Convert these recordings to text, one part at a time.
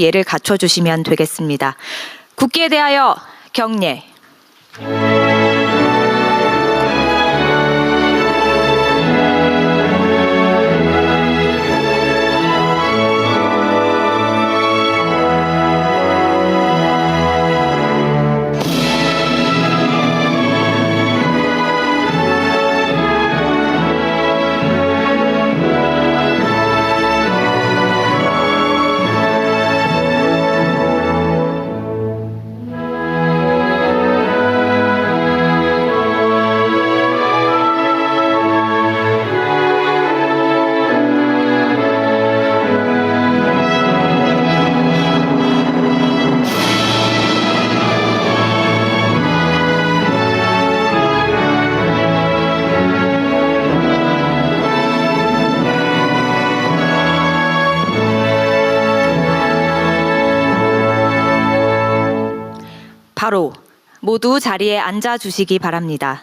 예를 갖춰주시면 되겠습니다. 국기에 대하여 경례. 바로 모두 자리에 앉아 주시기 바랍니다.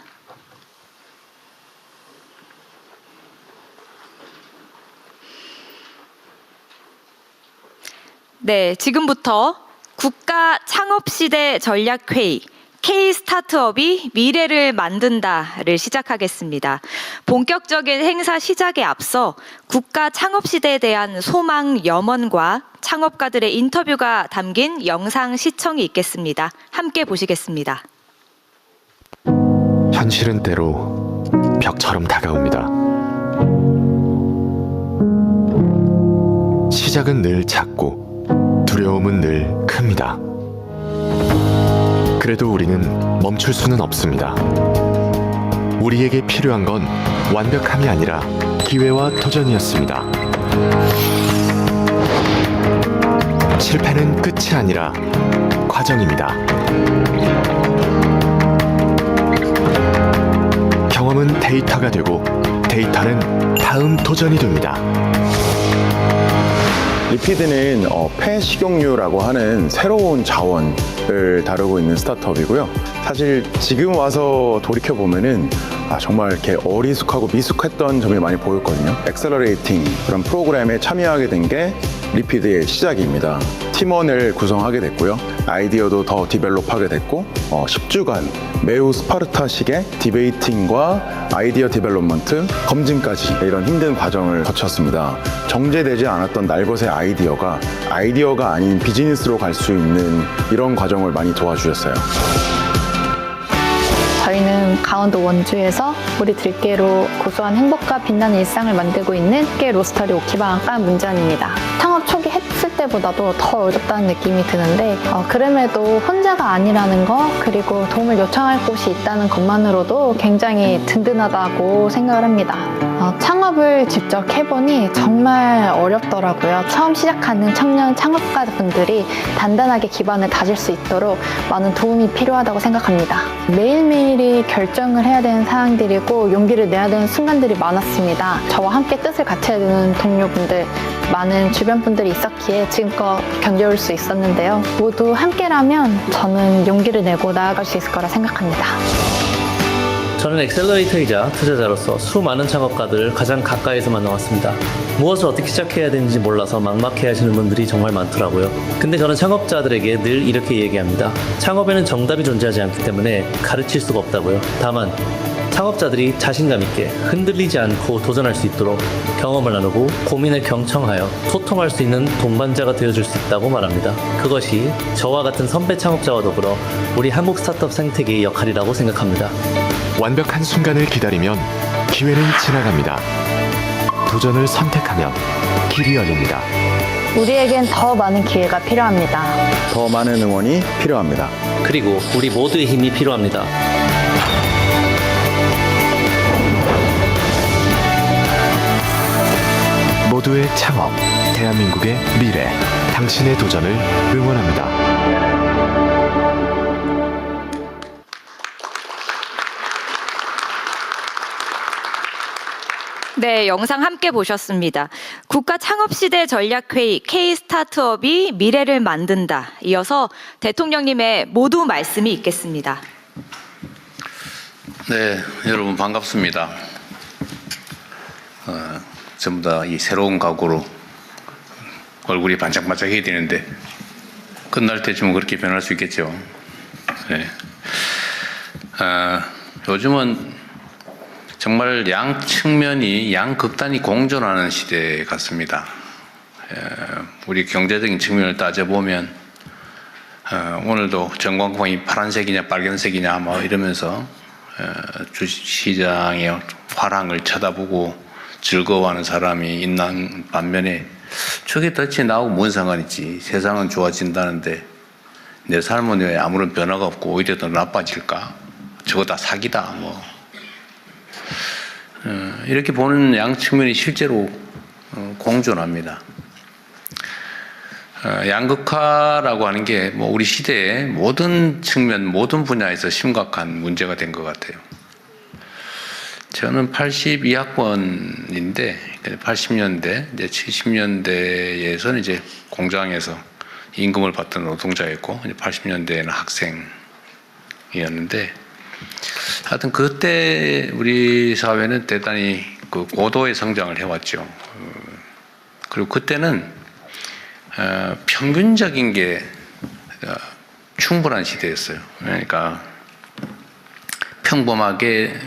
네, 지금부터 국가 창업시대 전략회의 K-스타트업이 미래를 만든다를 시작하겠습니다. 본격적인 행사 시작에 앞서 국가 창업시대에 대한 소망, 염원과 창업가들의 인터뷰가 담긴 영상 시청이 있겠습니다. 함께 보시겠습니다. 현실은 때로 벽처럼 다가옵니다. 시작은 늘 작고 두려움은 늘 큽니다. 그래도 우리는 멈출 수는 없습니다. 우리에게 필요한 건 완벽함이 아니라 기회와 도전이었습니다. 실패는 끝이 아니라 과정입니다. 경험은 데이터가 되고 데이터는 다음 도전이 됩니다. 리피드는 폐식용유라고 하는 새로운 자원을 다루고 있는 스타트업이고요. 사실 지금 와서 돌이켜보면은 정말 이렇게 어리숙하고 미숙했던 점이 많이 보였거든요. 엑셀러레이팅 그런 프로그램에 참여하게 된 게 리피드의 시작입니다. 팀원을 구성하게 됐고요. 아이디어도 더 디벨롭하게 됐고 10주간 매우 스파르타식의 디베이팅과 아이디어 디벨롭먼트, 검증까지 이런 힘든 과정을 거쳤습니다. 정제되지 않았던 날것의 아이디어가 아닌 비즈니스로 갈 수 있는 이런 과정을 많이 도와주셨어요. 저희는 강원도 원주에서 우리 들깨로 고소한 행복과 빛나는 일상을 만들고 있는 들깨 로스터리 오키방앗간 문지연입니다. 창업 초기 했을 때보다도 더 어렵다는 느낌이 드는데 그럼에도 혼자가 아니라는 거, 그리고 도움을 요청할 곳이 있다는 것만으로도 굉장히 든든하다고 생각을 합니다. 창업을 직접 해보니 정말 어렵더라고요. 처음 시작하는 청년 창업가분들이 단단하게 기반을 다질 수 있도록 많은 도움이 필요하다고 생각합니다. 매일매일이 결정을 해야 되는 사항들이고 용기를 내야 되는 순간들이 많았습니다. 저와 함께 뜻을 같이 해야 되는 동료분들, 많은 주변 분들이 있었기에 지금껏 견뎌올 수 있었는데요. 모두 함께라면 저는 용기를 내고 나아갈 수 있을 거라 생각합니다. 저는 엑셀러레이터이자 투자자로서 수많은 창업가들을 가장 가까이서 만나왔습니다. 무엇을 어떻게 시작해야 되는지 몰라서 막막해 하시는 분들이 정말 많더라고요. 근데 저는 창업자들에게 늘 이렇게 얘기합니다. 창업에는 정답이 존재하지 않기 때문에 가르칠 수가 없다고요. 다만 창업자들이 자신감 있게 흔들리지 않고 도전할 수 있도록 경험을 나누고 고민을 경청하여 소통할 수 있는 동반자가 되어줄 수 있다고 말합니다. 그것이 저와 같은 선배 창업자와 더불어 우리 한국 스타트업 생태계의 역할이라고 생각합니다. 완벽한 순간을 기다리면 기회는 지나갑니다. 도전을 선택하면 길이 열립니다. 우리에겐 더 많은 기회가 필요합니다. 더 많은 응원이 필요합니다. 그리고 우리 모두의 힘이 필요합니다. 모두의 창업, 대한민국의 미래, 당신의 도전을 응원합니다. 네, 영상 함께 보셨습니다. 국가 창업시대 전략회의 K-스타트업이 미래를 만든다. 이어서 대통령님의 모두 말씀이 있겠습니다. 네, 여러분 반갑습니다. 전부 다 이 새로운 각오로 얼굴이 반짝반짝해야 되는데 끝날 때쯤은 그렇게 변할 수 있겠죠. 네. 요즘은 정말 양 측면이 양극단이 공존하는 시대 같습니다. 우리 경제적인 측면을 따져보면 오늘도 전광판이 파란색이냐 빨간색이냐 뭐 이러면서 주식시장의 화랑을 쳐다보고 즐거워하는 사람이 있는 반면에 저게 덫이 나오고 뭔 상관있지. 세상은 좋아진다는데 내 삶은 왜 아무런 변화가 없고 오히려 더 나빠질까? 저거 다 사기다. 뭐 이렇게 보는 양 측면이 실제로 공존합니다. 양극화라고 하는 게 뭐 우리 시대의 모든 측면, 모든 분야에서 심각한 문제가 된 것 같아요. 저는 82학번인데 80년대, 이제 70년대에서는 이제 공장에서 임금을 받던 노동자였고, 이제 80년대에는 학생이었는데, 하여튼 그때 우리 사회는 대단히 그 고도의 성장을 해왔죠. 그리고 그때는 평균적인 게 충분한 시대였어요. 그러니까 평범하게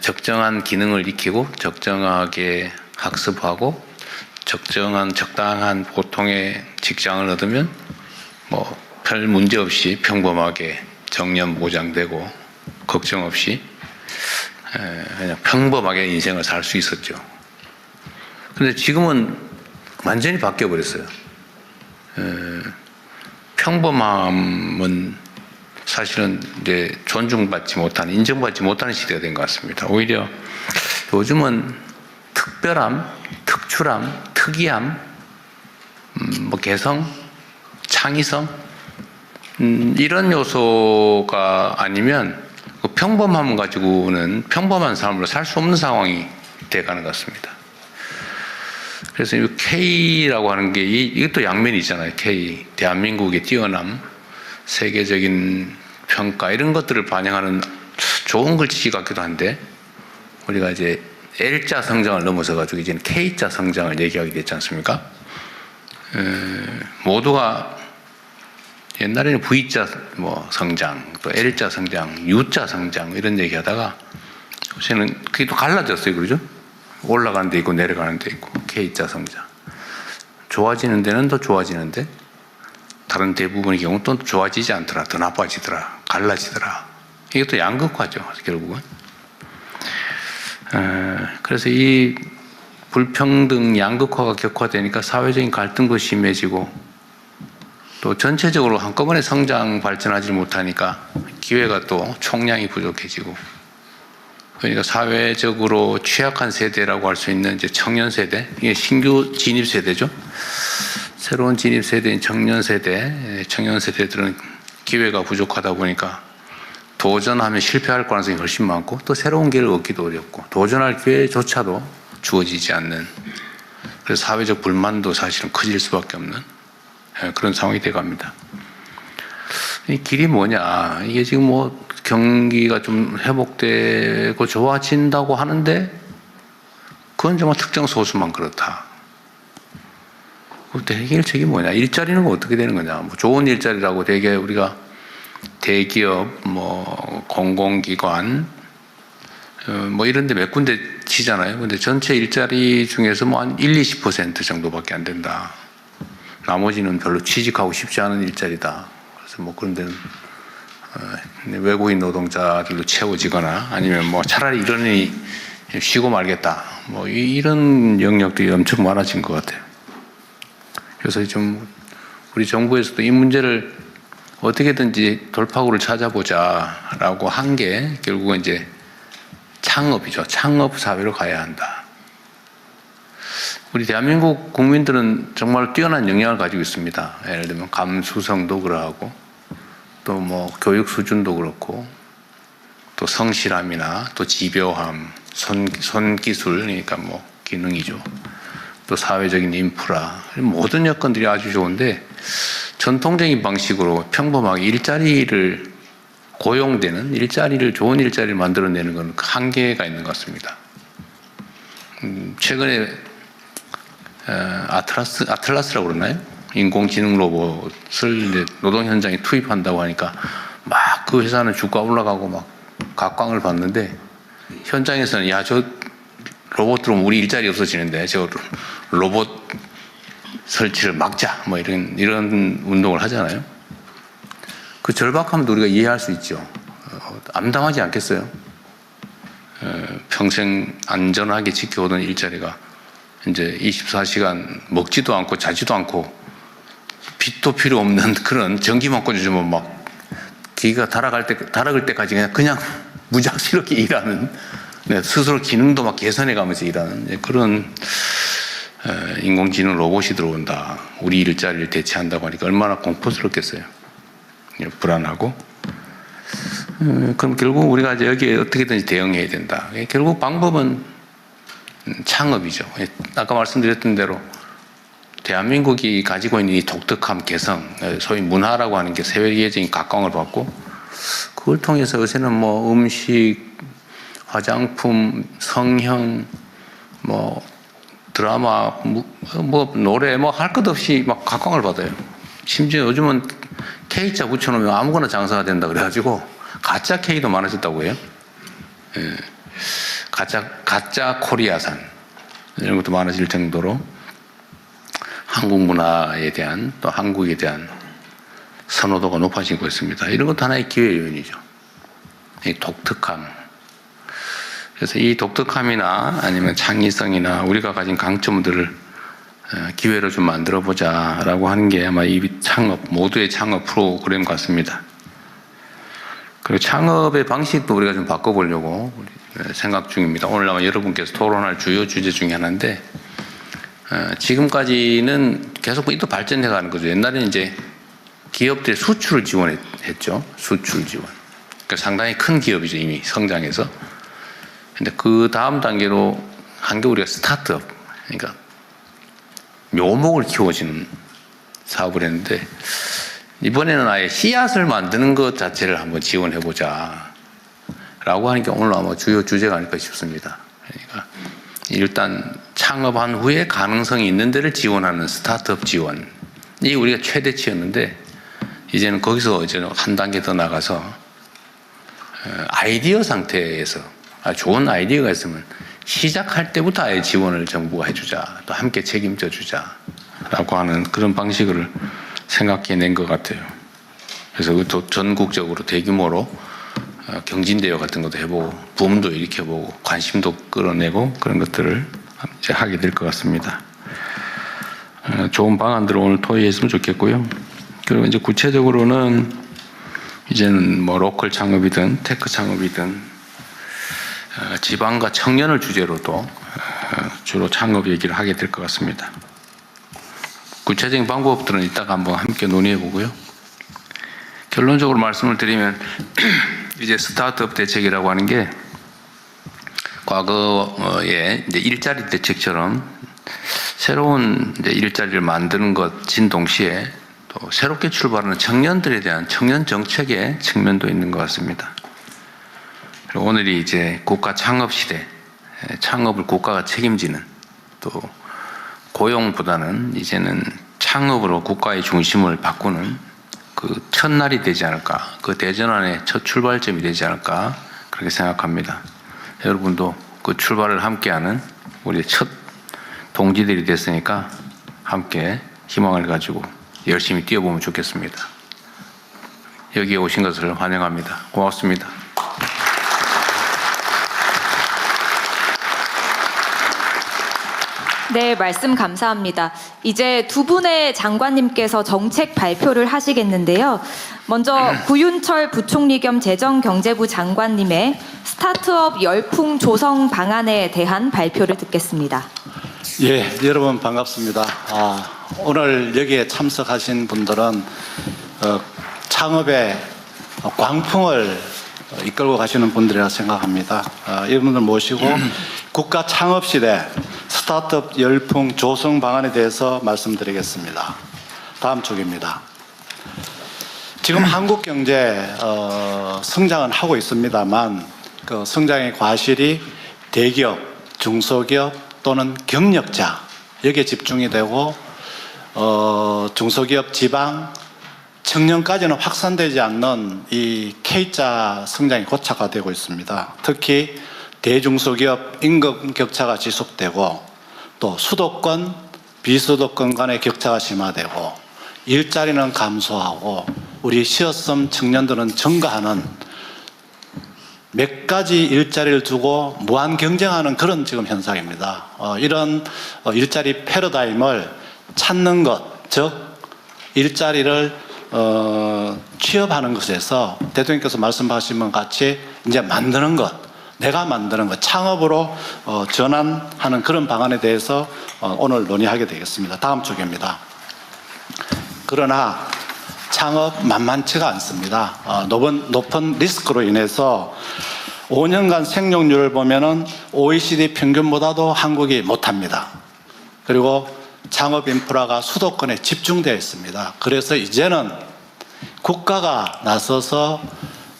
적정한 기능을 익히고 적정하게 학습하고 적당한 보통의 직장을 얻으면 뭐 별 문제 없이 평범하게 정년 보장되고 걱정 없이 그냥 평범하게 인생을 살 수 있었죠. 그런데 지금은 완전히 바뀌어 버렸어요. 평범함은 사실은 이제 존중받지 못하는, 인정받지 못하는 시대가 된 것 같습니다. 오히려 요즘은 특별함, 특출함, 특이함, 뭐 개성, 창의성 이런 요소가 아니면 그 평범함 가지고는 평범한 삶으로 살 수 없는 상황이 돼가는 것 같습니다. 그래서 이 K라고 하는 게 이것도 양면이 있잖아요. K, 대한민국의 뛰어남, 세계적인 평가 이런 것들을 반영하는 좋은 글씨 같기도 한데 우리가 이제 L자 성장을 넘어서 가지고 이제는 K자 성장을 얘기하게 됐지 않습니까? 모두가 옛날에는 V자 뭐 성장, 또 L자 성장, U자 성장 이런 얘기하다가 요새는 그게 또 갈라졌어요, 그러죠? 올라가는 데 있고 내려가는 데 있고 K자 성장. 좋아지는 데는 더 좋아지는데 다른 대부분의 경우 또 좋아지지 않더라, 더 나빠지더라, 갈라지더라. 이것도 양극화죠, 결국은. 그래서 이 불평등 양극화가 격화되니까 사회적인 갈등도 심해지고 또 전체적으로 한꺼번에 성장 발전하지 못하니까 기회가 또 총량이 부족해지고 그러니까 사회적으로 취약한 세대라고 할 수 있는 이제 청년 세대, 이게 신규 진입 세대죠. 새로운 진입 세대인 청년 세대들은 기회가 부족하다 보니까 도전하면 실패할 가능성이 훨씬 많고 또 새로운 기회를 얻기도 어렵고 도전할 기회조차도 주어지지 않는, 그래서 사회적 불만도 사실은 커질 수밖에 없는 그런 상황이 돼갑니다. 이 길이 뭐냐? 이게 지금 뭐 경기가 좀 회복되고 좋아진다고 하는데 그건 정말 특정 소수만 그렇다. 그때 해결책이 뭐냐? 일자리는 어떻게 되는 거냐? 뭐 좋은 일자리라고 되게 우리가 대기업, 뭐 공공기관, 뭐 이런 데 몇 군데 치잖아요. 근데 전체 일자리 중에서 뭐 한 1-20% 정도밖에 안 된다. 나머지는 별로 취직하고 싶지 않은 일자리다. 그래서 뭐 그런 데는 외국인 노동자들로 채워지거나 아니면 뭐 차라리 이러니 쉬고 말겠다. 뭐 이런 영역들이 엄청 많아진 것 같아요. 그래서 좀 우리 정부에서도 이 문제를 어떻게든지 돌파구를 찾아보자라고 한 게 결국은 이제 창업이죠. 창업 사회로 가야 한다. 우리 대한민국 국민들은 정말 뛰어난 역량을 가지고 있습니다. 예를 들면 감수성도 그러하고 또 뭐 교육 수준도 그렇고 또 성실함이나 또 집요함, 손기술, 그러니까 뭐 기능이죠. 또 사회적인 인프라, 모든 여건들이 아주 좋은데 전통적인 방식으로 평범하게 일자리를 고용되는 일자리를, 좋은 일자리를 만들어내는 건 한계가 있는 것 같습니다. 최근에 아틀라스라고 그러나요? 인공지능 로봇을 이제 노동 현장에 투입한다고 하니까 막 그 회사는 주가 올라가고 막 각광을 받는데 현장에서는 야, 저 로봇 들어오면 우리 일자리 없어지는데 저 로봇 설치를 막자 뭐 이런 운동을 하잖아요. 그 절박함도 우리가 이해할 수 있죠. 암담하지 않겠어요? 평생 안전하게 지켜오던 일자리가 이제 24시간 먹지도 않고 자지도 않고 빛도 필요 없는 그런 전기만 꽂아주면 막 기가 달아갈 때까지 그냥 무작스럽게 일하는, 스스로 기능도 막 개선해 가면서 일하는 그런 인공지능 로봇이 들어온다. 우리 일자리를 대체한다고 하니까 얼마나 공포스럽겠어요. 불안하고. 그럼 결국 우리가 이제 여기에 어떻게든지 대응해야 된다. 결국 방법은 창업이죠. 아까 말씀드렸던 대로 대한민국이 가지고 있는 이 독특함, 개성, 소위 문화라고 하는 게 세계적인 각광을 받고 그걸 통해서 요새는 뭐 음식, 화장품, 성형, 뭐 드라마, 뭐 노래, 뭐 할 것 없이 막 각광을 받아요. 심지어 요즘은 K자 붙여놓으면 아무거나 장사가 된다 그래가지고 가짜 K도 많아졌다고 해요. 예. 가짜 코리아산 이런 것도 많아질 정도로 한국 문화에 대한 또 한국에 대한 선호도가 높아지고 있습니다. 이런 것도 하나의 기회 요인이죠. 이 독특함. 그래서 이 독특함이나 아니면 창의성이나 우리가 가진 강점들을 기회로 좀 만들어 보자라고 하는 게 아마 이 모두의 창업 프로그램 같습니다. 그리고 창업의 방식도 우리가 좀 바꿔보려고 생각 중입니다. 오늘 아마 여러분께서 토론할 주요 주제 중에 하나인데, 지금까지는 계속 또 발전해 가는 거죠. 옛날에는 이제 기업들이 수출을 지원했죠. 수출 지원. 그러니까 상당히 큰 기업이죠. 이미 성장해서. 근데 그 다음 단계로 한 게 우리가 스타트업. 그러니까 묘목을 키워지는 사업을 했는데, 이번에는 아예 씨앗을 만드는 것 자체를 한번 지원해보자 라고 하니까 오늘 아마 주요 주제가 아닐까 싶습니다. 그러니까 일단 창업한 후에 가능성이 있는 데를 지원하는 스타트업 지원. 이게 우리가 최대치였는데, 이제는 거기서 이제 한 단계 더 나가서 아이디어 상태에서 좋은 아이디어가 있으면 시작할 때부터 아예 지원을 정부가 해주자, 또 함께 책임져 주자라고 하는 그런 방식을 생각해낸 것 같아요. 그래서 또 전국적으로 대규모로 경진대회 같은 것도 해보고 붐도 일으켜보고 관심도 끌어내고 그런 것들을 이제 하게 될 것 같습니다. 좋은 방안들을 오늘 토의했으면 좋겠고요. 그리고 이제 구체적으로는 이제는 뭐 로컬 창업이든 테크 창업이든 지방과 청년을 주제로도 주로 창업 얘기를 하게 될 것 같습니다. 구체적인 방법들은 이따가 한번 함께 논의해 보고요. 결론적으로 말씀을 드리면 이제 스타트업 대책이라고 하는 게 과거에 이제 일자리 대책처럼 새로운 이제 일자리를 만드는 것인 동시에 또 새롭게 출발하는 청년들에 대한 청년 정책의 측면도 있는 것 같습니다. 그리고 오늘이 이제 국가 창업 시대, 창업을 국가가 책임지는, 또 고용보다는 이제는 창업으로 국가의 중심을 바꾸는 그 첫날이 되지 않을까, 그 대전환의 첫 출발점이 되지 않을까 그렇게 생각합니다. 여러분도 그 출발을 함께하는 우리의 첫 동지들이 됐으니까 함께 희망을 가지고 열심히 뛰어보면 좋겠습니다. 여기에 오신 것을 환영합니다. 고맙습니다. 네, 말씀 감사합니다. 이제 두 분의 장관님께서 정책 발표를 하시겠는데요. 먼저 구윤철 부총리 겸 재정경제부 장관님의 스타트업 열풍 조성 방안에 대한 발표를 듣겠습니다. 예, 여러분 반갑습니다. 오늘 여기에 참석하신 분들은 창업의 광풍을 이끌고 가시는 분들이라 생각합니다. 이분들 모시고 국가 창업 시대 스타트업 열풍 조성 방안에 대해서 말씀드리겠습니다. 다음 축입니다. 지금 한국 경제 성장은 하고 있습니다만 그 성장의 과실이 대기업, 중소기업 또는 경력자 여기에 집중이 되고 중소기업, 지방, 청년까지는 확산되지 않는 이 K자 성장이 고착화되고 있습니다. 특히 대중소기업 임금 격차가 지속되고 또 수도권, 비수도권 간의 격차가 심화되고 일자리는 감소하고 우리 시어섬 청년들은 증가하는 몇 가지 일자리를 두고 무한 경쟁하는 그런 지금 현상입니다. 이런 일자리 패러다임을 찾는 것, 즉 일자리를 취업하는 것에서 대통령께서 말씀하신 것 같이 이제 만드는 것, 내가 만드는 것, 창업으로 전환하는 그런 방안에 대해서 오늘 논의하게 되겠습니다. 다음 쪽입니다. 그러나 창업 만만치가 않습니다. 높은 리스크로 인해서 5년간 생존율을 보면은 OECD 평균보다도 한국이 못합니다. 그리고 창업 인프라가 수도권에 집중되어 있습니다. 그래서 이제는 국가가 나서서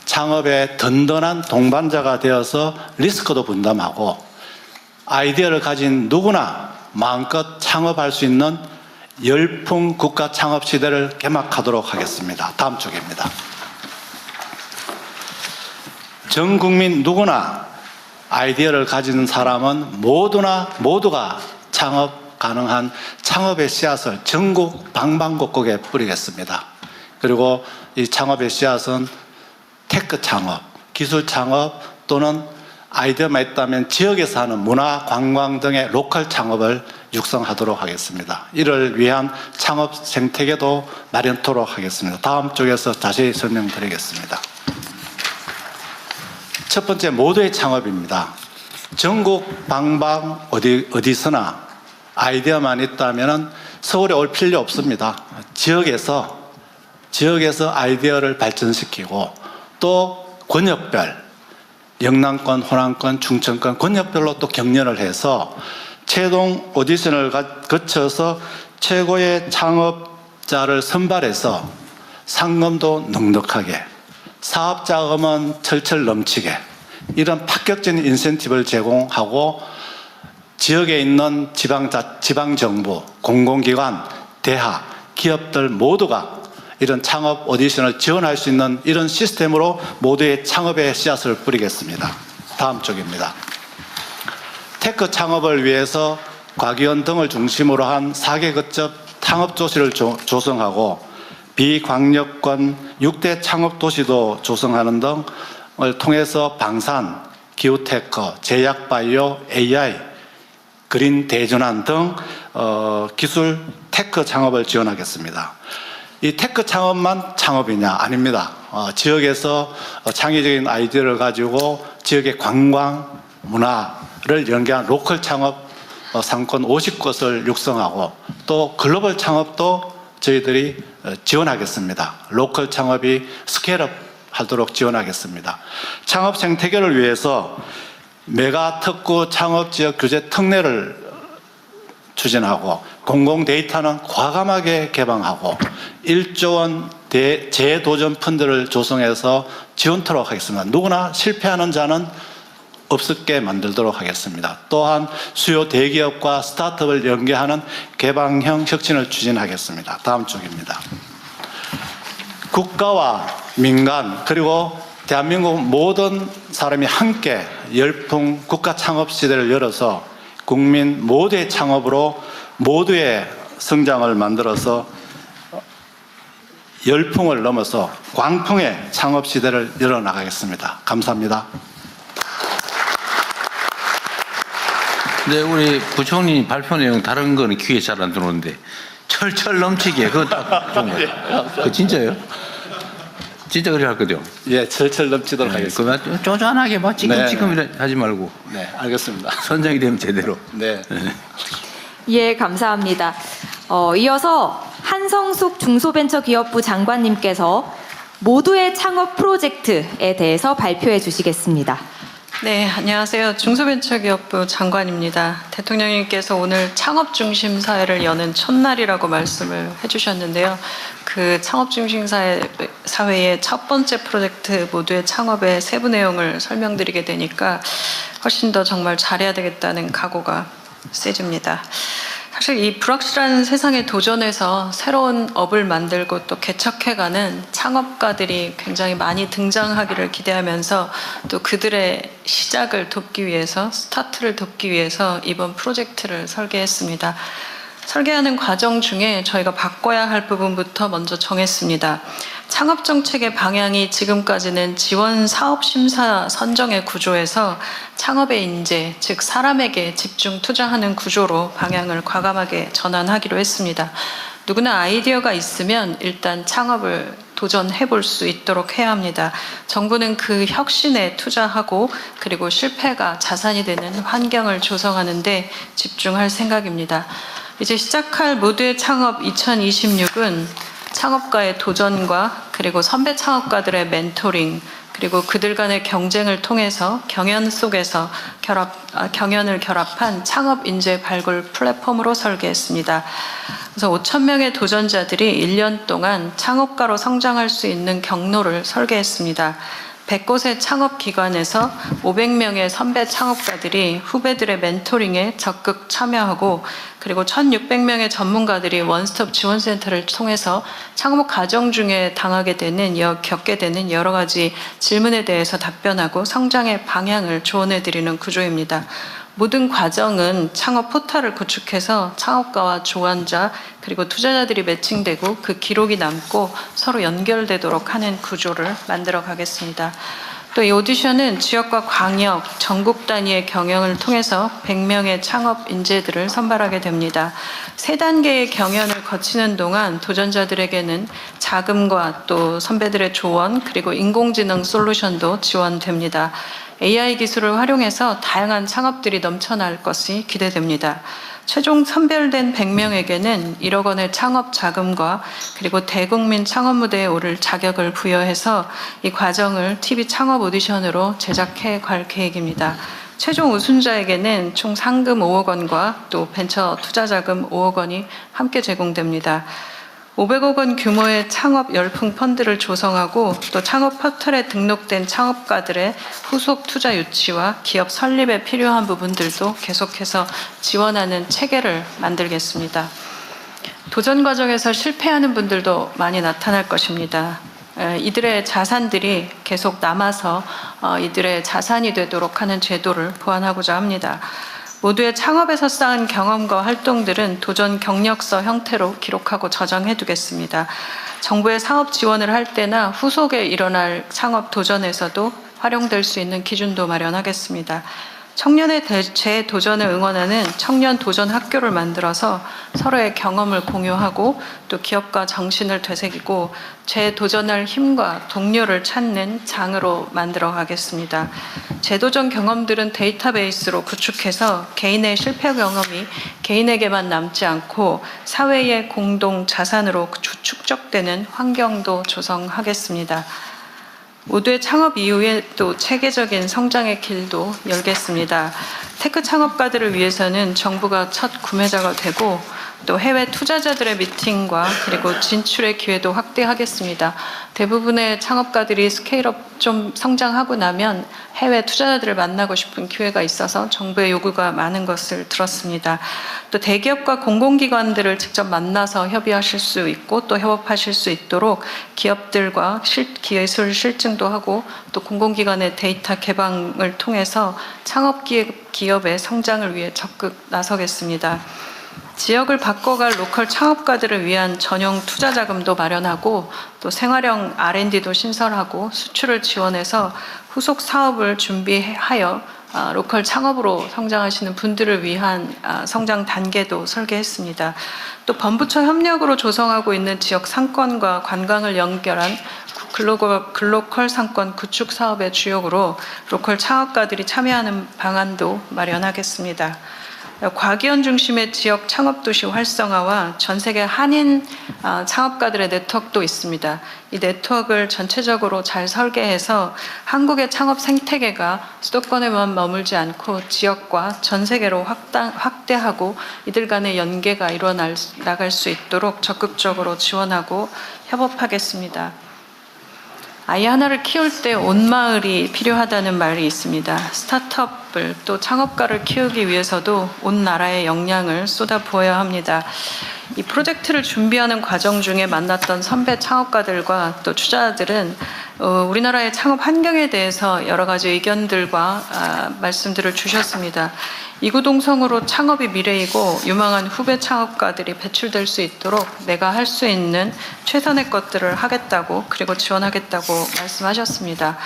창업의 든든한 동반자가 되어서 리스크도 분담하고 아이디어를 가진 누구나 마음껏 창업할 수 있는 열풍 국가 창업 시대를 개막하도록 하겠습니다. 다음 쪽입니다. 전 국민 누구나 아이디어를 가진 사람은 모두가 창업 가능한 창업의 씨앗을 전국 방방곡곡에 뿌리겠습니다. 그리고 이 창업의 씨앗은 테크 창업, 기술 창업 또는 아이디어만 있다면 지역에서 하는 문화, 관광 등의 로컬 창업을 육성하도록 하겠습니다. 이를 위한 창업 생태계도 마련토록 하겠습니다. 다음 쪽에서 자세히 설명드리겠습니다. 첫 번째, 모두의 창업입니다. 전국 방방 어디서나 아이디어만 있다면 서울에 올 필요 없습니다. 지역에서 아이디어를 발전시키고 또 권역별, 영남권, 호남권, 충청권 권역별로 또 경연을 해서 최종 오디션을 거쳐서 최고의 창업자를 선발해서 상금도 넉넉하게, 사업자금은 철철 넘치게, 이런 파격적인 인센티브를 제공하고 지역에 있는 지방정부, 공공기관, 대학, 기업들 모두가 이런 창업 오디션을 지원할 수 있는 이런 시스템으로 모두의 창업의 씨앗을 뿌리겠습니다. 다음 쪽입니다. 테크 창업을 위해서 과기원 등을 중심으로 한 4개 거점 창업도시를 조성하고 비광역권 6대 창업도시도 조성하는 등을 통해서 방산, 기후테크, 제약바이오, AI, 그린 대전환 등 기술 테크 창업을 지원하겠습니다. 이 테크 창업만 창업이냐? 아닙니다. 지역에서 창의적인 아이디어를 가지고 지역의 관광, 문화를 연계한 로컬 창업 상권 50곳을 육성하고 또 글로벌 창업도 저희들이 지원하겠습니다. 로컬 창업이 스케일업 하도록 지원하겠습니다. 창업 생태계를 위해서 메가 특구 창업지역 규제 특례를 추진하고 공공 데이터는 과감하게 개방하고 1조 원 재도전 펀드를 조성해서 지원토록 하겠습니다. 누구나 실패하는 자는 없게 만들도록 하겠습니다. 또한 수요 대기업과 스타트업을 연계하는 개방형 혁신을 추진하겠습니다. 다음 쪽입니다. 국가와 민간 그리고 대한민국 모든 사람이 함께 열풍 국가 창업 시대를 열어서 국민 모두의 창업으로 모두의 성장을 만들어서 열풍을 넘어서 광풍의 창업 시대를 열어나가겠습니다. 감사합니다. 네, 우리 부총리 발표 내용 다른 거는 귀에 잘 안 들어오는데 철철 넘치게 그거 딱 좋은 거예요. 그 진짜예요? 진짜 그래 할 거죠? 예, 철철 넘치도록 하겠습니다. 그만 쪼잔하게 뭐 지금 하지 말고. 네, 알겠습니다. 선정이 되면 제대로. 네. 예, 감사합니다. 이어서 한성숙 중소벤처기업부 장관님께서 모두의 창업 프로젝트에 대해서 발표해 주시겠습니다. 네, 안녕하세요. 중소벤처기업부 장관입니다. 대통령님께서 오늘 창업 중심 사회를 여는 첫날이라고 말씀을 해주셨는데요. 그 창업 중심 사회의 첫 번째 프로젝트 모두의 창업의 세부 내용을 설명드리게 되니까 훨씬 더 정말 잘해야 되겠다는 각오가 세집니다. 사실 이 불확실한 세상에 도전해서 새로운 업을 만들고 또 개척해가는 창업가들이 굉장히 많이 등장하기를 기대하면서 또 그들의 시작을 돕기 위해서, 스타트를 돕기 위해서 이번 프로젝트를 설계했습니다. 설계하는 과정 중에 저희가 바꿔야 할 부분부터 먼저 정했습니다. 창업 정책의 방향이 지금까지는 지원 사업 심사 선정의 구조에서 창업의 인재, 즉 사람에게 집중 투자하는 구조로 방향을 과감하게 전환하기로 했습니다. 누구나 아이디어가 있으면 일단 창업을 도전해 볼 수 있도록 해야 합니다. 정부는 그 혁신에 투자하고 그리고 실패가 자산이 되는 환경을 조성하는 데 집중할 생각입니다. 이제 시작할 모두의 창업 2026은 창업가의 도전과 그리고 선배 창업가들의 멘토링 그리고 그들 간의 경쟁을 통해서 경연 속에서 경연을 결합한 창업 인재 발굴 플랫폼으로 설계했습니다. 그래서 5,000명의 도전자들이 1년 동안 창업가로 성장할 수 있는 경로를 설계했습니다. 100곳의 창업기관에서 500명의 선배 창업가들이 후배들의 멘토링에 적극 참여하고 그리고 1,600명의 전문가들이 원스톱 지원센터를 통해서 창업 과정 중에 겪게 되는 여러 가지 질문에 대해서 답변하고 성장의 방향을 조언해드리는 구조입니다. 모든 과정은 창업 포털을 구축해서 창업가와 조언자 그리고 투자자들이 매칭되고 그 기록이 남고 서로 연결되도록 하는 구조를 만들어 가겠습니다. 또 이 오디션은 지역과 광역, 전국 단위의 경영을 통해서 100명의 창업 인재들을 선발하게 됩니다. 3단계의 경연을 거치는 동안 도전자들에게는 자금과 또 선배들의 조언 그리고 인공지능 솔루션도 지원됩니다. AI 기술을 활용해서 다양한 창업들이 넘쳐날 것이 기대됩니다. 최종 선별된 100명에게는 1억 원의 창업 자금과 그리고 대국민 창업 무대에 오를 자격을 부여해서 이 과정을 TV 창업 오디션으로 제작해 갈 계획입니다. 최종 우승자에게는 총 상금 5억 원과 또 벤처 투자 자금 5억 원이 함께 제공됩니다. 500억 원 규모의 창업 열풍 펀드를 조성하고 또 창업 포털에 등록된 창업가들의 후속 투자 유치와 기업 설립에 필요한 부분들도 계속해서 지원하는 체계를 만들겠습니다. 도전 과정에서 실패하는 분들도 많이 나타날 것입니다. 이들의 자산들이 계속 남아서 이들의 자산이 되도록 하는 제도를 보완하고자 합니다. 모두의 창업에서 쌓은 경험과 활동들은 도전 경력서 형태로 기록하고 저장해 두겠습니다. 정부의 사업 지원을 할 때나 후속에 일어날 창업 도전에서도 활용될 수 있는 기준도 마련하겠습니다. 청년의 재도전을 응원하는 청년 도전 학교를 만들어서 서로의 경험을 공유하고 또 기업가 정신을 되새기고 재도전할 힘과 동료를 찾는 장으로 만들어 가겠습니다. 재도전 경험들은 데이터베이스로 구축해서 개인의 실패 경험이 개인에게만 남지 않고 사회의 공동 자산으로 축적되는 환경도 조성하겠습니다. 모두의 창업 이후에 또 체계적인 성장의 길도 열겠습니다. 테크 창업가들을 위해서는 정부가 첫 구매자가 되고 또 해외 투자자들의 미팅과 그리고 진출의 기회도 확대하겠습니다. 대부분의 창업가들이 스케일업 좀 성장하고 나면 해외 투자자들을 만나고 싶은 기회가 있어서 정부의 요구가 많은 것을 들었습니다. 또 대기업과 공공기관들을 직접 만나서 협의하실 수 있고 또 협업하실 수 있도록 기업들과 기술 실증도 하고 또 공공기관의 데이터 개방을 통해서 창업기업의 성장을 위해 적극 나서겠습니다. 지역을 바꿔갈 로컬 창업가들을 위한 전용 투자 자금도 마련하고 또 생활형 R&D도 신설하고 수출을 지원해서 후속 사업을 준비하여 로컬 창업으로 성장하시는 분들을 위한 성장 단계도 설계했습니다. 또 범부처 협력으로 조성하고 있는 지역 상권과 관광을 연결한 글로컬 상권 구축 사업의 주역으로 로컬 창업가들이 참여하는 방안도 마련하겠습니다. 과기원 중심의 지역 창업도시 활성화와 전 세계 한인 창업가들의 네트워크도 있습니다. 이 네트워크를 전체적으로 잘 설계해서 한국의 창업 생태계가 수도권에만 머물지 않고 지역과 전 세계로 확대하고 이들 간의 연계가 나갈 수 있도록 적극적으로 지원하고 협업하겠습니다. 아이 하나를 키울 때 온 마을이 필요하다는 말이 있습니다. 스타트업을 또 창업가를 키우기 위해서도 온 나라의 역량을 쏟아부어야 합니다. 이 프로젝트를 준비하는 과정 중에 만났던 선배 창업가들과 또 투자자들은 우리나라의 창업 환경에 대해서 여러 가지 의견들과 말씀들을 주셨습니다. 이구동성으로 창업이 미래이고 유망한 후배 창업가들이 배출될 수 있도록 내가 할 수 있는 최선의 것들을 하겠다고 그리고 지원하겠다고 말씀하셨습니다.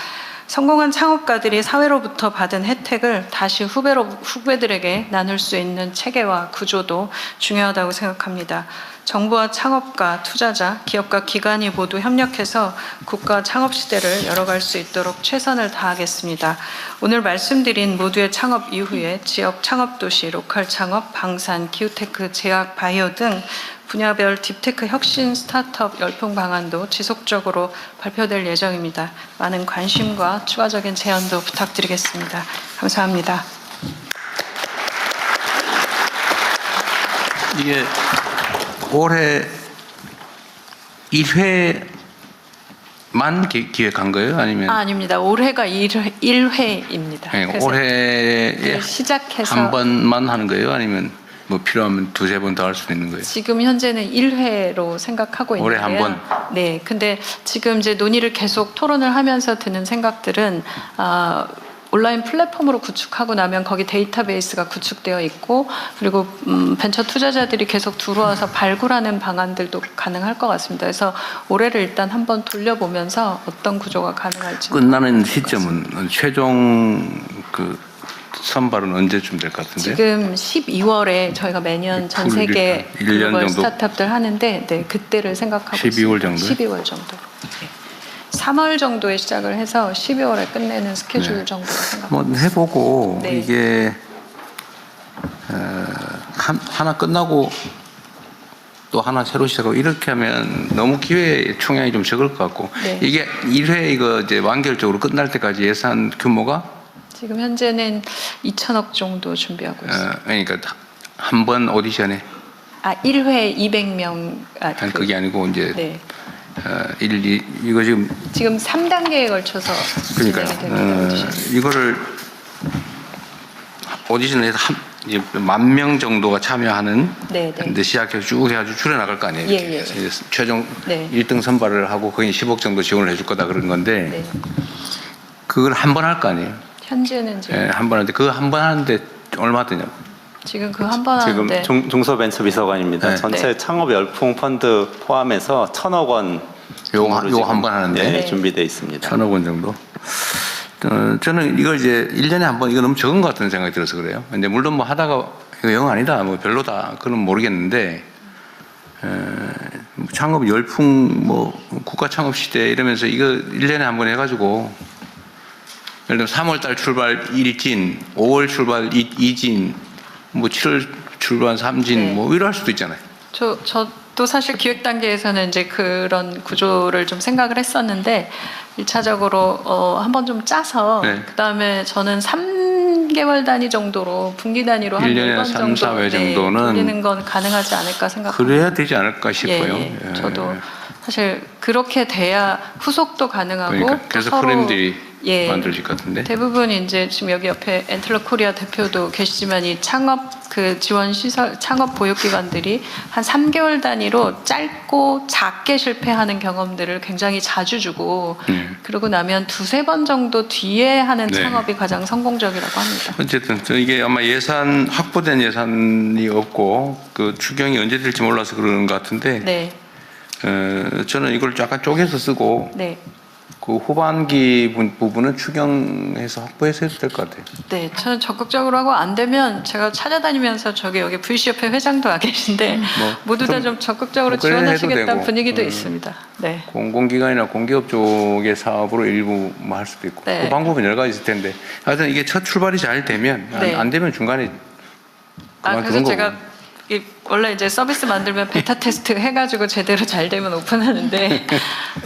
성공한 창업가들이 사회로부터 받은 혜택을 다시 후배들에게 나눌 수 있는 체계와 구조도 중요하다고 생각합니다. 정부와 창업가, 투자자, 기업과 기관이 모두 협력해서 국가 창업 시대를 열어갈 수 있도록 최선을 다하겠습니다. 오늘 말씀드린 모두의 창업 이후에 지역 창업도시, 로컬 창업, 방산, 기후테크, 제약, 바이오 등 분야별 딥테크 혁신 스타트업 열풍 방안도 지속적으로 발표될 예정입니다. 많은 관심과 추가적인 제안도 부탁드리겠습니다. 감사합니다. 이게 올해 1회만 기획한 거예요? 아니면? 아닙니다. 올해가 1회입니다. 네, 올해에 시작해서 한 번만 하는 거예요? 아니면 뭐 필요하면 두세 번 더 할 수 있는 거예요? 지금 현재는 1회로 생각하고 올해 있는데요. 한 번? 네. 근데 지금 이제 논의를 계속 토론을 하면서 드는 생각들은 온라인 플랫폼으로 구축하고 나면 거기 데이터베이스가 구축되어 있고 그리고 벤처 투자자들이 계속 들어와서 발굴하는 방안들도 가능할 것 같습니다. 그래서 올해를 일단 한번 돌려보면서 어떤 구조가 가능할지 끝나는 시점은 최종 그 선발은 언제쯤 될 것 같은데? 지금 12월에 저희가 매년 전 세계 1년 글로벌 정도? 스타트업들 하는데 네, 그때를 생각하고 12월 있습니다. 정도요? 12월 정도. 네. 3월 정도에 시작을 해서 12월에 끝내는 스케줄 네. 정도로 생각합니다. 한번 해보고 네. 이게 하나 끝나고 또 하나 새로 시작하고 이렇게 하면 너무 기회 총량이 좀 적을 것 같고 네. 이게 1회 이거 이제 완결적으로 끝날 때까지 예산 규모가 지금 현재는 2천억 정도 준비하고 있습니다. 그러니까 한 번 오디션에 1회 200명. 아니, 그게 아니고 이제 네. 이거 지금 3단계에 걸쳐서 그러니까요. 진행이 됩니다. 오디션. 이거를 오디션을 해서 10,000명 정도가 참여하는 네, 네. 근데 시작해서 쭉 해가지고 줄여나갈 거 아니에요. 예, 이렇게. 예. 그래서 이제 최종 네. 1등 선발을 하고 거의 10억 정도 지원을 해줄 거다 그런 건데 네. 그걸 한 번 할 거 아니에요. 현재는 지금 예, 한 번 하는데 그거 한 번 하는데 얼마 드냐고. 지금 그 한 번 지금 하는데 중소벤처비서관입니다. 네. 전체 네. 창업 열풍 펀드 포함해서 1,000억 원 요거 지금, 한 번 하는데? 네, 준비되어 있습니다. 1,000억 원 정도. 저는 이걸 이제 1년에 한 번 이거 너무 적은 것 같은 생각이 들어서 그래요. 근데 물론 뭐 하다가 이거 영 아니다, 뭐 별로다, 그건 모르겠는데, 창업 열풍, 뭐 국가 창업 시대 이러면서 이거 1년에 한 번 해가지고, 예를 들면 3월달 출발 1진, 5월 출발 2진, 뭐 7월 출발 3진, 네. 뭐 이럴 수도 있잖아요. 저도 사실 기획 단계에서는 이제 그런 구조를 좀 생각을 했었는데 1차적으로 한번 좀 짜서 네. 그다음에 저는 3개월 단위 정도로 분기 단위로 한 1년에 4번 3, 정도 4회 정도는 돌리는 건 가능하지 않을까 생각합니다. 그래야 되지 않을까 싶어요. 예, 예. 저도 사실 그렇게 돼야 후속도 가능하고 그러니까 또 계속 서로 프레임들이 예. 만들어질 것 같은데. 대부분 이제 지금 여기 옆에 엔틀러 코리아 대표도 계시지만 이 창업 그 지원 시설 창업 보육 기관들이 한 3개월 단위로 짧고 작게 실패하는 경험들을 굉장히 자주 주고 그러고 나면 2-3번 정도 뒤에 하는 네. 창업이 가장 성공적이라고 합니다. 어쨌든 이게 아마 예산 확보된 예산이 없고 그 추경이 언제 될지 몰라서 그러는 것 같은데 네. 저는 이걸 약간 쪼개서 쓰고 네. 그 후반기 부분은 추경해서 확보해서 해도 될 것 같아요. 네, 저는 적극적으로 하고 안 되면 제가 찾아다니면서 여기 VC협회 회장도 와 계신데 모두 다 좀 적극적으로 뭐 그래 해도 지원하시겠다는 되고. 분위기도 있습니다. 네. 공공기관이나 공기업 쪽의 사업으로 일부 뭐 할 수도 있고 네. 그 방법은 여러 가지 있을 텐데 하여튼 이게 첫 출발이 잘 되면 네. 안 되면 중간에 그래서 그만두는 제가 거고. 원래 이제 서비스 만들면 베타 테스트 해가지고 제대로 잘 되면 오픈하는데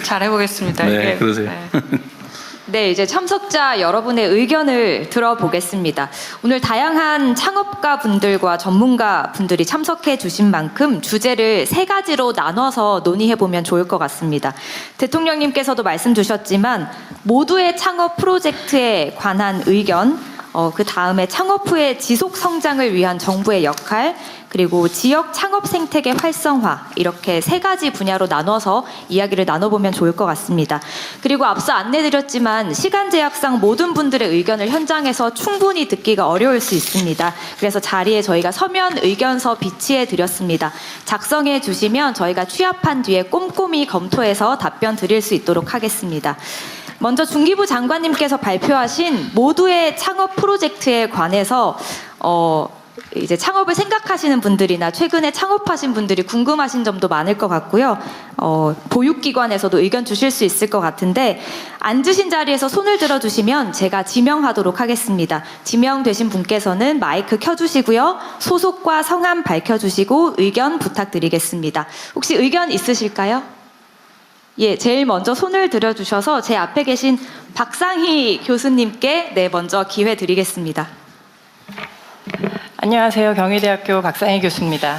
잘 해보겠습니다. 네, 이게, 그러세요. 네, 이제 참석자 여러분의 의견을 들어보겠습니다. 오늘 다양한 창업가 분들과 전문가 분들이 참석해 주신 만큼 주제를 3가지로 나눠서 논의해 보면 좋을 것 같습니다. 대통령님께서도 말씀 주셨지만 모두의 창업 프로젝트에 관한 의견, 그 다음에 창업 후의 지속 성장을 위한 정부의 역할, 그리고 지역 창업 생태계 활성화, 이렇게 3가지 분야로 나눠서 이야기를 나눠보면 좋을 것 같습니다. 그리고 앞서 안내드렸지만 시간 제약상 모든 분들의 의견을 현장에서 충분히 듣기가 어려울 수 있습니다. 그래서 자리에 저희가 서면 의견서 비치해 드렸습니다. 작성해 주시면 저희가 취합한 뒤에 꼼꼼히 검토해서 답변 드릴 수 있도록 하겠습니다. 먼저 중기부 장관님께서 발표하신 모두의 창업 프로젝트에 관해서 이제 창업을 생각하시는 분들이나 최근에 창업하신 분들이 궁금하신 점도 많을 것 같고요. 보육기관에서도 의견 주실 수 있을 것 같은데 앉으신 자리에서 손을 들어주시면 제가 지명하도록 하겠습니다. 지명되신 분께서는 마이크 켜주시고요. 소속과 성함 밝혀주시고 의견 부탁드리겠습니다. 혹시 의견 있으실까요? 예, 제일 먼저 손을 들어주셔서 제 앞에 계신 박상희 교수님께 먼저 기회 드리겠습니다. 안녕하세요. 경희대학교 박상희 교수입니다.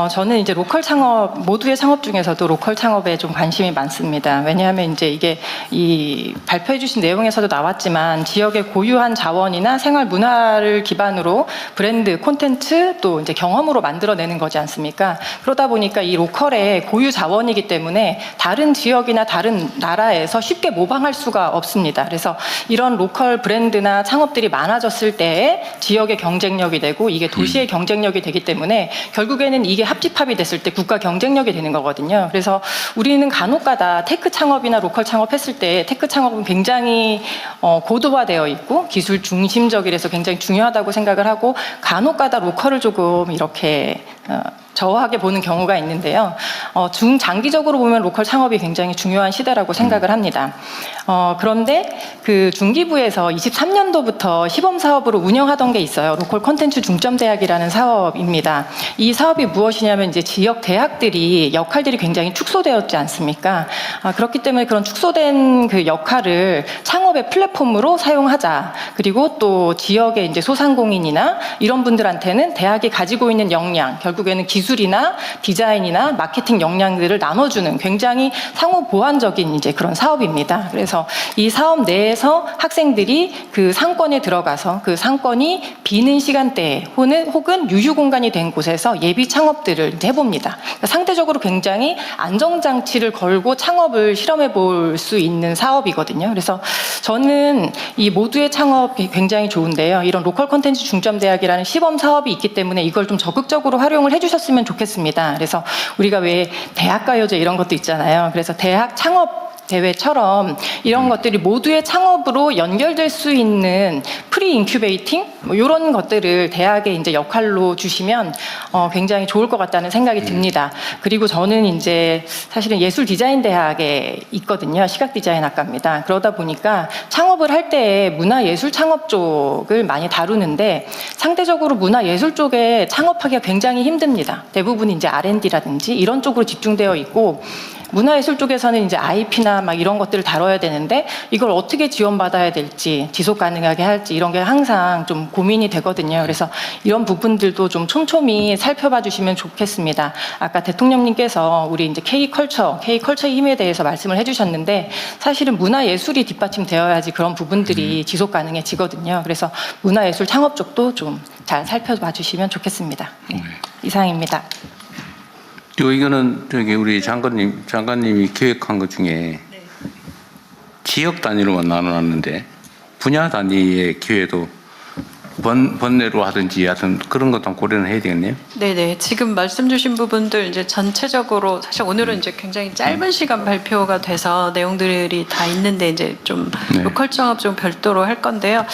저는 이제 로컬 창업, 모두의 창업 중에서도 로컬 창업에 좀 관심이 많습니다. 왜냐하면 이제 이게 이 발표해 주신 내용에서도 나왔지만 지역의 고유한 자원이나 생활 문화를 기반으로 브랜드, 콘텐츠 또 이제 경험으로 만들어내는 거지 않습니까? 그러다 보니까 이 로컬의 고유 자원이기 때문에 다른 지역이나 다른 나라에서 쉽게 모방할 수가 없습니다. 그래서 이런 로컬 브랜드나 창업들이 많아졌을 때 지역의 경쟁력이 되고 이게 도시의 경쟁력이 되기 때문에 결국에는 이게 합집합이 됐을 때 국가 경쟁력이 되는 거거든요. 그래서 우리는 간혹가다 테크 창업이나 로컬 창업했을 때 테크 창업은 굉장히 고도화되어 있고 기술 중심적이라서 굉장히 중요하다고 생각을 하고 간혹가다 로컬을 조금 이렇게 저하게 보는 경우가 있는데요. 중장기적으로 보면 로컬 창업이 굉장히 중요한 시대라고 생각을 합니다. 그런데 그 중기부에서 23년도부터 시범 사업으로 운영하던 게 있어요. 로컬 콘텐츠 중점대학이라는 사업입니다. 이 사업이 무엇이냐면 이제 지역 대학들이 역할들이 굉장히 축소되었지 않습니까? 그렇기 때문에 그런 축소된 그 역할을 창업의 플랫폼으로 사용하자. 그리고 또 지역의 이제 소상공인이나 이런 분들한테는 대학이 가지고 있는 역량, 결국에는 기술이나 디자인이나 마케팅 역량들을 나눠주는 굉장히 상호 보완적인 이제 그런 사업입니다. 그래서 이 사업 내에서 학생들이 그 상권에 들어가서 그 상권이 비는 시간대에 혹은 유휴 공간이 된 곳에서 예비 창업들을 이제 해봅니다. 그러니까 상대적으로 굉장히 안정장치를 걸고 창업을 실험해 볼 수 있는 사업이거든요. 그래서 저는 이 모두의 창업이 굉장히 좋은데요. 이런 로컬 콘텐츠 중점대학이라는 시범 사업이 있기 때문에 이걸 좀 적극적으로 활용을 해주셨으면 좋겠습니다. 그래서 우리가 왜 대학가요제 이런 것도 있잖아요. 그래서 대학 창업 대회처럼 이런 것들이 모두의 창업으로 연결될 수 있는 프리 인큐베이팅 이런 것들을 대학에 이제 역할로 주시면 굉장히 좋을 것 같다는 생각이 듭니다. 그리고 저는 이제 사실은 예술 디자인 대학에 있거든요. 시각 디자인 학과입니다. 그러다 보니까 창업을 할 때 문화 예술 창업 쪽을 많이 다루는데 상대적으로 문화 예술 쪽에 창업하기가 굉장히 힘듭니다. 대부분 이제 R&D라든지 이런 쪽으로 집중되어 있고 문화예술 쪽에서는 이제 IP나 막 이런 것들을 다뤄야 되는데 이걸 어떻게 지원받아야 될지 지속 가능하게 할지 이런 게 항상 좀 고민이 되거든요. 그래서 이런 부분들도 좀 촘촘히 살펴봐 주시면 좋겠습니다. 아까 대통령님께서 우리 이제 K컬처의 힘에 대해서 말씀을 해주셨는데 사실은 문화예술이 뒷받침되어야지 그런 부분들이 지속 가능해지거든요. 그래서 문화예술 창업 쪽도 좀 잘 살펴봐 주시면 좋겠습니다. 네, 이상입니다. 이 의견은 우리 장관님이 기획한 것 중에 지역 단위로만 나눠놨는데 분야 단위의 기회도 번뇌로 하든지 하여튼 그런 것도 고려는 해야 되겠네요. 네네. 지금 말씀 주신 부분들 이제 전체적으로 사실 오늘은 이제 굉장히 짧은 시간 발표가 돼서 내용들이 다 있는데 이제 좀 로컬 창업 좀 별도로 할 건데요.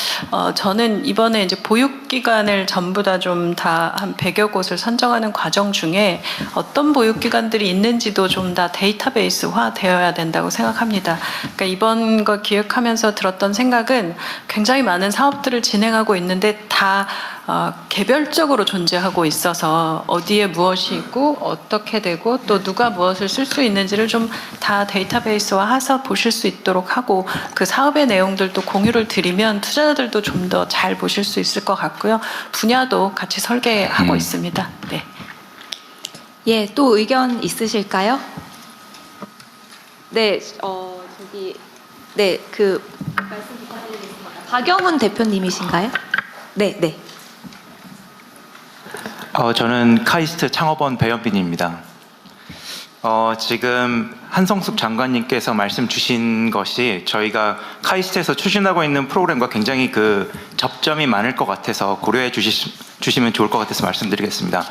저는 이번에 이제 보육기관을 전부 다 좀 다 한 100여 곳을 선정하는 과정 중에 어떤 보육기관들이 있는지도 좀 다 데이터베이스화 되어야 된다고 생각합니다. 그러니까 이번 거 기획하면서 들었던 생각은 굉장히 많은 사업들을 진행하고 있는데 다 개별적으로 존재하고 있어서 어디에 무엇이 있고 어떻게 되고 또 누가 무엇을 쓸 수 있는지를 좀 다 데이터베이스화해서 보실 수 있도록 하고 그 사업의 내용들도 공유를 드리면 투자자들도 좀 더 잘 보실 수 있을 것 같고요. 분야도 같이 설계하고 있습니다. 네. 예, 또 의견 있으실까요? 네, 저기 네, 말씀 부탁드리겠습니다. 박영훈 대표님이신가요? 네, 네. 저는 카이스트 창업원 배현빈입니다. 지금 한성숙 장관님께서 말씀 주신 것이 저희가 카이스트에서 추진하고 있는 프로그램과 굉장히 접점이 많을 것 같아서 고려해 주시면 좋을 것 같아서 말씀드리겠습니다.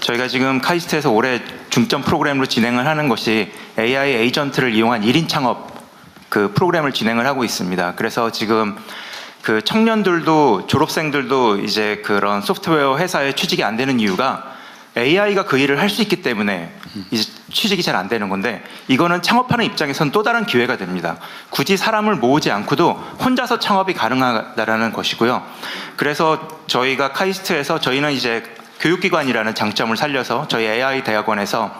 저희가 지금 카이스트에서 올해 중점 프로그램으로 진행을 하는 것이 AI 에이전트를 이용한 1인 창업 프로그램을 진행을 하고 있습니다. 그래서 지금 청년들도 졸업생들도 이제 그런 소프트웨어 회사에 취직이 안 되는 이유가 AI가 그 일을 할 수 있기 때문에 이제 취직이 잘 안 되는 건데, 이거는 창업하는 입장에서는 또 다른 기회가 됩니다. 굳이 사람을 모으지 않고도 혼자서 창업이 가능하다라는 것이고요. 그래서 저희가 카이스트에서 저희는 이제 교육기관이라는 장점을 살려서 저희 AI 대학원에서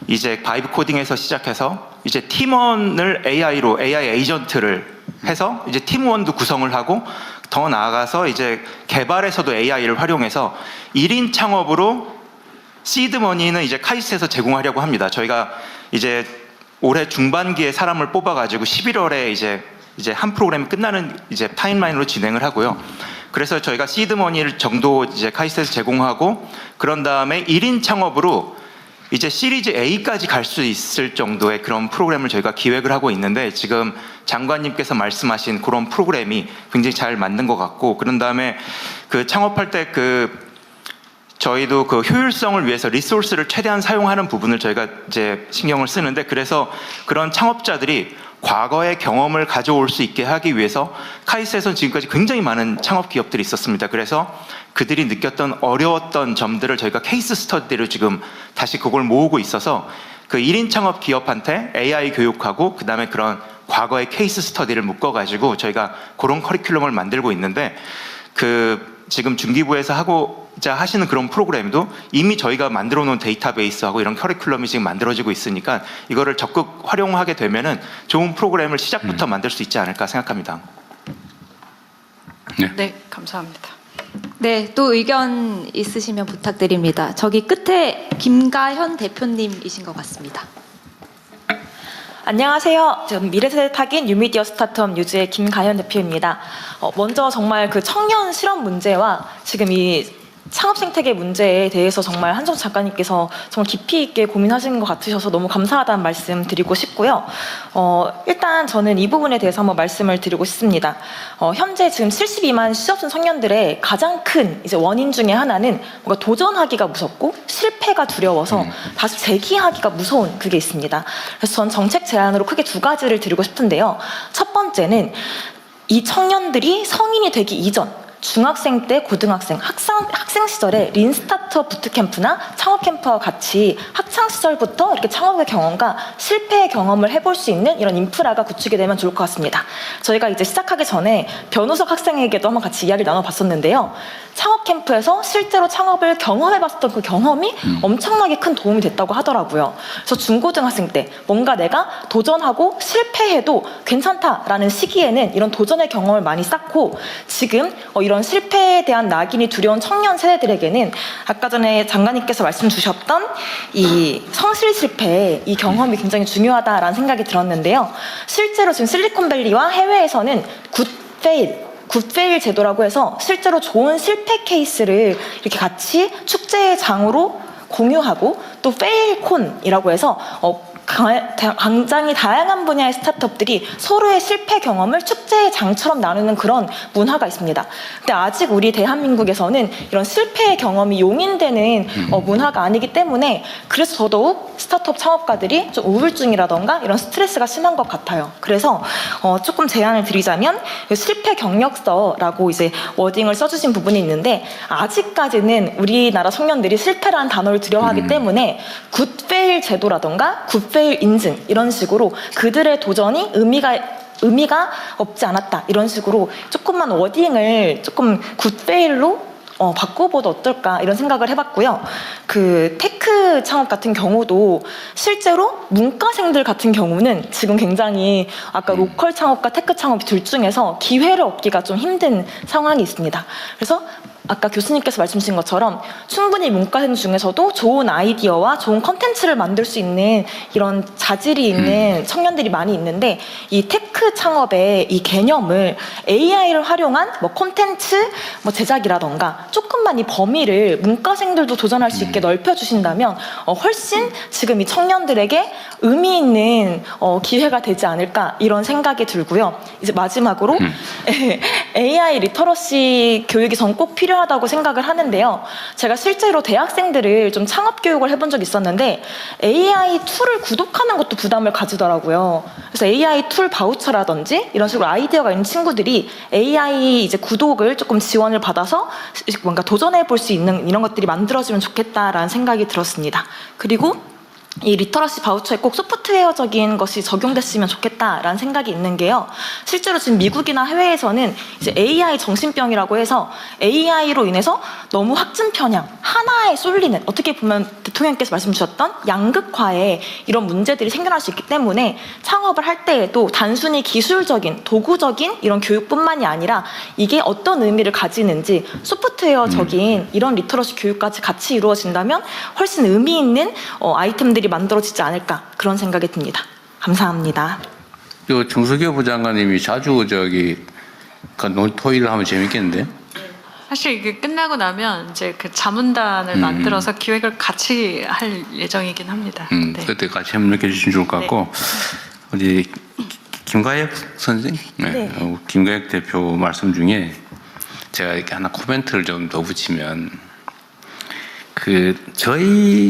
이제 바이브 코딩에서 시작해서 이제 팀원을 AI로 AI 에이전트를 해서 이제 팀원도 구성을 하고, 더 나아가서 이제 개발에서도 AI를 활용해서 1인 창업으로 시드머니는 이제 카이스트에서 제공하려고 합니다. 저희가 이제 올해 중반기에 사람을 뽑아가지고 11월에 이제 한 프로그램이 끝나는 이제 타임라인으로 진행을 하고요. 그래서 저희가 시드머니를 정도 이제 카이스트에서 제공하고, 그런 다음에 1인 창업으로 이제 시리즈 A까지 갈 수 있을 정도의 그런 프로그램을 저희가 기획을 하고 있는데, 지금 장관님께서 말씀하신 그런 프로그램이 굉장히 잘 맞는 것 같고, 그런 다음에 창업할 때 저희도 효율성을 위해서 리소스를 최대한 사용하는 부분을 저희가 이제 신경을 쓰는데, 그래서 그런 창업자들이 과거의 경험을 가져올 수 있게 하기 위해서 카이스트에서는 지금까지 굉장히 많은 창업 기업들이 있었습니다. 그래서 그들이 느꼈던 어려웠던 점들을 저희가 케이스 스터디로 지금 다시 그걸 모으고 있어서 1인 창업 기업한테 AI 교육하고 그 다음에 그런 과거의 케이스 스터디를 묶어가지고 저희가 그런 커리큘럼을 만들고 있는데, 지금 중기부에서 하시는 그런 프로그램도 이미 저희가 만들어 놓은 데이터베이스하고 이런 커리큘럼이 지금 만들어지고 있으니까 이거를 적극 활용하게 되면은 좋은 프로그램을 시작부터 만들 수 있지 않을까 생각합니다. 네, 감사합니다. 네, 또 의견 있으시면 부탁드립니다. 저기 끝에 김가현 대표님이신 것 같습니다. 안녕하세요. 저는 미래세대 타깃 뉴미디어 스타트업 뉴즈의 김가현 대표입니다. 먼저 정말 청년 실업 문제와 지금 이 창업 생태계 문제에 대해서 정말 한성숙 작가님께서 정말 깊이 있게 고민하시는 것 같으셔서 너무 감사하다는 말씀 드리고 싶고요. 일단 저는 이 부분에 대해서 한번 말씀을 드리고 싶습니다. 현재 지금 72만 취업생 청년들의 가장 큰 이제 원인 중에 하나는 뭔가 도전하기가 무섭고 실패가 두려워서 다시 재기하기가 무서운 그게 있습니다. 그래서 전 정책 제안으로 크게 두 가지를 드리고 싶은데요. 첫 번째는 이 청년들이 성인이 되기 이전 중학생 때 고등학생, 학생 시절에 린 스타트업 부트캠프나 창업 캠프와 같이 학창 시절부터 이렇게 창업의 경험과 실패의 경험을 해볼 수 있는 이런 인프라가 구축이 되면 좋을 것 같습니다. 저희가 이제 시작하기 전에 변우석 학생에게도 한번 같이 이야기를 나눠봤었는데요. 창업 캠프에서 실제로 창업을 경험해봤었던 그 경험이 엄청나게 큰 도움이 됐다고 하더라고요. 그래서 중고등학생 때 뭔가 내가 도전하고 실패해도 괜찮다라는 시기에는 이런 도전의 경험을 많이 쌓고, 지금 이런 실패에 대한 낙인이 두려운 청년 세대들에게는 아까 전에 장관님께서 말씀 주셨던 이 성실 실패, 이 경험이 굉장히 중요하다라는 생각이 들었는데요. 실제로 지금 실리콘밸리와 해외에서는 굿페일 제도라고 해서 실제로 좋은 실패 케이스를 이렇게 같이 축제의 장으로 공유하고, 또 페일콘이라고 해서 굉장히 다양한 분야의 스타트업들이 서로의 실패 경험을 축제의 장처럼 나누는 그런 문화가 있습니다. 근데 아직 우리 대한민국에서는 이런 실패의 경험이 용인되는 문화가 아니기 때문에, 그래서 더더욱 스타트업 창업가들이 좀 우울증이라던가 이런 스트레스가 심한 것 같아요. 그래서 조금 제안을 드리자면 실패 경력서라고 이제 워딩을 써주신 부분이 있는데, 아직까지는 우리나라 청년들이 실패라는 단어를 두려워하기 때문에 굿페일 제도라던가 굿페일 인증 이런 식으로 그들의 도전이 의미가 없지 않았다 이런 식으로 조금만 워딩을 조금 굿페일로 바꿔봐도 어떨까 이런 생각을 해봤고요. 그 테크 창업 같은 경우도 실제로 문과생들 같은 경우는 지금 굉장히 아까 로컬 창업과 테크 창업 둘 중에서 기회를 얻기가 좀 힘든 상황이 있습니다. 그래서 아까 교수님께서 말씀 주신 것처럼 충분히 문과생 중에서도 좋은 아이디어와 좋은 컨텐츠를 만들 수 있는 이런 자질이 있는 청년들이 많이 있는데 이 테크 창업의 이 개념을 AI를 활용한 뭐 콘텐츠 뭐 제작이라던가 조금만 이 범위를 문과생들도 도전할 수 있게 넓혀주신다면 훨씬 지금 이 청년들에게 의미 있는 기회가 되지 않을까 이런 생각이 들고요. 이제 마지막으로 AI 리터러시 교육이 전 꼭 필요하다고 생각을 하는데요. 제가 실제로 대학생들을 좀 창업 교육을 해본 적이 있었는데 AI 툴을 구독하는 것도 부담을 가지더라고요. 그래서 AI 툴 바우처라든지 이런 식으로 아이디어가 있는 친구들이 AI 이제 구독을 조금 지원을 받아서 뭔가 도전해 볼 수 있는 이런 것들이 만들어지면 좋겠다라는 생각이 들었습니다. 그리고 이 리터러시 바우처에 꼭 소프트웨어적인 것이 적용됐으면 좋겠다라는 생각이 있는 게요. 실제로 지금 미국이나 해외에서는 이제 AI 정신병이라고 해서 AI로 인해서 너무 확증 편향, 하나에 쏠리는 어떻게 보면 대통령께서 말씀 주셨던 양극화에 이런 문제들이 생겨날 수 있기 때문에 창업을 할 때에도 단순히 기술적인, 도구적인 이런 교육뿐만이 아니라 이게 어떤 의미를 가지는지 소프트웨어적인 이런 리터러시 교육까지 같이 이루어진다면 훨씬 의미 있는 아이템들이 만들어지지 않을까 그런 생각이 듭니다. 감사합니다. 중소기업 부장관님이 자주 토의를 하면 재밌겠는데? 사실 이게 끝나고 나면 이제 그 자문단을 만들어서 기획을 같이 할 예정이긴 합니다. 네. 그때 같이 한번 느껴주시면 좋을 것 같고 우리 김가혁 선생, 김가혁 대표 말씀 중에 제가 이렇게 하나 코멘트를 좀 더 붙이면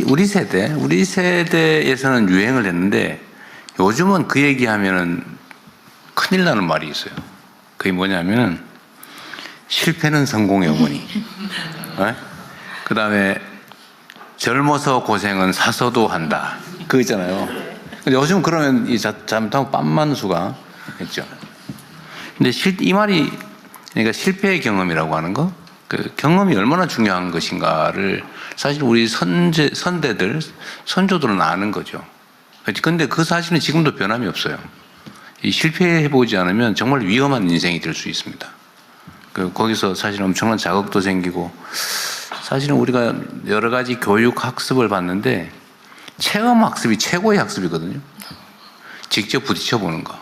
우리 세대에서는 유행을 했는데 요즘은 그 얘기하면은 큰일 나는 말이 있어요. 그게 뭐냐면은 실패는 성공의 어머니. 그 다음에 젊어서 고생은 사서도 한다. 그거 있잖아요. 근데 요즘 그러면 잘못하면 빤만수가 있죠. 근데 이 말이 그러니까 실패의 경험이라고 하는 거, 그 경험이 얼마나 중요한 것인가를 사실 우리 선대들, 선조들은 아는 거죠. 근데 그 사실은 지금도 변함이 없어요. 이 실패해보지 않으면 정말 위험한 인생이 될 수 있습니다. 거기서 사실 엄청난 자극도 생기고, 사실은 우리가 여러 가지 교육 학습을 받는데 체험 학습이 최고의 학습이거든요. 직접 부딪혀 보는 거.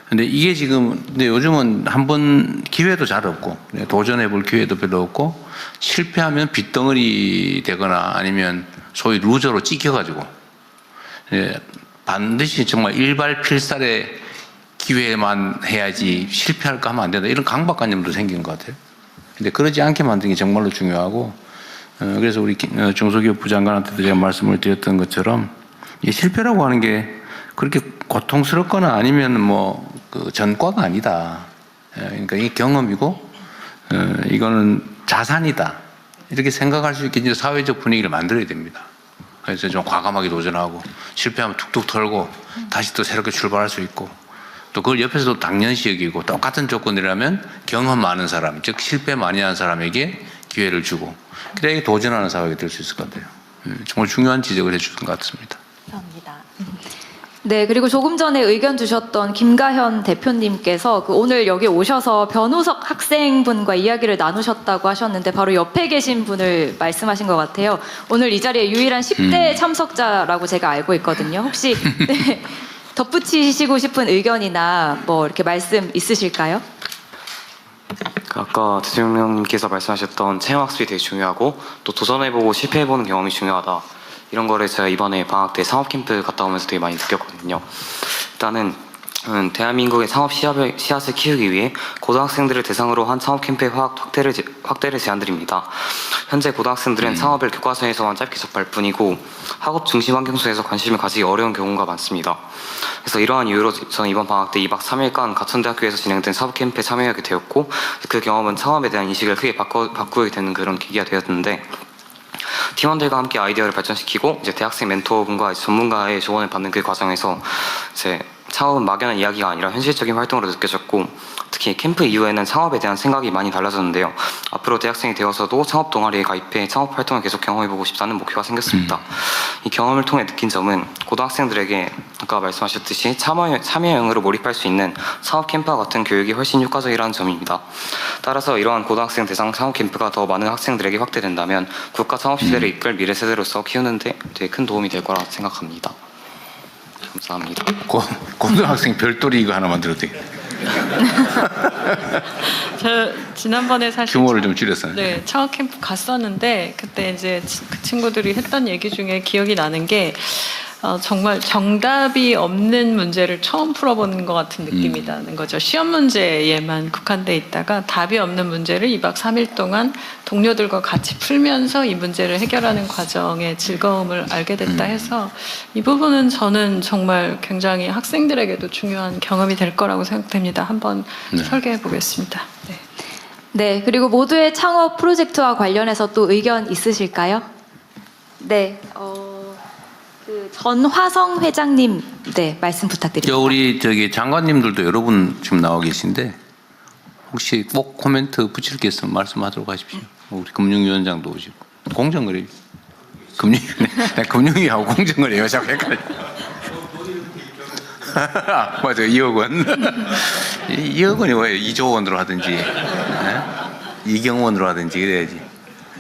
근데 이게 근데 요즘은 한번 기회도 잘 없고, 도전해 볼 기회도 별로 없고, 실패하면 빗덩어리 되거나 아니면 소위 루저로 찍혀가지고, 반드시 정말 일발필살의 기회만 해야지 실패할까 하면 안 된다. 이런 강박관념도 생긴 것 같아요. 근데 그러지 않게 만드는 게 정말로 중요하고, 그래서 우리 중소기업 부장관한테도 제가 말씀을 드렸던 것처럼, 이 실패라고 하는 게 그렇게 고통스럽거나 아니면 그 전과가 아니다. 그러니까 이게 경험이고, 이거는 자산이다. 이렇게 생각할 수 있게 이제 사회적 분위기를 만들어야 됩니다. 그래서 좀 과감하게 도전하고, 실패하면 툭툭 털고, 다시 또 새롭게 출발할 수 있고, 또 그걸 옆에서도 당연시 여기고, 똑같은 조건이라면 경험 많은 사람, 즉 실패 많이 한 사람에게 기회를 주고, 그래야 도전하는 사회가 될 수 있을 것 같아요. 정말 중요한 지적을 해주신 것 같습니다. 감사합니다. 네, 그리고 조금 전에 의견 주셨던 김가현 대표님께서 오늘 여기 오셔서 변우석 학생분과 이야기를 나누셨다고 하셨는데 바로 옆에 계신 분을 말씀하신 것 같아요. 오늘 이 자리에 유일한 10대 참석자라고 제가 알고 있거든요. 혹시 덧붙이시고 싶은 의견이나 이렇게 말씀 있으실까요? 아까 대통령님께서 말씀하셨던 체험학습이 되게 중요하고 또 도전해보고 실패해보는 경험이 중요하다. 이런 거를 제가 이번에 방학 때 상업캠프 갔다 오면서 되게 많이 느꼈거든요. 일단은 대한민국의 창업 씨앗을 키우기 위해 고등학생들을 대상으로 한 창업캠프의 확대를 제안드립니다. 현재 고등학생들은 창업을 교과서에서만 짧게 접할 뿐이고 학업 중심 환경 속에서 관심을 가지기 어려운 경우가 많습니다. 그래서 이러한 이유로 저는 이번 방학 때 2박 3일간 가천대학교에서 진행된 사업캠프에 참여하게 되었고, 그 경험은 창업에 대한 인식을 크게 바꾸게 되는 그런 계기가 되었는데, 팀원들과 함께 아이디어를 발전시키고 이제 대학생 멘토분과 전문가의 조언을 받는 그 과정에서 이제 창업은 막연한 이야기가 아니라 현실적인 활동으로 느껴졌고, 특히 캠프 이후에는 창업에 대한 생각이 많이 달라졌는데요. 앞으로 대학생이 되어서도 창업 동아리에 가입해 창업 활동을 계속 경험해보고 싶다는 목표가 생겼습니다. 이 경험을 통해 느낀 점은 고등학생들에게 아까 말씀하셨듯이 참여형으로 몰입할 수 있는 창업 캠프와 같은 교육이 훨씬 효과적이라는 점입니다. 따라서 이러한 고등학생 대상 창업 캠프가 더 많은 학생들에게 확대된다면 국가 창업 시대를 이끌 미래 세대로서 키우는 데 되게 큰 도움이 될 거라 생각합니다. 감사합니다. 고등학생 별도리 이거 하나 만들어도 되겠다. 저 지난번에 사실 규모를 좀 줄였어요. 네, 창업 캠프 갔었는데 그때 이제 그 친구들이 했던 얘기 중에 기억이 나는 게 정말 정답이 없는 문제를 처음 풀어보는 것 같은 느낌이 나는 거죠. 시험 문제에만 국한돼 있다가 답이 없는 문제를 2박 3일 동안 동료들과 같이 풀면서 이 문제를 해결하는 과정의 즐거움을 알게 됐다 해서 이 부분은 저는 정말 굉장히 학생들에게도 중요한 경험이 될 거라고 생각됩니다. 한번 설계해 보겠습니다. 네. 네, 그리고 모두의 창업 프로젝트와 관련해서 또 의견 있으실까요? 네, 그 전화성 회장님, 네, 말씀 부탁드립니다. 우리 장관님들도 여러분 지금 나와 계신데 혹시 꼭 코멘트 붙일 게 있으면 말씀하도록 하십시오. 우리 금융위원장도 오시고 공정거래 금융위하고 공정거래가 자꾸 헷갈려. 맞아, 2억 원. 2억 원이 왜 2조 원으로 하든지, 네? 2경 원으로 하든지 그래야지.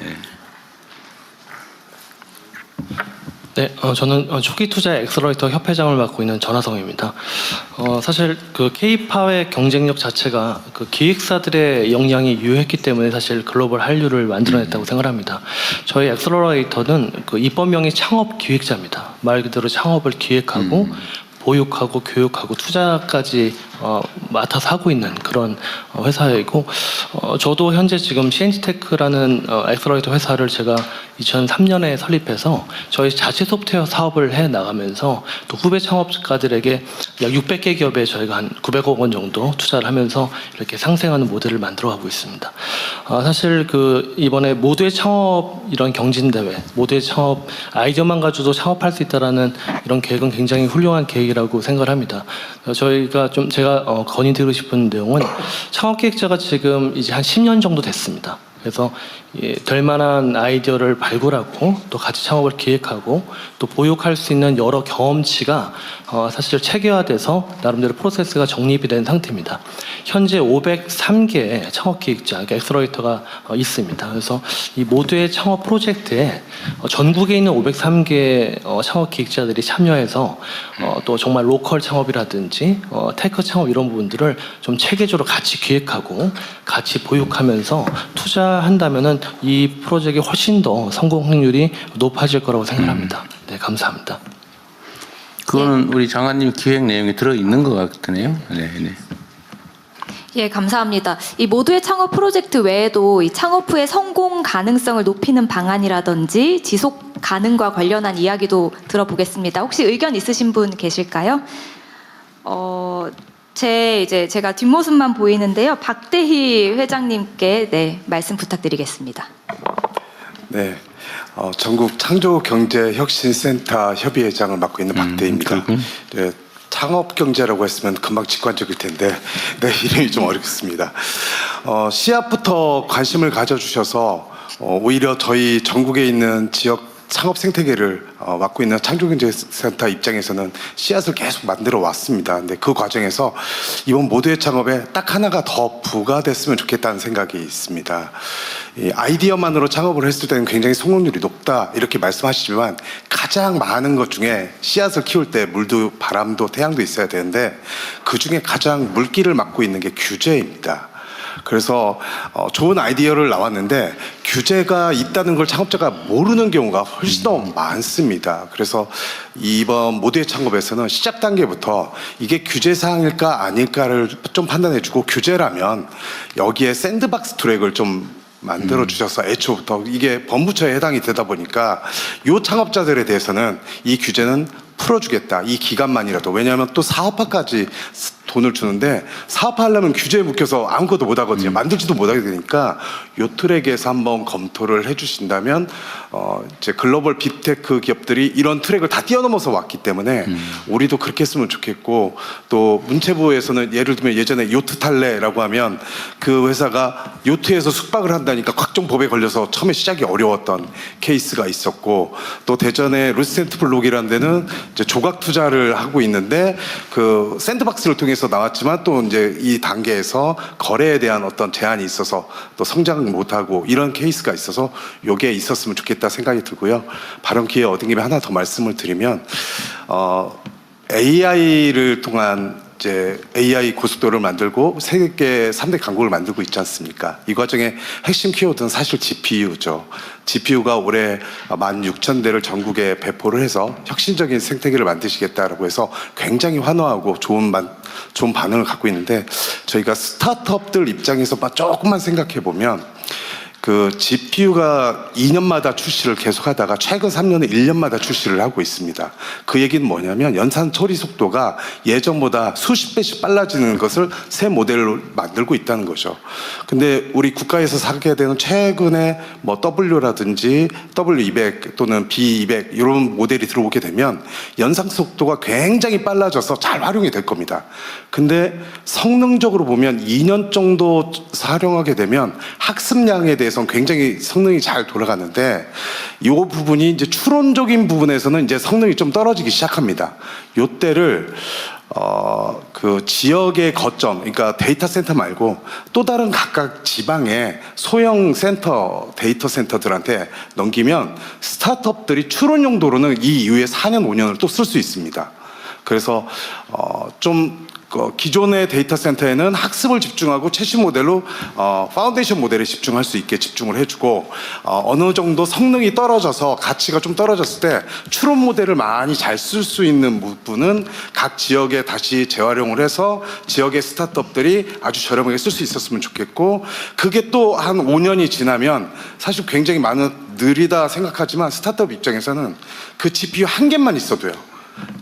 네. 네, 저는 초기 투자 엑셀러레이터 협회장을 맡고 있는 전하성입니다. 사실 그 K-팝의 경쟁력 자체가 그 기획사들의 역량이 유효했기 때문에 사실 글로벌 한류를 만들어냈다고 생각합니다. 저희 엑셀러레이터는 그 입법명이 창업 기획자입니다. 말 그대로 창업을 기획하고 보육하고 교육하고 투자까지 맡아서 하고 있는 그런 회사이고, 저도 현재 지금 CNG테크라는 엑셀러레이터 회사를 제가 2003년에 설립해서 저희 자체 소프트웨어 사업을 해 나가면서 또 후배 창업가들에게 약 600개 기업에 저희가 한 900억 원 정도 투자를 하면서 이렇게 상생하는 모델을 만들어가고 있습니다. 사실 그 이번에 모두의 창업 이런 경진대회, 모두의 창업 아이디어만 가지고도 창업할 수 있다라는 이런 계획은 굉장히 훌륭한 계획이라고 생각을 합니다. 저희가 좀 제가 건의드리고 싶은 내용은 창업기획자가 지금 이제 한 10년 정도 됐습니다. 그래서 될 만한 아이디어를 발굴하고 또 같이 창업을 기획하고 또 보육할 수 있는 여러 경험치가 사실 체계화돼서 나름대로 프로세스가 정립이 된 상태입니다. 현재 503개의 창업기획자, 그러니까 엑셀러레이터가 있습니다. 그래서 이 모두의 창업 프로젝트에 전국에 있는 503개 창업기획자들이 참여해서 또 정말 로컬 창업이라든지 테크 창업 이런 부분들을 좀 체계적으로 같이 기획하고 같이 보육하면서 투자한다면은 이 프로젝트가 훨씬 더 성공 확률이 높아질 거라고 생각합니다. 네, 감사합니다. 그거는 우리 장관님 기획 내용에 들어있는 것 같네요. 네. 예, 감사합니다. 이 모두의 창업 프로젝트 외에도 이 창업 후의 성공 가능성을 높이는 방안이라든지 지속 가능과 관련한 이야기도 들어보겠습니다. 혹시 의견 있으신 분 계실까요? 제가 뒷모습만 보이는데요. 박대희 회장님께 말씀 부탁드리겠습니다. 네, 전국 창조경제혁신센터 협의회장을 맡고 있는 박대희입니다. 네, 창업경제라고 했으면 금방 직관적일 텐데 이름이 좀 어렵습니다. 씨앗부터 관심을 가져주셔서 오히려 저희 전국에 있는 지역 창업 생태계를 맡고 있는 창조경제센터 입장에서는 씨앗을 계속 만들어 왔습니다. 근데 그 과정에서 이번 모두의 창업에 딱 하나가 더 부과됐으면 좋겠다는 생각이 있습니다. 이 아이디어만으로 창업을 했을 때는 굉장히 성공률이 높다 이렇게 말씀하시지만 가장 많은 것 중에 씨앗을 키울 때 물도 바람도 태양도 있어야 되는데 그 중에 가장 물기를 막고 있는 게 규제입니다. 그래서 좋은 아이디어를 나왔는데 규제가 있다는 걸 창업자가 모르는 경우가 훨씬 더 많습니다. 그래서 이번 모두의 창업에서는 시작 단계부터 이게 규제 사항일까 아닐까를 좀 판단해주고, 규제라면 여기에 샌드박스 트랙을 좀 만들어 주셔서 애초부터 이게 법무처에 해당이 되다 보니까 이 창업자들에 대해서는 이 규제는 풀어주겠다, 이 기간만이라도. 왜냐하면 또 사업화까지 돈을 주는데 사업하려면 규제에 묶여서 아무것도 못 하거든요. 만들지도 못하게 되니까 요 트랙에서 한번 검토를 해주신다면 이제 글로벌 빅테크 기업들이 이런 트랙을 다 뛰어넘어서 왔기 때문에 우리도 그렇게 했으면 좋겠고, 또 문체부에서는 예를 들면 예전에 요트 탈레라고 하면 그 회사가 요트에서 숙박을 한다니까 각종 법에 걸려서 처음에 시작이 어려웠던 케이스가 있었고, 또 대전에 루센트블록이라는 데는 이제 조각 투자를 하고 있는데 그 샌드박스를 통해서 나왔지만 또 이제 이 단계에서 거래에 대한 어떤 제한이 있어서 또 성장 못하고 이런 케이스가 있어서 요게 있었으면 좋겠다 생각이 들고요. 발언 기회 얻은 김에 하나 더 말씀을 드리면 AI를 통한 이제 AI 고속도로를 만들고 세계 3대 강국을 만들고 있지 않습니까? 이 과정에 핵심 키워드는 사실 GPU죠. GPU가 올해 16,000대를 전국에 배포를 해서 혁신적인 생태계를 만드시겠다라고 해서 굉장히 환호하고 좋은 반응을 갖고 있는데, 저희가 스타트업들 입장에서 조금만 생각해 보면 그 GPU가 2년마다 출시를 계속하다가 최근 3년에 1년마다 출시를 하고 있습니다. 그 얘기는 뭐냐면 연산 처리 속도가 예전보다 수십 배씩 빨라지는 것을 새 모델로 만들고 있다는 거죠. 근데 우리 국가에서 사게 되는 최근에 뭐 W라든지 W200 또는 B200 이런 모델이 들어오게 되면 연산 속도가 굉장히 빨라져서 잘 활용이 될 겁니다. 근데 성능적으로 보면 2년 정도 사용하게 되면 학습량에 대해서 굉장히 성능이 잘 돌아가는데, 이 부분이 이제 추론적인 부분에서는 이제 성능이 좀 떨어지기 시작합니다. 요때를 그 지역의 거점, 그러니까 데이터 센터 말고 또 다른 각각 지방의 소형 센터, 데이터 센터들한테 넘기면 스타트업들이 추론 용도로는 이 이후에 4년, 5년을 또 쓸 수 있습니다. 그래서 좀 기존의 데이터 센터에는 학습을 집중하고 최신 모델로 파운데이션 모델에 집중할 수 있게 집중을 해주고, 어느 정도 성능이 떨어져서 가치가 좀 떨어졌을 때 추론 모델을 많이 잘 쓸 수 있는 부분은 각 지역에 다시 재활용을 해서 지역의 스타트업들이 아주 저렴하게 쓸 수 있었으면 좋겠고, 그게 또 한 5년이 지나면 사실 굉장히 느리다 생각하지만 스타트업 입장에서는 그 GPU 한 개만 있어도요,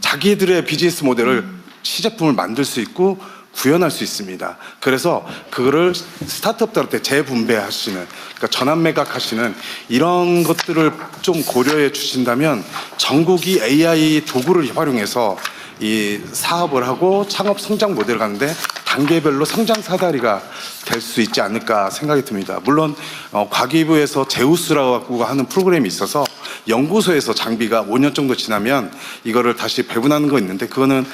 자기들의 비즈니스 모델을 시제품을 만들 수 있고 구현할 수 있습니다. 그래서 그거를 스타트업들한테 재분배하시는, 그러니까 전환 매각하시는 이런 것들을 좀 고려해 주신다면 전국이 AI 도구를 활용해서 이 사업을 하고 창업 성장 모델을 가는데 단계별로 성장 사다리가 될 수 있지 않을까 생각이 듭니다. 물론 과기부에서 제우스라고 하는 프로그램이 있어서 연구소에서 장비가 5년 정도 지나면 이거를 다시 배분하는 거 있는데, 그거는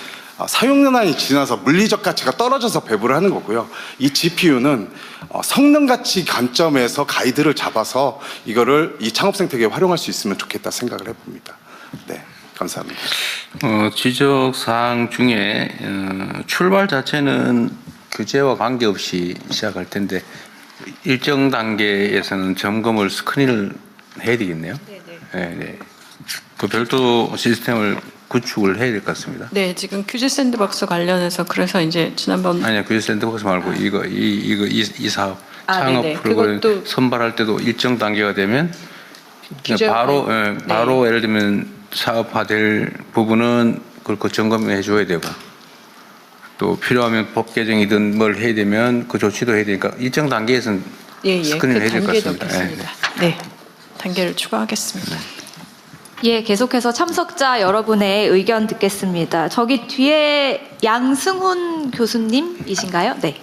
사용연한이 지나서 물리적 가치가 떨어져서 배부를 하는 거고요. 이 GPU는 성능 가치 관점에서 가이드를 잡아서 이거를 이 창업 생태계에 활용할 수 있으면 좋겠다 생각을 해봅니다. 네, 감사합니다. 지적 사항 중에 출발 자체는 규제와 관계없이 시작할 텐데 일정 단계에서는 점검을 스크린을 해야 되겠네요. 네. 그 별도 시스템을 구축을 해야 될 것 같습니다. 네, 지금 규제 샌드박스 관련해서 그래서 이제 지난번 아니요, 규제 샌드박스 말고 이 사업 창업 프로그램 선발할 때도 일정 단계가 되면 바로 바로 예를 들면 사업화될 부분은 그걸 점검해 줘야 되고, 또 필요하면 법 개정이든 뭘 해야 되면 그 조치도 해야 되니까 일정 단계에서는 스크린을 해야 될 것 같습니다. 네, 단계를 추가하겠습니다. 예, 계속해서 참석자 여러분의 의견 듣겠습니다. 저기 뒤에 양승훈 교수님이신가요? 네.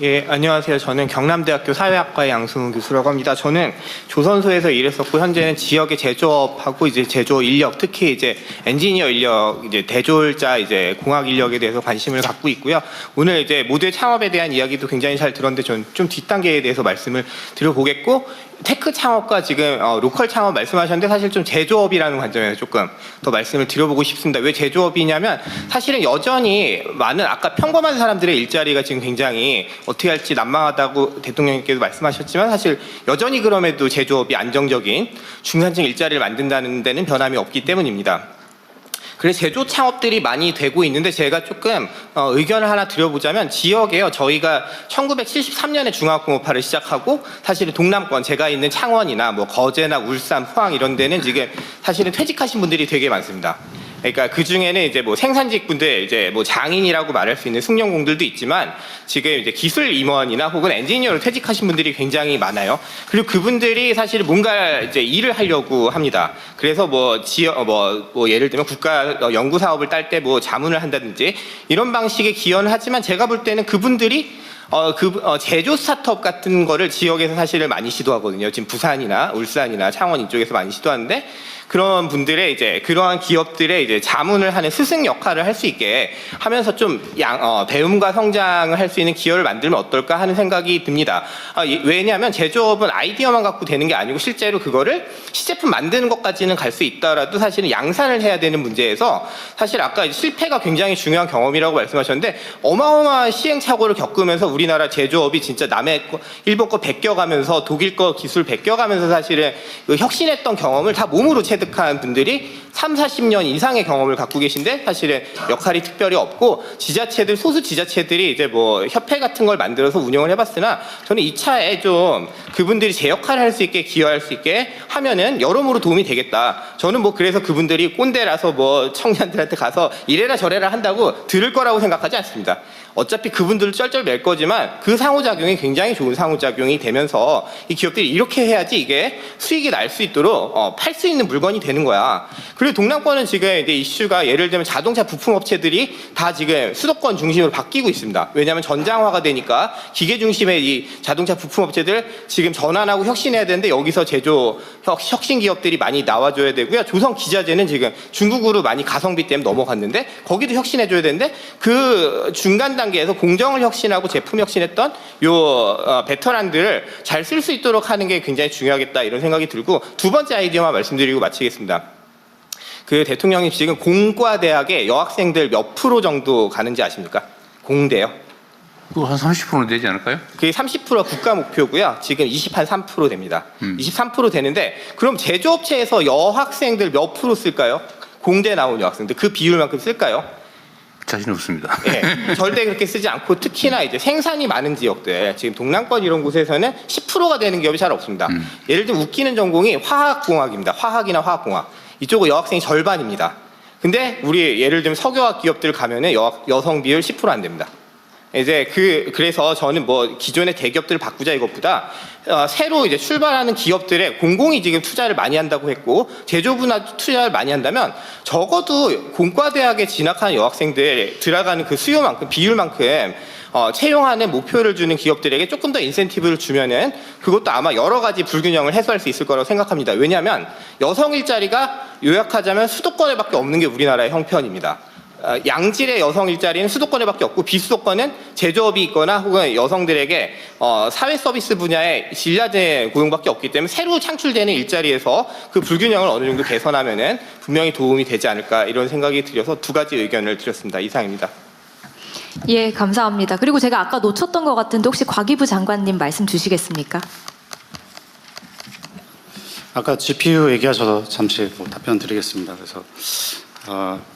예, 안녕하세요. 저는 경남대학교 사회학과의 양승훈 교수라고 합니다. 저는 조선소에서 일했었고 현재는 지역의 제조업하고 이제 제조 인력, 특히 이제 엔지니어 인력, 이제 대졸자 이제 공학 인력에 대해서 관심을 갖고 있고요. 오늘 이제 모두의 창업에 대한 이야기도 굉장히 잘 들었는데 저는 좀 뒷단계에 대해서 말씀을 드려보겠고, 테크 창업과 지금 로컬 창업 말씀하셨는데 사실 좀 제조업이라는 관점에서 조금 더 말씀을 드려보고 싶습니다. 왜 제조업이냐면 사실은 여전히 많은 아까 평범한 사람들의 일자리가 지금 굉장히 어떻게 할지 난망하다고 대통령님께서 말씀하셨지만 사실 여전히 그럼에도 제조업이 안정적인 중산층 일자리를 만든다는 데는 변함이 없기 때문입니다. 그래서 제조 창업들이 많이 되고 있는데 제가 조금 의견을 하나 드려보자면 지역에요. 저희가 1973년에 중화학공업화를 시작하고 사실은 동남권 제가 있는 창원이나 뭐 거제나 울산, 포항 이런 데는 지금 사실은 퇴직하신 분들이 되게 많습니다. 그러니까 그 중에는 이제 뭐 생산직군들, 이제 뭐 장인이라고 말할 수 있는 숙련공들도 있지만 지금 이제 기술 임원이나 혹은 엔지니어로 퇴직하신 분들이 굉장히 많아요. 그리고 그분들이 사실 뭔가 이제 일을 하려고 합니다. 그래서 뭐 지역 뭐 예를 들면 국가 연구 사업을 딸 때 뭐 자문을 한다든지 이런 방식의 기여는 하지만 제가 볼 때는 그분들이 제조 스타트업 같은 거를 지역에서 사실 많이 시도하거든요. 지금 부산이나 울산이나 창원 이쪽에서 많이 시도하는데 그런 분들의 이제 그러한 기업들의 이제 자문을 하는 스승 역할을 할 수 있게 하면서 좀 배움과 성장을 할 수 있는 기여를 만들면 어떨까 하는 생각이 듭니다. 왜냐하면 제조업은 아이디어만 갖고 되는 게 아니고 실제로 그거를 시제품 만드는 것까지는 갈 수 있더라도 사실은 양산을 해야 되는 문제에서 사실 아까 실패가 굉장히 중요한 경험이라고 말씀하셨는데 어마어마한 시행착오를 겪으면서 우리나라 제조업이 진짜 남의 거, 일본 거 베껴가면서 독일 거 기술 베껴가면서 사실은 그 혁신했던 경험을 다 몸으로 체득한 분들이 30-40년 이상의 경험을 갖고 계신데 사실은 역할이 특별히 없고 지자체들 소수 지자체들이 이제 뭐 협회 같은 걸 만들어서 운영을 해봤으나 저는 이 차에 좀 그분들이 제 역할을 할 수 있게 기여할 수 있게 하면은 여러모로 도움이 되겠다. 저는 뭐 그래서 그분들이 꼰대라서 뭐 청년들한테 가서 이래라 저래라 한다고 들을 거라고 생각하지 않습니다. 어차피 그분들을 쩔쩔 맬 거지만 그 상호작용이 굉장히 좋은 상호작용이 되면서 이 기업들이 이렇게 해야지 이게 수익이 날 수 있도록 팔 수 있는 물건이 되는 거야. 그리고 동남권은 지금 이제 이슈가 예를 들면 자동차 부품 업체들이 다 지금 수도권 중심으로 바뀌고 있습니다. 왜냐하면 전장화가 되니까 기계 중심의 이 자동차 부품 업체들 지금 전환하고 혁신해야 되는데 여기서 제조 혁신 기업들이 많이 나와줘야 되고요. 조선 기자재는 지금 중국으로 많이 가성비 때문에 넘어갔는데 거기도 혁신해줘야 되는데 그 중간 단계에서 공정을 혁신하고 제품 혁신했던 요 베테랑들을 잘 쓸 수 있도록 하는 게 굉장히 중요하겠다 이런 생각이 들고 두 번째 아이디어만 말씀드리고 마치겠습니다. 그 대통령님 지금 공과대학에 여학생들 몇 프로 정도 가는지 아십니까? 공대요. 그거 한 30% 되지 않을까요? 그게 30%가 국가 목표고요. 지금 23% 됩니다. 23% 되는데 그럼 제조업체에서 여학생들 몇 프로 쓸까요? 공대 나온 여학생들 그 비율만큼 쓸까요? 자신 없습니다. 네, 절대 그렇게 쓰지 않고 특히나 이제 생산이 많은 지역들 지금 동남권 이런 곳에서는 10%가 되는 기업이 잘 없습니다. 예를 들면 웃기는 전공이 화학공학입니다. 화학이나 화학공학 이쪽은 여학생이 절반입니다. 근데 우리 예를 들면 석유화학 기업들 가면은 여성 비율 10% 안 됩니다. 이제 그래서 저는 뭐 기존의 대기업들을 바꾸자 이것보다 새로 이제 출발하는 기업들에 공공이 지금 투자를 많이 한다고 했고 제조부나 투자를 많이 한다면 적어도 공과대학에 진학하는 여학생들 들어가는 그 수요만큼 비율만큼 채용하는 목표를 주는 기업들에게 조금 더 인센티브를 주면은 그것도 아마 여러 가지 불균형을 해소할 수 있을 거라고 생각합니다. 왜냐하면 여성 일자리가 요약하자면 수도권에밖에 없는 게 우리나라의 형편입니다. 양질의 여성 일자리는 수도권에밖에 없고 비수도권은 제조업이 있거나 혹은 여성들에게 사회 서비스 분야의 진라제 고용밖에 없기 때문에 새로 창출되는 일자리에서 그 불균형을 어느 정도 개선하면은 분명히 도움이 되지 않을까 이런 생각이 들어서 두 가지 의견을 드렸습니다. 이상입니다. 예, 감사합니다. 그리고 제가 아까 놓쳤던 것 같은데 혹시 과기부 장관님 말씀 주시겠습니까? 아까 GPU 얘기하셔서 잠시 답변 드리겠습니다. 그래서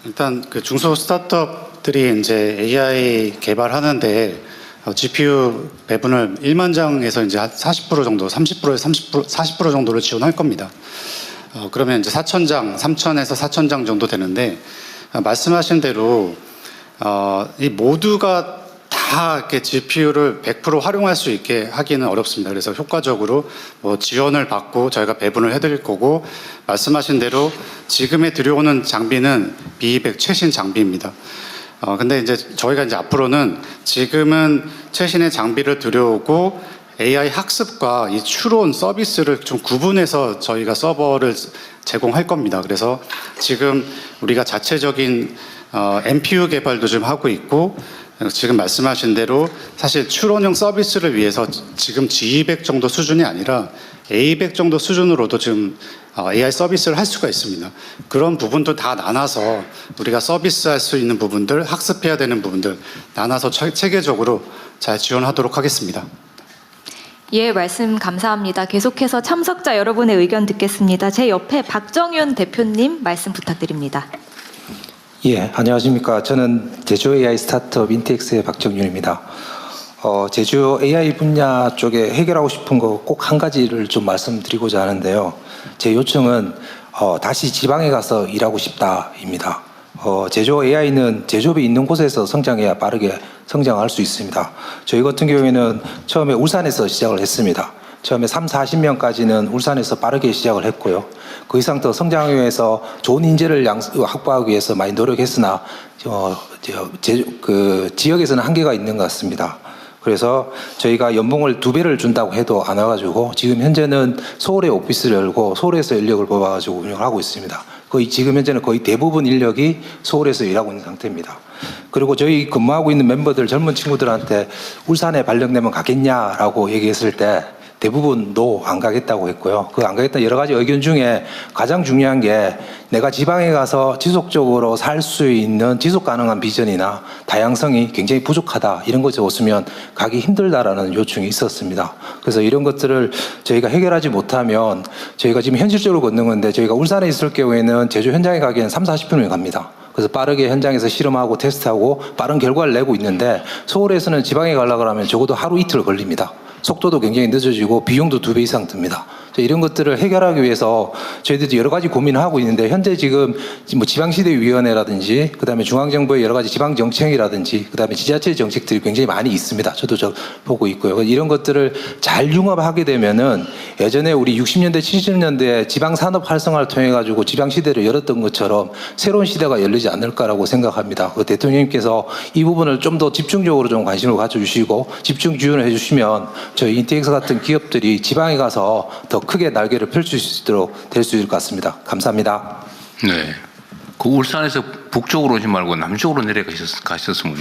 일단 그 중소 스타트업들이 이제 AI 개발하는데 GPU 배분을 1만 장에서 이제 한 40% 정도, 30%에서 40% 정도를 지원할 겁니다. 그러면 이제 4,000장, 3,000에서 4,000장 정도 되는데 말씀하신 대로 이 모두가 다 이렇게 GPU를 100% 활용할 수 있게 하기는 어렵습니다. 그래서 효과적으로 뭐 지원을 받고 저희가 배분을 해드릴 거고 말씀하신 대로 지금에 들여오는 장비는 비입액 최신 장비입니다. 근데 이제 저희가 이제 앞으로는 지금은 최신의 장비를 들여오고 AI 학습과 이 추론 서비스를 좀 구분해서 저희가 서버를 제공할 겁니다. 그래서 지금 우리가 자체적인 NPU 개발도 좀 하고 있고 지금 말씀하신 대로 사실 추론형 서비스를 위해서 지금 G200 정도 수준이 아니라 A100 정도 수준으로도 지금 AI 서비스를 할 수가 있습니다. 그런 부분도 다 나눠서 우리가 서비스할 수 있는 부분들, 학습해야 되는 부분들 나눠서 체계적으로 잘 지원하도록 하겠습니다. 예, 말씀 감사합니다. 계속해서 참석자 여러분의 의견 듣겠습니다. 제 옆에 박정윤 대표님 말씀 부탁드립니다. 예, 안녕하십니까. 저는 제조 AI 스타트업 인텍스의 박정윤입니다. 제조 AI 분야 쪽에 해결하고 싶은 거 꼭 한 가지를 좀 말씀드리고자 하는데요. 제 요청은 다시 지방에 가서 일하고 싶다입니다. 제조 AI는 제조업이 있는 곳에서 성장해야 빠르게 성장할 수 있습니다. 저희 같은 경우에는 처음에 울산에서 시작을 했습니다. 처음에 30-40명까지는 울산에서 빠르게 시작을 했고요. 그 이상 더 성장하기 위해서 좋은 인재를 확보하기 위해서 많이 노력했으나 지역에서는 한계가 있는 것 같습니다. 그래서 저희가 연봉을 2배를 준다고 해도 안 와가지고 지금 현재는 서울에 오피스를 열고 서울에서 인력을 뽑아가지고 운영을 하고 있습니다. 거의 지금 현재는 거의 대부분 인력이 서울에서 일하고 있는 상태입니다. 그리고 저희 근무하고 있는 멤버들 젊은 친구들한테 울산에 발령되면 가겠냐라고 얘기했을 때 대부분 안 가겠다고 했고요. 그 안 가겠다는 여러 가지 의견 중에 가장 중요한 게 내가 지방에 가서 지속적으로 살 수 있는 지속 가능한 비전이나 다양성이 굉장히 부족하다. 이런 것이 없으면 가기 힘들다라는 요청이 있었습니다. 그래서 이런 것들을 저희가 해결하지 못하면 저희가 지금 현실적으로 걷는 건데 저희가 울산에 있을 경우에는 제조 현장에 가기엔 30-40분이 갑니다. 그래서 빠르게 현장에서 실험하고 테스트하고 빠른 결과를 내고 있는데 서울에서는 지방에 가려고 하면 적어도 하루 이틀 걸립니다. 속도도 굉장히 늦어지고 비용도 2배 이상 듭니다. 이런 것들을 해결하기 위해서 저희들도 여러 가지 고민을 하고 있는데 현재 지금 뭐 지방시대위원회라든지 그다음에 중앙정부의 여러 가지 지방정책이라든지 그다음에 지자체 정책들이 굉장히 많이 있습니다. 저도 보고 있고요. 이런 것들을 잘 융합하게 되면은 예전에 우리 60년대 70년대 지방산업 활성화를 통해 가지고 지방시대를 열었던 것처럼 새로운 시대가 열리지 않을까라고 생각합니다. 대통령님께서 이 부분을 좀 더 집중적으로 좀 관심을 가져주시고 집중 지원을 해주시면 저희 인텍스 같은 기업들이 지방에 가서 더 크게 날개를 펼칠 수 있도록 될 수 있을 것 같습니다. 감사합니다. 네. 그 울산에서 북쪽으로 오지 말고 남쪽으로 내려가셨으면.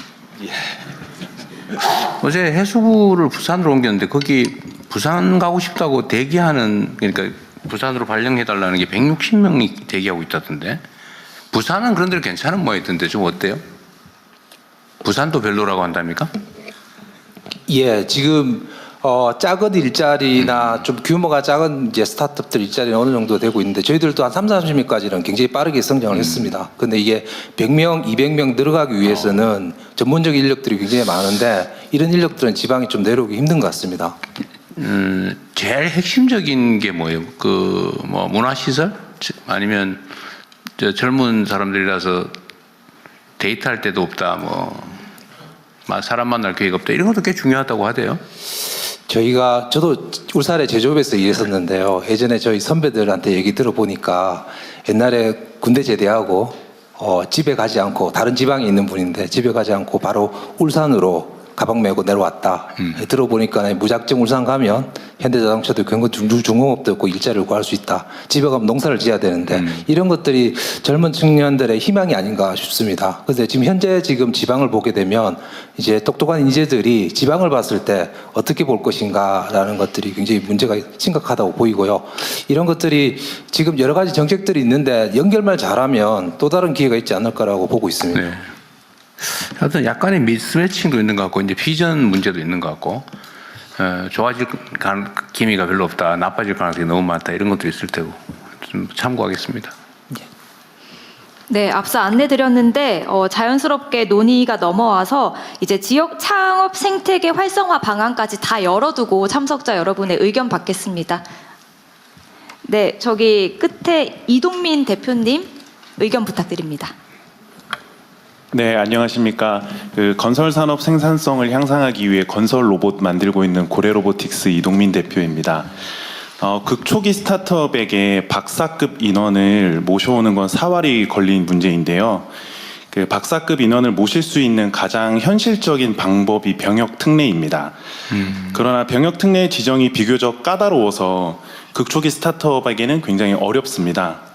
어제 해수부를 부산으로 옮겼는데 거기 부산 가고 싶다고 대기하는 그러니까 부산으로 발령해달라는 게 160명이 대기하고 있다던데 부산은 그런 데로 괜찮은 모양이던데 좀 어때요? 부산도 별로라고 한답니까? 예, 지금 작은 일자리나 좀 규모가 작은 이제 스타트업들 일자리는 어느 정도 되고 있는데 저희들도 한 30-40명까지는 굉장히 빠르게 성장을 했습니다. 근데 이게 100명, 200명 늘어가기 위해서는 전문적 인력들이 굉장히 많은데 이런 인력들은 지방이 좀 내려오기 힘든 것 같습니다. 제일 핵심적인 게 뭐예요? 뭐 문화시설? 아니면 젊은 사람들이라서 데이트할 때도 없다, 사람 만날 기회가 없다, 이런 것도 꽤 중요하다고 하대요. 저도 울산의 제조업에서 일했었는데요. 예전에 저희 선배들한테 얘기 들어보니까 옛날에 군대 제대하고 집에 가지 않고 다른 지방에 있는 분인데 집에 가지 않고 바로 울산으로 가방 메고 내려왔다. 들어보니까 무작정 울산 가면 현대자동차도 중공업도 없고 일자리를 구할 수 있다. 집에 가면 농사를 지어야 되는데 이런 것들이 젊은 청년들의 희망이 아닌가 싶습니다. 그런데 지금 지방을 보게 되면 이제 똑똑한 인재들이 지방을 봤을 때 어떻게 볼 것인가라는 것들이 굉장히 문제가 심각하다고 보이고요. 이런 것들이 지금 여러 가지 정책들이 있는데 연결만 잘하면 또 다른 기회가 있지 않을까라고 보고 있습니다. 네. 하여튼 약간의 미스매칭도 있는 것 같고 이제 비전 문제도 있는 것 같고 좋아질 기미가 별로 없다, 나빠질 가능성이 너무 많다, 이런 것도 있을 테고 좀 참고하겠습니다. 네, 앞서 안내드렸는데 자연스럽게 논의가 넘어와서 이제 지역 창업 생태계 활성화 방안까지 다 열어두고 참석자 여러분의 의견 받겠습니다. 네, 저기 끝에 이동민 대표님 의견 부탁드립니다. 네, 안녕하십니까. 건설 산업 생산성을 향상하기 위해 건설 로봇 만들고 있는 고래로보틱스 이동민 대표입니다. 극초기 스타트업에게 박사급 인원을 모셔오는 건 사활이 걸린 문제인데요. 박사급 인원을 모실 수 있는 가장 현실적인 방법이 병역 특례입니다. 그러나 병역 특례 지정이 비교적 까다로워서 극초기 스타트업에게는 굉장히 어렵습니다.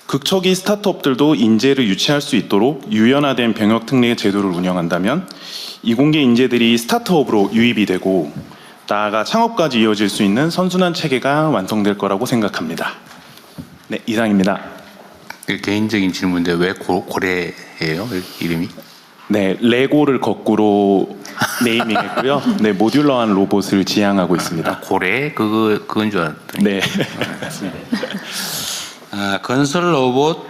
극초기 스타트업들도 인재를 유치할 수 있도록 유연화된 병역 특례 제도를 운영한다면 이공계 인재들이 스타트업으로 유입이 되고 나아가 창업까지 이어질 수 있는 선순환 체계가 완성될 거라고 생각합니다. 네, 이상입니다. 개인적인 질문인데 왜 고래예요, 이름이? 네, 레고를 거꾸로 네이밍했고요. 네, 모듈러한 로봇을 지향하고 있습니다. 고래? 그건 줄 알았더니. 네. 건설 로봇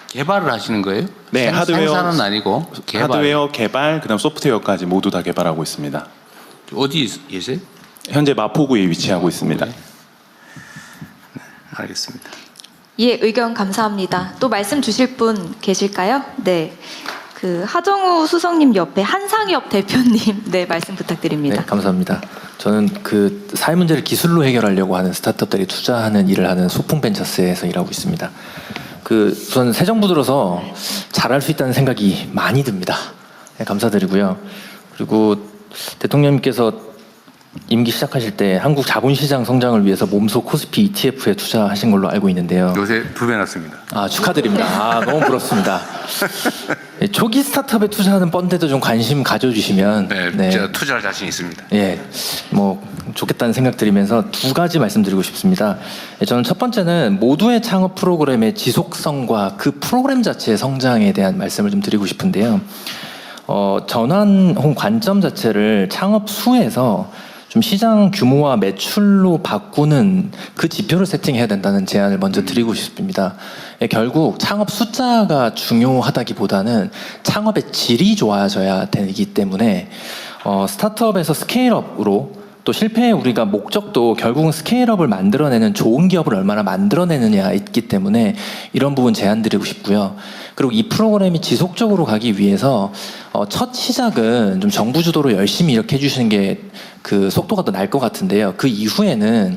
개발을 하시는 거예요? 네, 생산은 아니고 개발. 하드웨어 개발, 그다음 소프트웨어까지 모두 다 개발하고 있습니다. 어디 계세요? 현재 마포구에 위치하고 있습니다. 네, 알겠습니다. 예, 의견 감사합니다. 또 말씀 주실 분 계실까요? 네. 그 하정우 수석님 옆에 한상엽 대표님, 네, 말씀 부탁드립니다. 네, 감사합니다. 저는 그 사회 문제를 기술로 해결하려고 하는 스타트업들이 투자하는 일을 하는 소풍벤처스에서 일하고 있습니다. 우선 새 정부 들어서 잘할 수 있다는 생각이 많이 듭니다. 네, 감사드리고요. 그리고 대통령님께서 임기 시작하실 때 한국 자본시장 성장을 위해서 몸소 코스피 ETF에 투자하신 걸로 알고 있는데요. 요새 2배 났습니다. 아, 축하드립니다. 아, 너무 부럽습니다. 네, 초기 스타트업에 투자하는 펀드도 좀 관심 가져주시면 네, 제가 투자할 자신 있습니다. 예, 뭐 좋겠다는 생각 드리면서 두 가지 말씀드리고 싶습니다. 저는 첫 번째는 모두의 창업 프로그램의 지속성과 그 프로그램 자체의 성장에 대한 말씀을 좀 드리고 싶은데요. 전환 혹은 관점 자체를 창업 수에서 좀 시장 규모와 매출로 바꾸는 그 지표를 세팅해야 된다는 제안을 먼저 드리고 싶습니다. 결국 창업 숫자가 중요하다기보다는 창업의 질이 좋아져야 되기 때문에 스타트업에서 스케일업으로 또 실패의 우리가 목적도 결국은 스케일업을 만들어내는 좋은 기업을 얼마나 만들어내느냐 있기 때문에 이런 부분 제안드리고 싶고요. 그리고 이 프로그램이 지속적으로 가기 위해서 첫 시작은 좀 정부 주도로 열심히 이렇게 해주시는 게 그 속도가 더 날 것 같은데요. 그 이후에는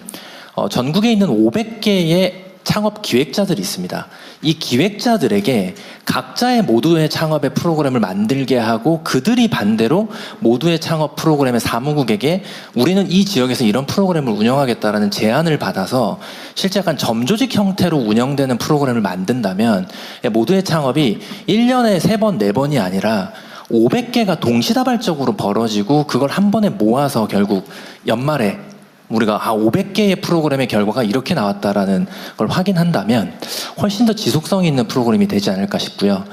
전국에 있는 500개의 창업 기획자들이 있습니다. 이 기획자들에게 각자의 모두의 창업의 프로그램을 만들게 하고 그들이 반대로 모두의 창업 프로그램의 사무국에게 우리는 이 지역에서 이런 프로그램을 운영하겠다라는 제안을 받아서 실제 약간 점조직 형태로 운영되는 프로그램을 만든다면 모두의 창업이 1년에 3번, 4번이 아니라 500개가 동시다발적으로 벌어지고 그걸 한 번에 모아서 결국 연말에 우리가 500개의 프로그램의 결과가 이렇게 나왔다라는 걸 확인한다면 훨씬 더 지속성이 있는 프로그램이 되지 않을까 싶고요.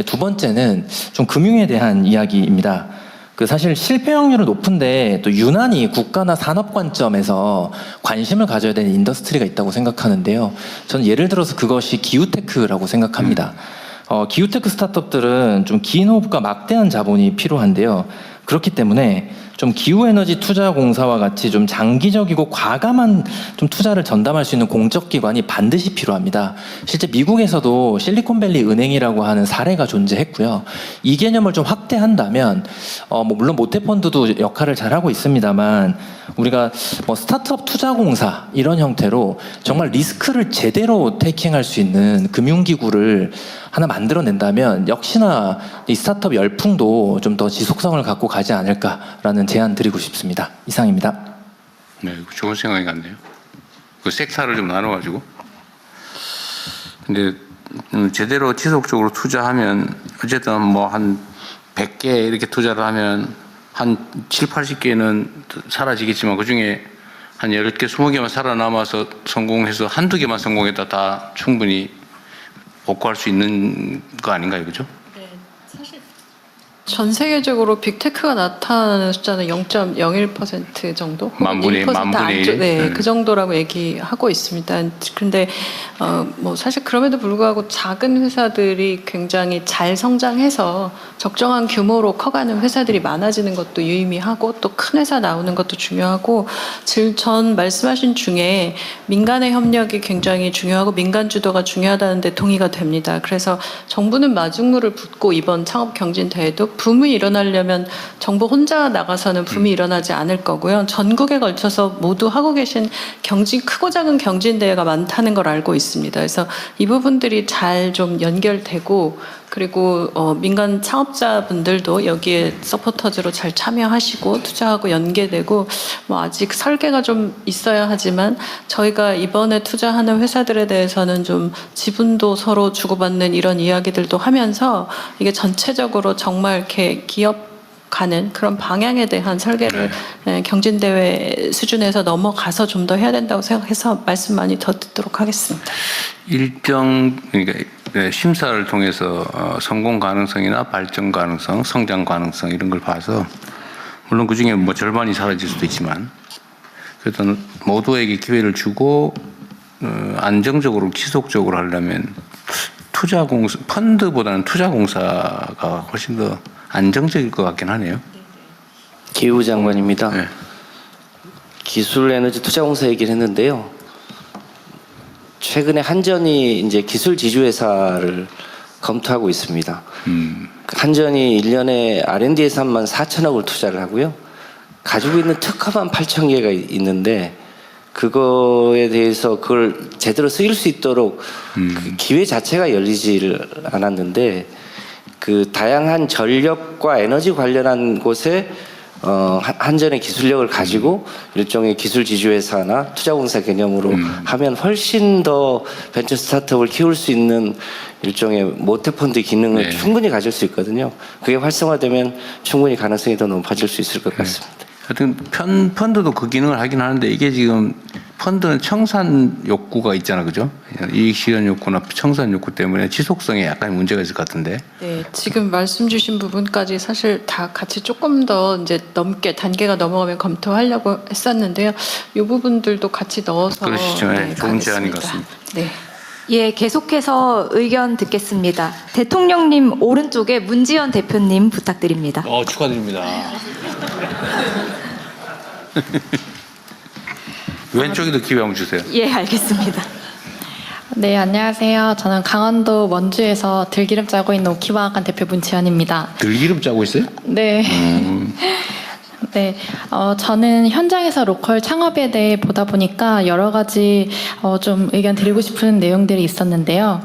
두 번째는 좀 금융에 대한 이야기입니다. 사실 실패 확률은 높은데 또 유난히 국가나 산업 관점에서 관심을 가져야 되는 인더스트리가 있다고 생각하는데요. 저는 예를 들어서 그것이 기후테크라고 생각합니다. 기후테크 스타트업들은 좀 긴 호흡과 막대한 자본이 필요한데요. 그렇기 때문에 좀 기후에너지 투자공사와 같이 좀 장기적이고 과감한 좀 투자를 전담할 수 있는 공적기관이 반드시 필요합니다. 실제 미국에서도 실리콘밸리 은행이라고 하는 사례가 존재했고요. 이 개념을 좀 확대한다면 물론 모태펀드도 역할을 잘하고 있습니다만 우리가 스타트업 투자공사 이런 형태로 정말 리스크를 제대로 테이킹할 수 있는 금융기구를 하나 만들어낸다면 역시나 이 스타트업 열풍도 좀 더 지속성을 갖고 가지 않을까라는 제안 드리고 싶습니다. 이상입니다. 네, 좋은 생각이 같네요. 그 섹터를 좀 나눠가지고. 근데 제대로 지속적으로 투자하면 어쨌든 뭐 한 100개 이렇게 투자를 하면 한 7, 80개는 사라지겠지만 그중에 한 10개, 20개만 살아남아서 성공해서 한두 개만 성공했다 다 충분히 복구할 수 있는 거 아닌가요? 그죠? 전 세계적으로 빅테크가 나타나는 숫자는 0.01% 정도? 만분의 1. 네, 그 정도라고 얘기하고 있습니다. 그런데 뭐 사실 그럼에도 불구하고 작은 회사들이 굉장히 잘 성장해서 적정한 규모로 커가는 회사들이 많아지는 것도 유의미하고 또 큰 회사 나오는 것도 중요하고 전 말씀하신 중에 민간의 협력이 굉장히 중요하고 민간 주도가 중요하다는데 동의가 됩니다. 그래서 정부는 마중물을 붓고 이번 창업 경진 대회도 붐이 일어나려면 정부 혼자 나가서는 붐이 일어나지 않을 거고요. 전국에 걸쳐서 모두 하고 계신 크고 작은 경진대회가 많다는 걸 알고 있습니다. 그래서 이 부분들이 잘 좀 연결되고 그리고 민간 창업자분들도 여기에 서포터즈로 잘 참여하시고 투자하고 연계되고 뭐 아직 설계가 좀 있어야 하지만 저희가 이번에 투자하는 회사들에 대해서는 좀 지분도 서로 주고받는 이런 이야기들도 하면서 이게 전체적으로 정말 이렇게 기업 가는 그런 방향에 대한 설계를 경진대회 수준에서 넘어가서 좀 더 해야 된다고 생각해서 말씀 많이 더 듣도록 하겠습니다. 그러니까 심사를 통해서 성공 가능성이나 발전 가능성, 성장 가능성 이런 걸 봐서 물론 그 중에 뭐 절반이 사라질 수도 있지만 그래도 모두에게 기회를 주고 안정적으로 지속적으로 하려면 투자공사 펀드보다는 투자공사가 훨씬 더 안정적일 것 같긴 하네요. 기후 장관입니다. 기술 에너지 투자공사 얘기를 했는데요. 최근에 한전이 이제 기술 지주회사를 검토하고 있습니다. 한전이 1년에 R&D 예산만 4천억을 투자를 하고요. 가지고 있는 특허만 8천 개가 있는데 그거에 대해서 그걸 제대로 쓰일 수 있도록 그 기회 자체가 열리지를 않았는데 그 다양한 전력과 에너지 관련한 곳에 한전의 기술력을 가지고 일종의 기술 지주회사나 투자공사 개념으로 하면 훨씬 더 벤처 스타트업을 키울 수 있는 일종의 모태펀드 기능을 충분히 가질 수 있거든요. 그게 활성화되면 충분히 가능성이 더 높아질 수 있을 것 같습니다. 하여튼 펀드도 그 기능을 하긴 하는데 이게 지금 펀드는 청산 욕구가 있잖아, 그죠? 이익 실현 욕구나 청산 욕구 때문에 지속성에 약간 문제가 있을 것 같은데. 네, 지금 말씀 주신 부분까지 사실 다 같이 조금 더 이제 단계가 넘어가면 검토하려고 했었는데요. 이 부분들도 같이 넣어서 그러시죠. 네, 좋은 제안인 것 같습니다. 네. 예, 계속해서 의견 듣겠습니다. 대통령님 오른쪽에 문지연 대표님 부탁드립니다. 축하드립니다. 왼쪽에도 기회 한번 주세요. 예, 알겠습니다. 네, 안녕하세요. 저는 강원도 원주에서 들기름 짜고 있는 오키와간 대표 문지연입니다. 들기름 짜고 있어요? 네. 네, 저는 현장에서 로컬 창업에 대해 보다 보니까 여러 가지 좀 의견 드리고 싶은 내용들이 있었는데요.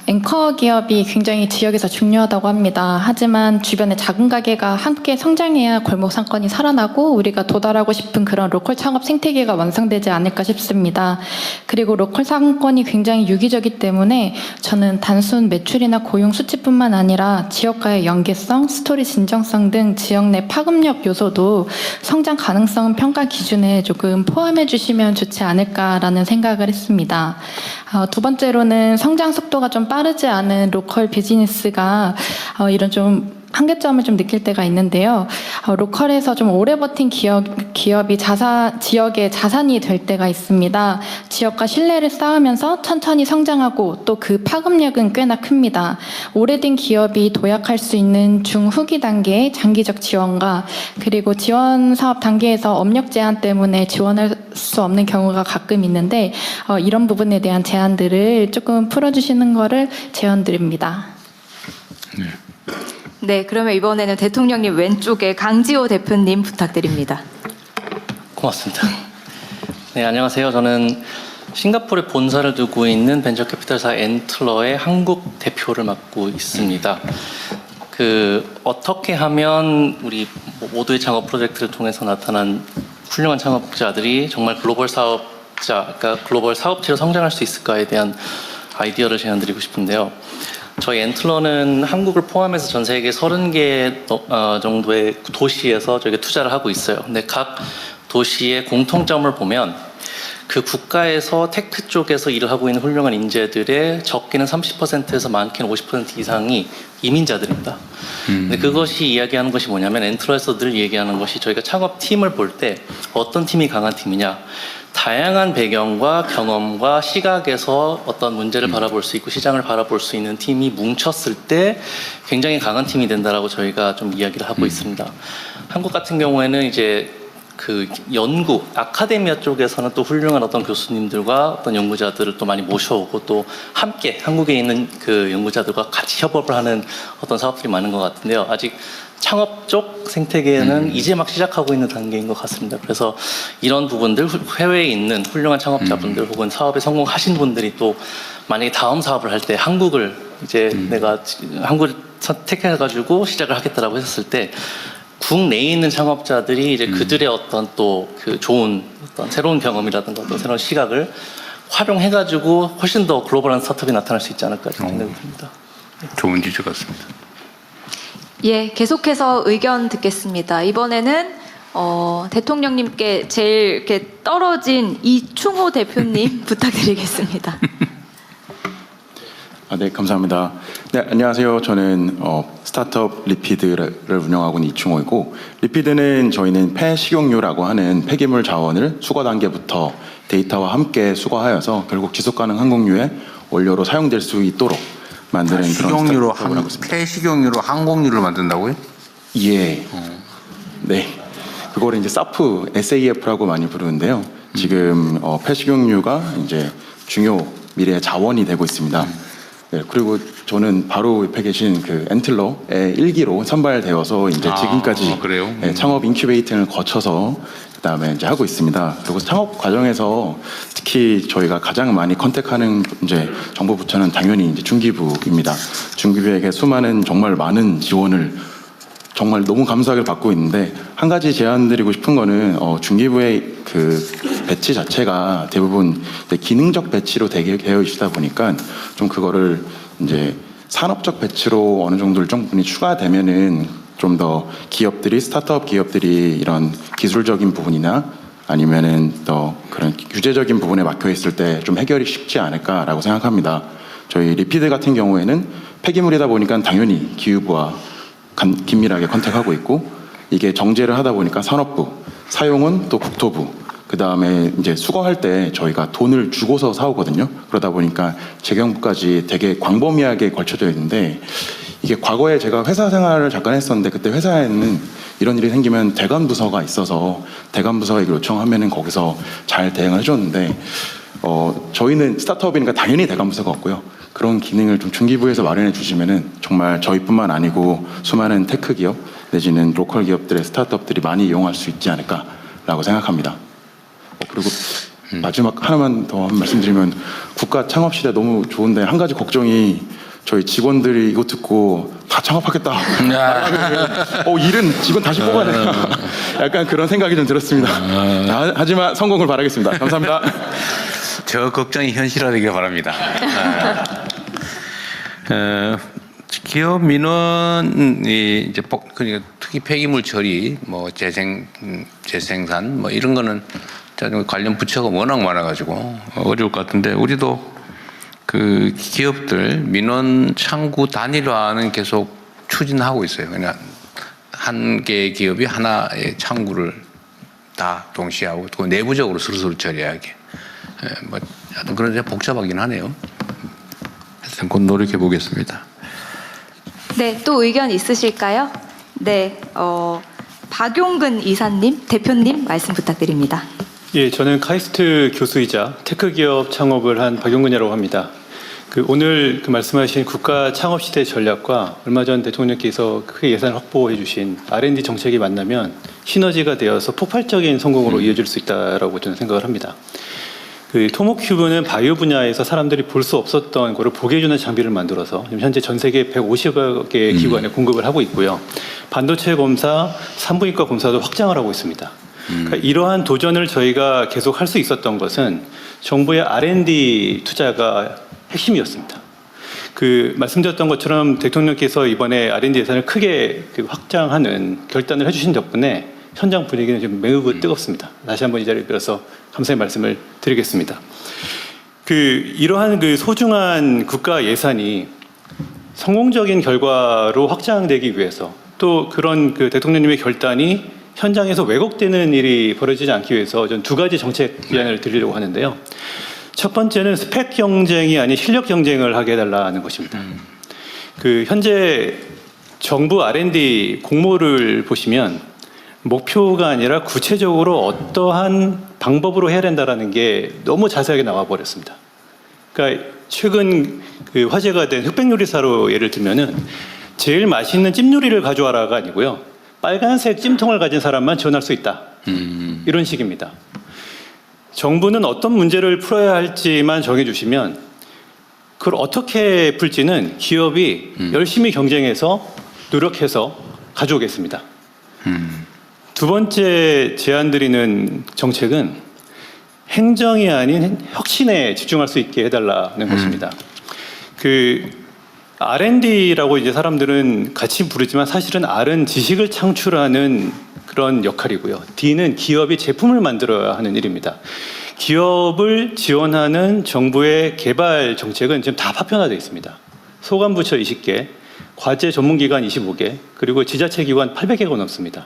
앵커 기업이 굉장히 지역에서 중요하다고 합니다. 하지만 주변의 작은 가게가 함께 성장해야 골목 상권이 살아나고 우리가 도달하고 싶은 그런 로컬 창업 생태계가 완성되지 않을까 싶습니다. 그리고 로컬 상권이 굉장히 유기적이기 때문에 저는 단순 매출이나 고용 수치뿐만 아니라 지역과의 연계성, 스토리 진정성 등 지역 내 파급력 요소도 성장 가능성 평가 기준에 조금 포함해 주시면 좋지 않을까라는 생각을 했습니다. 두 번째로는 성장 속도가 좀 빠르지 않은 로컬 비즈니스가 이런 좀 한계점을 좀 느낄 때가 있는데요. 로컬에서 좀 오래 버틴 기업이 지역의 자산이 될 때가 있습니다. 지역과 신뢰를 쌓으면서 천천히 성장하고 또 그 파급력은 꽤나 큽니다. 오래된 기업이 도약할 수 있는 중후기 단계의 장기적 지원과 그리고 지원 사업 단계에서 업력 제한 때문에 지원할 수 없는 경우가 가끔 있는데 이런 부분에 대한 제안들을 조금 풀어주시는 거를 제안드립니다. 네, 그러면 이번에는 대통령님 왼쪽에 강지호 대표님 부탁드립니다. 고맙습니다. 네, 안녕하세요. 저는 싱가포르에 본사를 두고 있는 벤처캐피탈사 엔틀러의 한국 대표를 맡고 있습니다. 어떻게 하면 우리 모두의 창업 프로젝트를 통해서 나타난 훌륭한 창업자들이 정말 글로벌 사업체로 성장할 수 있을까에 대한 아이디어를 제안드리고 싶은데요. 저희 엔틀러는 한국을 포함해서 전 세계 30개 정도의 도시에서 저희가 투자를 하고 있어요. 근데 각 도시의 공통점을 보면 그 국가에서 테크 쪽에서 일을 하고 있는 훌륭한 인재들의 적게는 30%에서 많게는 50% 이상이 이민자들입니다. 근데 그것이 이야기하는 것이 뭐냐면 엔틀러에서 늘 얘기하는 것이 저희가 창업팀을 볼 때 어떤 팀이 강한 팀이냐, 다양한 배경과 경험과 시각에서 어떤 문제를 바라볼 수 있고 시장을 바라볼 수 있는 팀이 뭉쳤을 때 굉장히 강한 팀이 된다라고 저희가 좀 이야기를 하고 있습니다. 한국 같은 경우에는 이제 그 연구, 아카데미아 쪽에서는 또 훌륭한 어떤 교수님들과 어떤 연구자들을 또 많이 모셔오고 또 함께 한국에 있는 그 연구자들과 같이 협업을 하는 어떤 사업들이 많은 것 같은데요. 아직 창업 쪽 생태계는 이제 막 시작하고 있는 단계인 것 같습니다. 그래서 이런 부분들, 해외에 있는 훌륭한 창업자분들 혹은 사업에 성공하신 분들이 또 만약에 다음 사업을 할 때 한국을 이제 내가 한국을 선택해가지고 시작을 하겠다라고 했을 때 국내에 있는 창업자들이 이제 그들의 어떤 또 그 좋은 어떤 새로운 경험이라든가 어떤 새로운 시각을 활용해가지고 훨씬 더 글로벌한 스타트업이 나타날 수 있지 않을까 생각이 듭니다. 좋은 지적 같습니다. 예, 계속해서 의견 듣겠습니다. 이번에는 대통령님께 제일 이렇게 떨어진 이충호 대표님 부탁드리겠습니다. 네, 감사합니다. 네, 안녕하세요. 저는 스타트업 리피드를 운영하고 있는 이충호이고, 리피드는 저희는 폐식용유라고 하는 폐기물 자원을 수거 단계부터 데이터와 함께 수거하여서 결국 지속가능 항공유의 원료로 사용될 수 있도록 만드는 그런 식용유로 스타트업을 하고 있습니다. 폐식용유로 항공유를 만든다고요? 예. 네. 그거를 이제 SAF라고 많이 부르는데요. 지금 폐식용유가 이제 중요 미래의 자원이 되고 있습니다. 네, 그리고 저는 바로 옆에 계신 그 엔틀러의 1기로 선발되어서 이제 지금까지 그래요? 네, 창업 인큐베이팅을 거쳐서 그다음에 이제 하고 있습니다. 그리고 창업 과정에서 특히 저희가 가장 많이 컨택하는 이제 정부 부처는 당연히 이제 중기부입니다. 중기부에게 수많은 정말 많은 지원을 정말 너무 감사하게 받고 있는데 한 가지 제안드리고 싶은 거는 중기부의 그 배치 자체가 대부분 기능적 배치로 되어 있다 보니까 좀 그거를 이제 산업적 배치로 어느 정도 일정 부분이 추가되면은 좀 더 기업들이 스타트업 기업들이 이런 기술적인 부분이나 아니면은 더 그런 규제적인 부분에 막혀 있을 때 좀 해결이 쉽지 않을까라고 생각합니다. 저희 리피드 같은 경우에는 폐기물이다 보니까 당연히 기후부와 긴밀하게 컨택하고 있고 이게 정제를 하다 보니까 산업부, 사용은 또 국토부, 그 다음에 이제 수거할 때 저희가 돈을 주고서 사오거든요. 그러다 보니까 재경부까지 되게 광범위하게 걸쳐져 있는데 이게 과거에 제가 회사 생활을 잠깐 했었는데 그때 회사에는 이런 일이 생기면 대관 부서가 있어서 대관 부서에게 요청하면은 거기서 잘 대응을 해줬는데 저희는 스타트업이니까 당연히 대관 부서가 없고요. 그런 기능을 좀 중기부에서 마련해 주시면은 정말 저희뿐만 아니고 수많은 테크 기업 내지는 로컬 기업들의 스타트업들이 많이 이용할 수 있지 않을까라고 생각합니다. 그리고 마지막 하나만 더 말씀드리면 국가 창업 시대 너무 좋은데 한 가지 걱정이 저희 직원들이 이거 듣고 다 창업하겠다. 일은 직원 다시 뽑아야 되나. 약간 그런 생각이 좀 들었습니다. 하지만 성공을 바라겠습니다. 감사합니다. 저 걱정이 현실화되길 바랍니다. 기업 민원이 이제 그러니까 특히 폐기물 처리, 뭐 재생산, 뭐 이런 거는 관련 부처가 워낙 많아가지고 어려울 것 같은데 우리도 그 기업들 민원 창구 단일화는 계속 추진하고 있어요. 그냥 한 개의 기업이 하나의 창구를 다 동시에 하고 또 내부적으로 스스로 처리하게. 뭐 하여튼 그런 데 복잡하긴 하네요. 하여튼 곧 노력해 보겠습니다. 네, 또 의견 있으실까요? 네, 박용근 이사님, 대표님 말씀 부탁드립니다. 예, 저는 카이스트 교수이자 테크기업 창업을 한 박용근이라고 합니다. 오늘 말씀하신 국가 창업 시대 전략과 얼마 전 대통령께서 크게 예산을 확보해 주신 R&D 정책이 만나면 시너지가 되어서 폭발적인 성공으로 이어질 수 있다고 저는 생각을 합니다. 토모큐브는 바이오 분야에서 사람들이 볼 수 없었던 거를 보게 해주는 장비를 만들어서 현재 전 세계 150여 개 기관에 공급을 하고 있고요. 반도체 검사, 산부인과 검사도 확장을 하고 있습니다. 그러니까 이러한 도전을 저희가 계속 할 수 있었던 것은 정부의 R&D 투자가 핵심이었습니다. 말씀드렸던 것처럼 대통령께서 이번에 R&D 예산을 크게 확장하는 결단을 해주신 덕분에 현장 분위기는 지금 매우 뜨겁습니다. 다시 한번 이 자리를 빌어서 감사의 말씀을 드리겠습니다. 이러한 소중한 국가 예산이 성공적인 결과로 확장되기 위해서 또 그런 대통령님의 결단이 현장에서 왜곡되는 일이 벌어지지 않기 위해서 저는 두 가지 정책 제안을 드리려고 하는데요. 첫 번째는 스펙 경쟁이 아닌 실력 경쟁을 하게 해달라는 것입니다. 현재 정부 R&D 공모를 보시면 목표가 아니라 구체적으로 어떠한 방법으로 해야 된다는 게 너무 자세하게 나와 버렸습니다. 그러니까 최근 화제가 된 흑백요리사로 예를 들면은 제일 맛있는 찜요리를 가져와라가 아니고요. 빨간색 찜통을 가진 사람만 지원할 수 있다. 이런 식입니다. 정부는 어떤 문제를 풀어야 할지만 정해주시면 그걸 어떻게 풀지는 기업이 열심히 경쟁해서 노력해서 가져오겠습니다. 두 번째 제안드리는 정책은 행정이 아닌 혁신에 집중할 수 있게 해달라는 것입니다. R&D라고 이제 사람들은 같이 부르지만 사실은 R은 지식을 창출하는 그런 역할이고요. D는 기업이 제품을 만들어야 하는 일입니다. 기업을 지원하는 정부의 개발 정책은 지금 다 파편화되어 있습니다. 소관부처 20개, 과제 전문기관 25개, 그리고 지자체 기관 800개가 넘습니다.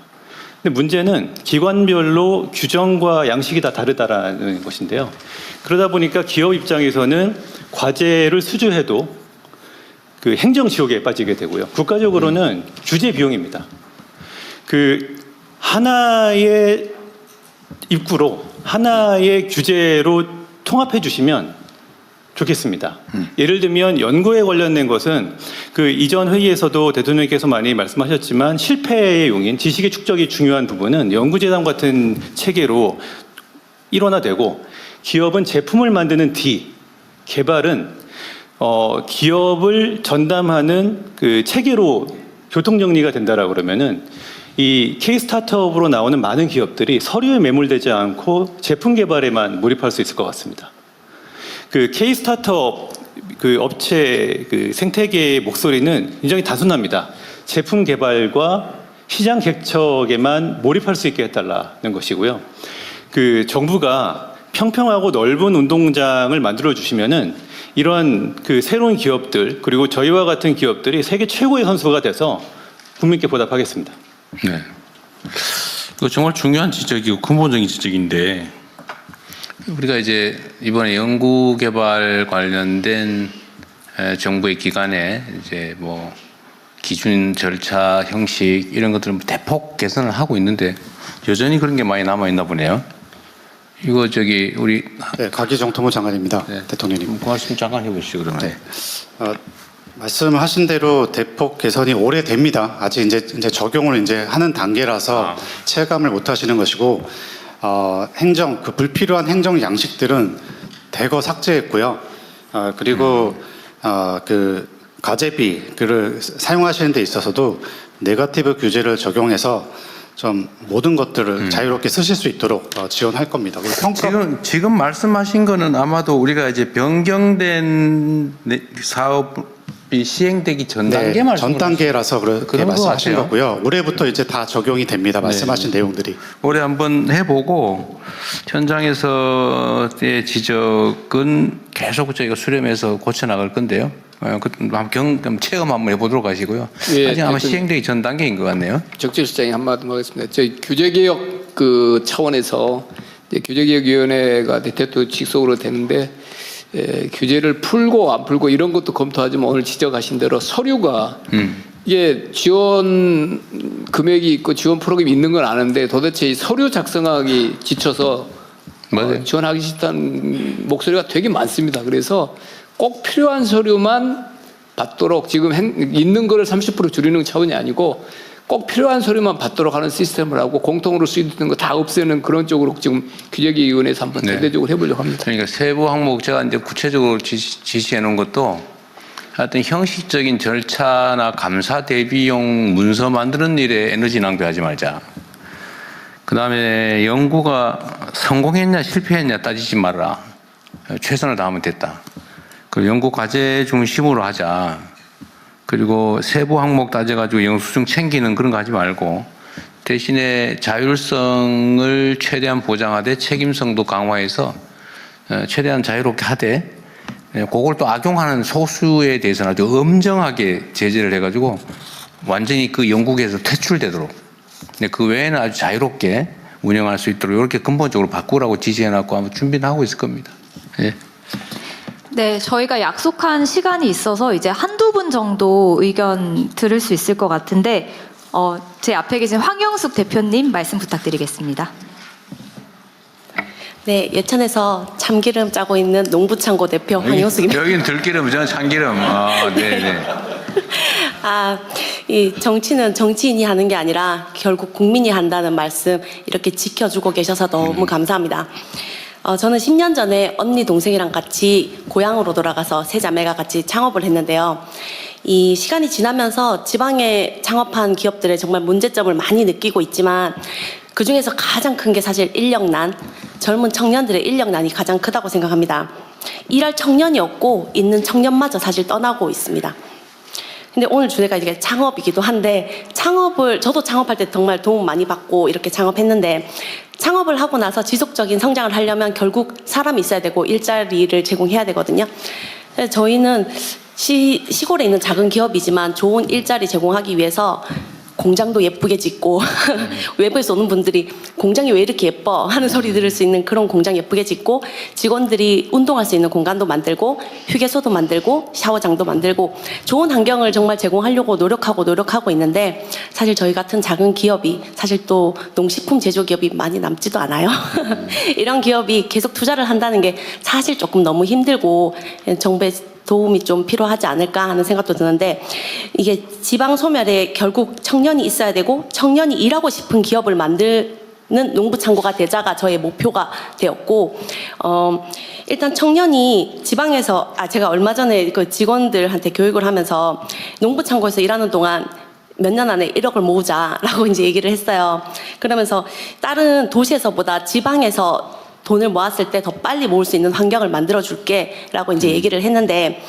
근데 문제는 기관별로 규정과 양식이 다 다르다라는 것인데요. 그러다 보니까 기업 입장에서는 과제를 수주해도 행정 지옥에 빠지게 되고요. 국가적으로는 규제 비용입니다. 하나의 입구로 하나의 규제로 통합해 주시면 좋겠습니다. 예를 들면 연구에 관련된 것은 그 이전 회의에서도 대통령께서 많이 말씀하셨지만 실패의 용인, 지식의 축적이 중요한 부분은 연구재단 같은 체계로 일원화되고 기업은 제품을 만드는 D, 개발은 기업을 전담하는 그 체계로 교통정리가 된다라고 그러면은 이 K-스타트업으로 나오는 많은 기업들이 서류에 매몰되지 않고 제품 개발에만 몰입할 수 있을 것 같습니다. 그 K-스타트업 그 업체 그 생태계의 목소리는 굉장히 단순합니다. 제품 개발과 시장 개척에만 몰입할 수 있게 해달라는 것이고요. 그 정부가 평평하고 넓은 운동장을 만들어 주시면은 이런 그 새로운 기업들 그리고 저희와 같은 기업들이 세계 최고의 선수가 돼서 국민께 보답하겠습니다. 네. 이거 정말 중요한 지적이고 근본적인 지적인데 우리가 이제 이번에 연구개발 관련된 정부의 기관에 이제 뭐 기준, 절차, 형식 이런 것들은 대폭 개선을 하고 있는데 여전히 그런 게 많이 남아 있나 보네요. 이거 저기 우리 가기정통부 장관입니다. 대통령님. 말씀 잠깐 해보시죠 그러면. 네. 말씀하신 대로 대폭 개선이 오래됩니다. 아직 이제 적용을 이제 하는 단계라서 체감을 못 하시는 것이고, 행정, 그 불필요한 행정 양식들은 대거 삭제했고요. 그리고, 그 가재비를 사용하시는 데 있어서도 네거티브 규제를 적용해서 좀 모든 것들을 자유롭게 쓰실 수 있도록 지원할 겁니다. 지금 말씀하신 거는 아마도 우리가 이제 변경된 사업이 시행되기 전 단계 말씀. 전 단계라서 그렇게 말씀하신 거고요. 올해부터 이제 다 적용이 됩니다. 말씀하신 내용들이. 올해 한번 해보고 현장에서의 지적은 계속 저희가 수렴해서 고쳐 나갈 건데요. 한번 체험 한번 해보도록 하시고요. 아직 아마 시행되기 전 단계인 것 같네요. 적절시장에 한마디 하겠습니다. 저희 규제개혁 그 차원에서 규제개혁위원회가 대통령 직속으로 되는데 규제를 풀고 안 풀고 이런 것도 검토하지만 오늘 지적하신 대로 서류가 이게 지원 금액이 있고 지원 프로그램이 있는 건 아는데 도대체 이 서류 작성하기 지쳐서 지원하기 싫다는 목소리가 되게 많습니다. 그래서 꼭 필요한 서류만 받도록 지금 있는 거를 30% 줄이는 차원이 아니고 꼭 필요한 서류만 받도록 하는 시스템을 하고 공통으로 수입되는 거 다 없애는 그런 쪽으로 지금 규제기위원회에서 한번 대대적으로 해보려고 합니다. 그러니까 세부 항목 제가 이제 구체적으로 지시해 놓은 것도 하여튼 형식적인 절차나 감사 대비용 문서 만드는 일에 에너지 낭비하지 말자. 그 다음에 연구가 성공했냐 실패했냐 따지지 말아라. 최선을 다하면 됐다. 그 연구 과제 중심으로 하자. 그리고 세부 항목 따져가지고 영수증 챙기는 그런 거 하지 말고 대신에 자율성을 최대한 보장하되 책임성도 강화해서 최대한 자유롭게 하되 그걸 또 악용하는 소수에 대해서는 아주 엄정하게 제재를 해가지고 완전히 그 영국에서 퇴출되도록 근데 그 외에는 아주 자유롭게 운영할 수 있도록 이렇게 근본적으로 바꾸라고 지시해놨고 아마 준비는 하고 있을 겁니다. 예. 네, 저희가 약속한 시간이 있어서 이제 한두 분 정도 의견 들을 수 있을 것 같은데 제 앞에 계신 황영숙 대표님 말씀 부탁드리겠습니다. 네, 예천에서 참기름 짜고 있는 농부창고 대표 황영숙입니다. 여기는 들기름, 저는 참기름. 네네. 이 정치는 정치인이 하는 게 아니라 결국 국민이 한다는 말씀 이렇게 지켜주고 계셔서 너무 감사합니다. 저는 10년 전에 언니 동생이랑 같이 고향으로 돌아가서 세 자매가 같이 창업을 했는데요. 이 시간이 지나면서 지방에 창업한 기업들의 정말 문제점을 많이 느끼고 있지만 그 중에서 가장 큰 게 사실 인력난, 젊은 청년들의 인력난이 가장 크다고 생각합니다. 일할 청년이 없고 있는 청년마저 사실 떠나고 있습니다. 근데 오늘 주제가 이게 창업이기도 한데 저도 창업할 때 정말 도움 많이 받고 이렇게 창업했는데 창업을 하고 나서 지속적인 성장을 하려면 결국 사람이 있어야 되고 일자리를 제공해야 되거든요. 그래서 저희는 시골에 있는 작은 기업이지만 좋은 일자리 제공하기 위해서 공장도 예쁘게 짓고 외부에서 오는 분들이 공장이 왜 이렇게 예뻐 하는 소리 들을 수 있는 그런 공장 예쁘게 짓고 직원들이 운동할 수 있는 공간도 만들고 휴게소도 만들고 샤워장도 만들고 좋은 환경을 정말 제공하려고 노력하고 있는데 사실 저희 같은 작은 기업이 사실 또 농식품 제조기업이 많이 남지도 않아요. 이런 기업이 계속 투자를 한다는 게 사실 조금 너무 힘들고 정부의 도움이 좀 필요하지 않을까 하는 생각도 드는데 이게 지방 소멸에 결국 청년이 있어야 되고 청년이 일하고 싶은 기업을 만드는 농부 창고가 되자가 저의 목표가 되었고 일단 청년이 지방에서 제가 얼마 전에 그 직원들한테 교육을 하면서 농부 창고에서 일하는 동안 몇 년 안에 1억을 모으자라고 이제 얘기를 했어요. 그러면서 다른 도시에서보다 지방에서 돈을 모았을 때 더 빨리 모을 수 있는 환경을 만들어 줄게 라고 이제 얘기를 했는데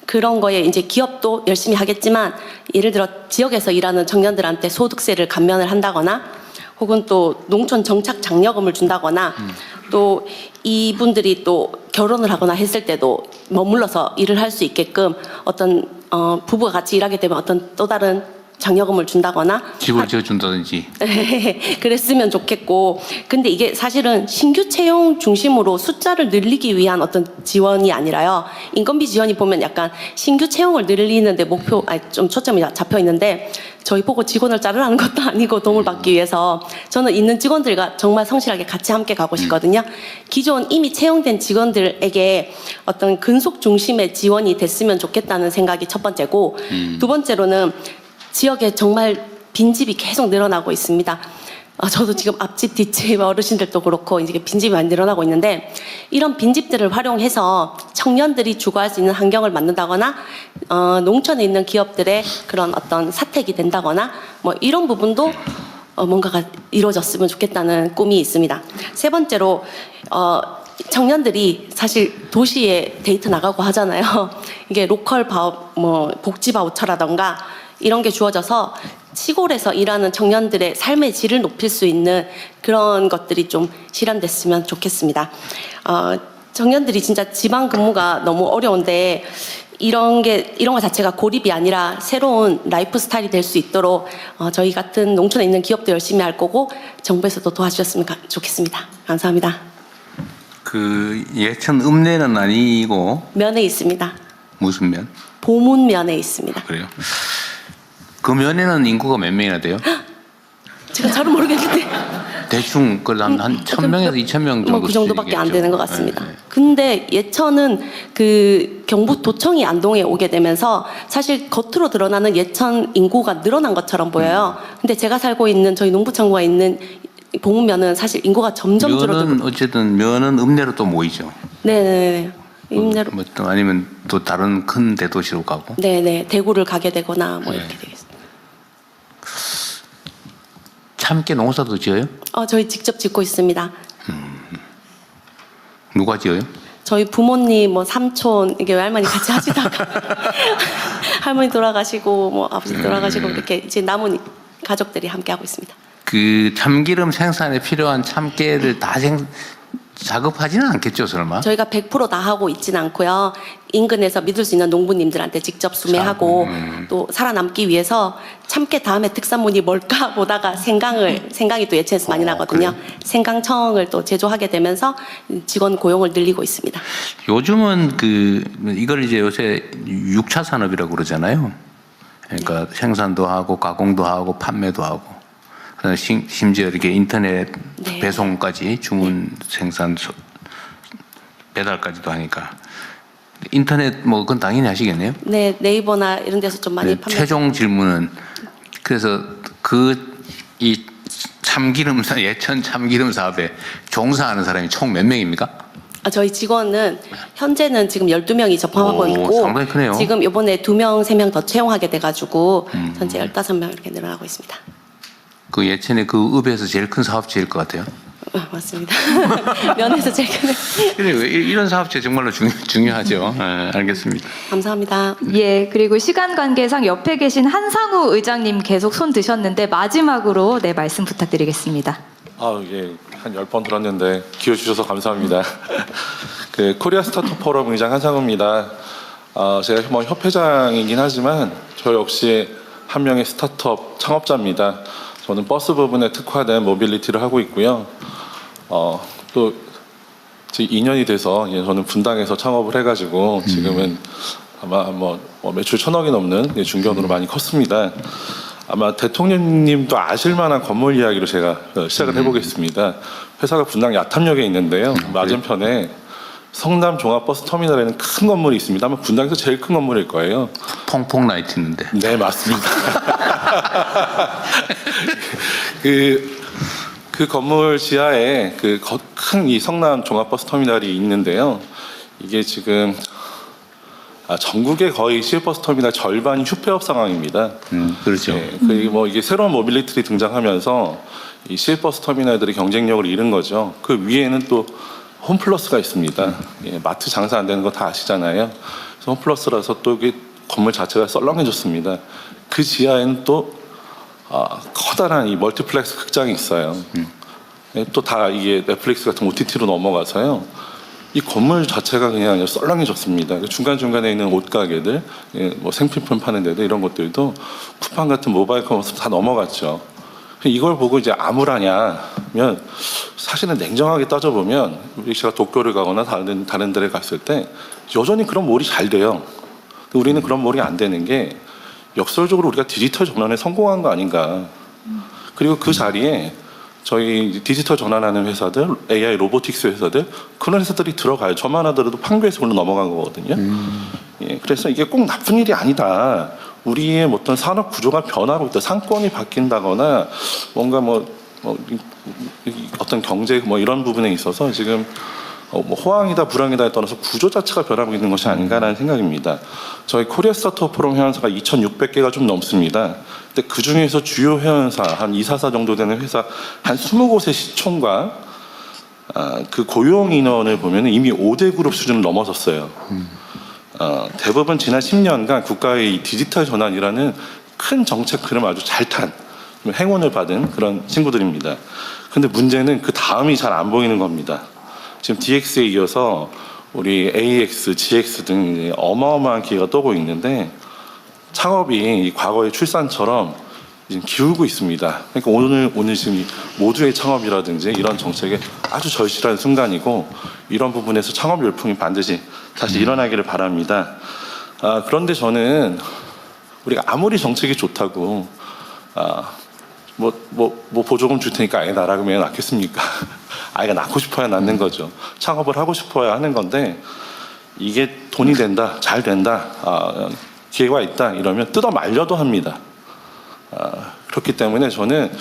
그런 거에 이제 기업도 열심히 하겠지만 예를 들어 지역에서 일하는 청년들한테 소득세를 감면을 한다거나 혹은 또 농촌 정착 장려금을 준다거나 또 이분들이 또 결혼을 하거나 했을 때도 머물러서 일을 할 수 있게끔 어떤 부부가 같이 일하게 되면 어떤 또 다른 장려금을 준다거나 집을 지어준다든지 그랬으면 좋겠고 근데 이게 사실은 신규 채용 중심으로 숫자를 늘리기 위한 어떤 지원이 아니라요. 인건비 지원이 보면 약간 신규 채용을 늘리는데 좀 초점이 잡혀 있는데 저희 보고 직원을 자르라는 것도 아니고 도움을 받기 위해서 저는 있는 직원들과 정말 성실하게 같이 함께 가고 싶거든요. 기존 이미 채용된 직원들에게 어떤 근속 중심의 지원이 됐으면 좋겠다는 생각이 첫 번째고 두 번째로는 지역에 정말 빈집이 계속 늘어나고 있습니다. 저도 지금 앞집, 뒷집 어르신들도 그렇고 이제 빈집이 많이 늘어나고 있는데 이런 빈집들을 활용해서 청년들이 주거할 수 있는 환경을 만든다거나 농촌에 있는 기업들의 그런 어떤 사택이 된다거나 뭐 이런 부분도 뭔가가 이루어졌으면 좋겠다는 꿈이 있습니다. 세 번째로 청년들이 사실 도시에 데이트 나가고 하잖아요. 이게 로컬 복지 바우처라던가 이런 게 주어져서 시골에서 일하는 청년들의 삶의 질을 높일 수 있는 그런 것들이 좀 실현됐으면 좋겠습니다. 청년들이 진짜 지방 근무가 너무 어려운데 이런 거 자체가 고립이 아니라 새로운 라이프 스타일이 될 수 있도록 저희 같은 농촌에 있는 기업도 열심히 할 거고 정부에서도 도와주셨으면 좋겠습니다. 감사합니다. 그 예천 읍내는 아니고 면에 있습니다. 무슨 면? 보문면에 있습니다. 그래요? 그 면에는 인구가 몇 명이나 돼요? 제가 잘은 모르겠는데 대충 한 1,000명에서 2,000명 정도 그 정도밖에 안 되는 것 같습니다. 네. 근데 예천은 그 경북도청이 안동에 오게 되면서 사실 겉으로 드러나는 예천 인구가 늘어난 것처럼 보여요. 근데 제가 살고 있는 저희 농부창고가 있는 보문면은 사실 인구가 점점 줄어들고 면은 어쨌든 면은 읍내로 또 모이죠. 네네. 읍내로 뭐 또 아니면 또 다른 큰 대도시로 가고. 네네. 대구를 가게 되거나 뭐 이렇게 되겠습니다. 참깨 농사도 지어요? 저희 직접 짓고 있습니다. 누가 지어요? 저희 부모님, 뭐 삼촌, 이게 외할머니 같이 하시다가 할머니 돌아가시고 뭐 아버지 돌아가시고 이렇게 이제 남은 가족들이 함께 하고 있습니다. 그 참기름 생산에 필요한 참깨를 다 작업하지는 않겠죠, 설마? 저희가 100% 다 하고 있지는 않고요. 인근에서 믿을 수 있는 농부님들한테 직접 수매하고 또 살아남기 위해서 참깨 다음에 특산물이 뭘까 보다가 생강이 또 예천에서 많이 나거든요. 그래요? 생강청을 또 제조하게 되면서 직원 고용을 늘리고 있습니다. 요즘은 이걸 이제 요새 6차 산업이라고 그러잖아요. 그러니까 생산도 하고 가공도 하고 판매도 하고 심지어 이렇게 인터넷 배송까지 주문 생산 배달까지도 하니까 인터넷 뭐 그건 당연히 하시겠네요. 네, 네이버나 이런 데서 좀 많이 판매. 최종 질문은 그래서 이 예천 참기름 사업에 종사하는 사람이 총 몇 명입니까? 저희 직원은 현재는 지금 12명이 접항하고 있고 상당히 크네요. 지금 이번에 2명, 3명 더 채용하게 돼가지고 현재 15명 이렇게 늘어나고 있습니다. 그 예천의 그 읍에서 제일 큰 사업체일 것 같아요. 맞습니다. 면에서 제일 큰. 이런 사업체 정말로 중요하죠. 네, 알겠습니다. 감사합니다. 예, 그리고 시간 관계상 옆에 계신 한상우 의장님 계속 손 드셨는데 마지막으로 말씀 부탁드리겠습니다. 예, 한 10번 들었는데 기회 주셔서 감사합니다. 그 코리아 스타트업 포럼 의장 한상우입니다. 제가 뭐 협회장이긴 하지만 저 역시 한 명의 스타트업 창업자입니다. 저는 버스 부분에 특화된 모빌리티를 하고 있고요. 또 2년이 돼서 저는 분당에서 창업을 해가지고 지금은 아마 뭐 매출 1,000억이 넘는 중견으로 많이 컸습니다. 아마 대통령님도 아실 만한 건물 이야기로 제가 시작을 해보겠습니다. 회사가 분당 야탐역에 있는데요. 맞은편에 성남 종합버스터미널에는 큰 건물이 있습니다. 아마 분당에서 제일 큰 건물일 거예요. 퐁퐁 라이트 있는데. 네, 맞습니다. 그 건물 지하에 큰 이 성남 종합버스터미널이 있는데요. 이게 지금 전국의 거의 시외버스터미널 절반이 휴폐업 상황입니다. 그렇죠. 네, 그리고 이게 새로운 모빌리티들이 등장하면서 이 시외버스터미널들이 경쟁력을 잃은 거죠. 그 위에는 또 홈플러스가 있습니다. 예, 마트 장사 안 되는 거 다 아시잖아요. 그래서 홈플러스라서 또 이게 건물 자체가 썰렁해졌습니다. 그 지하에는 또 커다란 이 멀티플렉스 극장이 있어요. 예, 또 다 이게 넷플릭스 같은 OTT로 넘어가서요. 이 건물 자체가 그냥 썰렁해졌습니다. 중간중간에 있는 옷가게들, 예, 뭐 생필품 파는 데들 이런 것들도 쿠팡 같은 모바일 커머스 다 넘어갔죠. 이걸 보고 이제 암울하냐면 사실은 냉정하게 따져보면 제가 도쿄를 가거나 다른 데를 갔을 때 여전히 그런 몰이 잘 돼요. 우리는 그런 몰이 안 되는 게 역설적으로 우리가 디지털 전환에 성공한 거 아닌가. 그리고 그 자리에 저희 디지털 전환하는 회사들, AI 로보틱스 회사들, 그런 회사들이 들어가요. 저만 하더라도 판교에서 넘어간 거거든요. 예, 그래서 이게 꼭 나쁜 일이 아니다. 우리의 어떤 산업 구조가 변하고 있다. 상권이 바뀐다거나 뭔가 어떤 경제 이런 부분에 있어서 지금 호황이다 불황이다에 떠나서 구조 자체가 변하고 있는 것이 아닌가라는 생각입니다. 저희 코리아 스타트업 포럼 회원사가 2,600개가 좀 넘습니다. 근데 그 중에서 주요 회원사 한 244 정도 되는 회사 한 20곳의 시총과 그 고용 인원을 보면 이미 5대 그룹 수준을 넘어섰어요. 대부분 지난 10년간 국가의 이 디지털 전환이라는 큰 정책 흐름 아주 잘 탄 행운을 받은 그런 친구들입니다. 근데 문제는 그 다음이 잘 안 보이는 겁니다. 지금 DX에 이어서 우리 AX, GX 등 어마어마한 기회가 떠고 있는데 창업이 과거의 출산처럼 지금 기울고 있습니다. 그러니까 오늘 지금 모두의 창업이라든지 이런 정책에 아주 절실한 순간이고 이런 부분에서 창업 열풍이 반드시 다시 일어나기를 바랍니다. 그런데 저는 우리가 아무리 정책이 좋다고 보조금 줄 테니까 아이 낳으라 그러면 낳겠습니까? 아이가 낳고 싶어야 낳는 거죠. 창업을 하고 싶어야 하는 건데 이게 돈이 된다, 잘 된다, 기회가 있다 이러면 뜯어 말려도 합니다. 그렇기 때문에 저는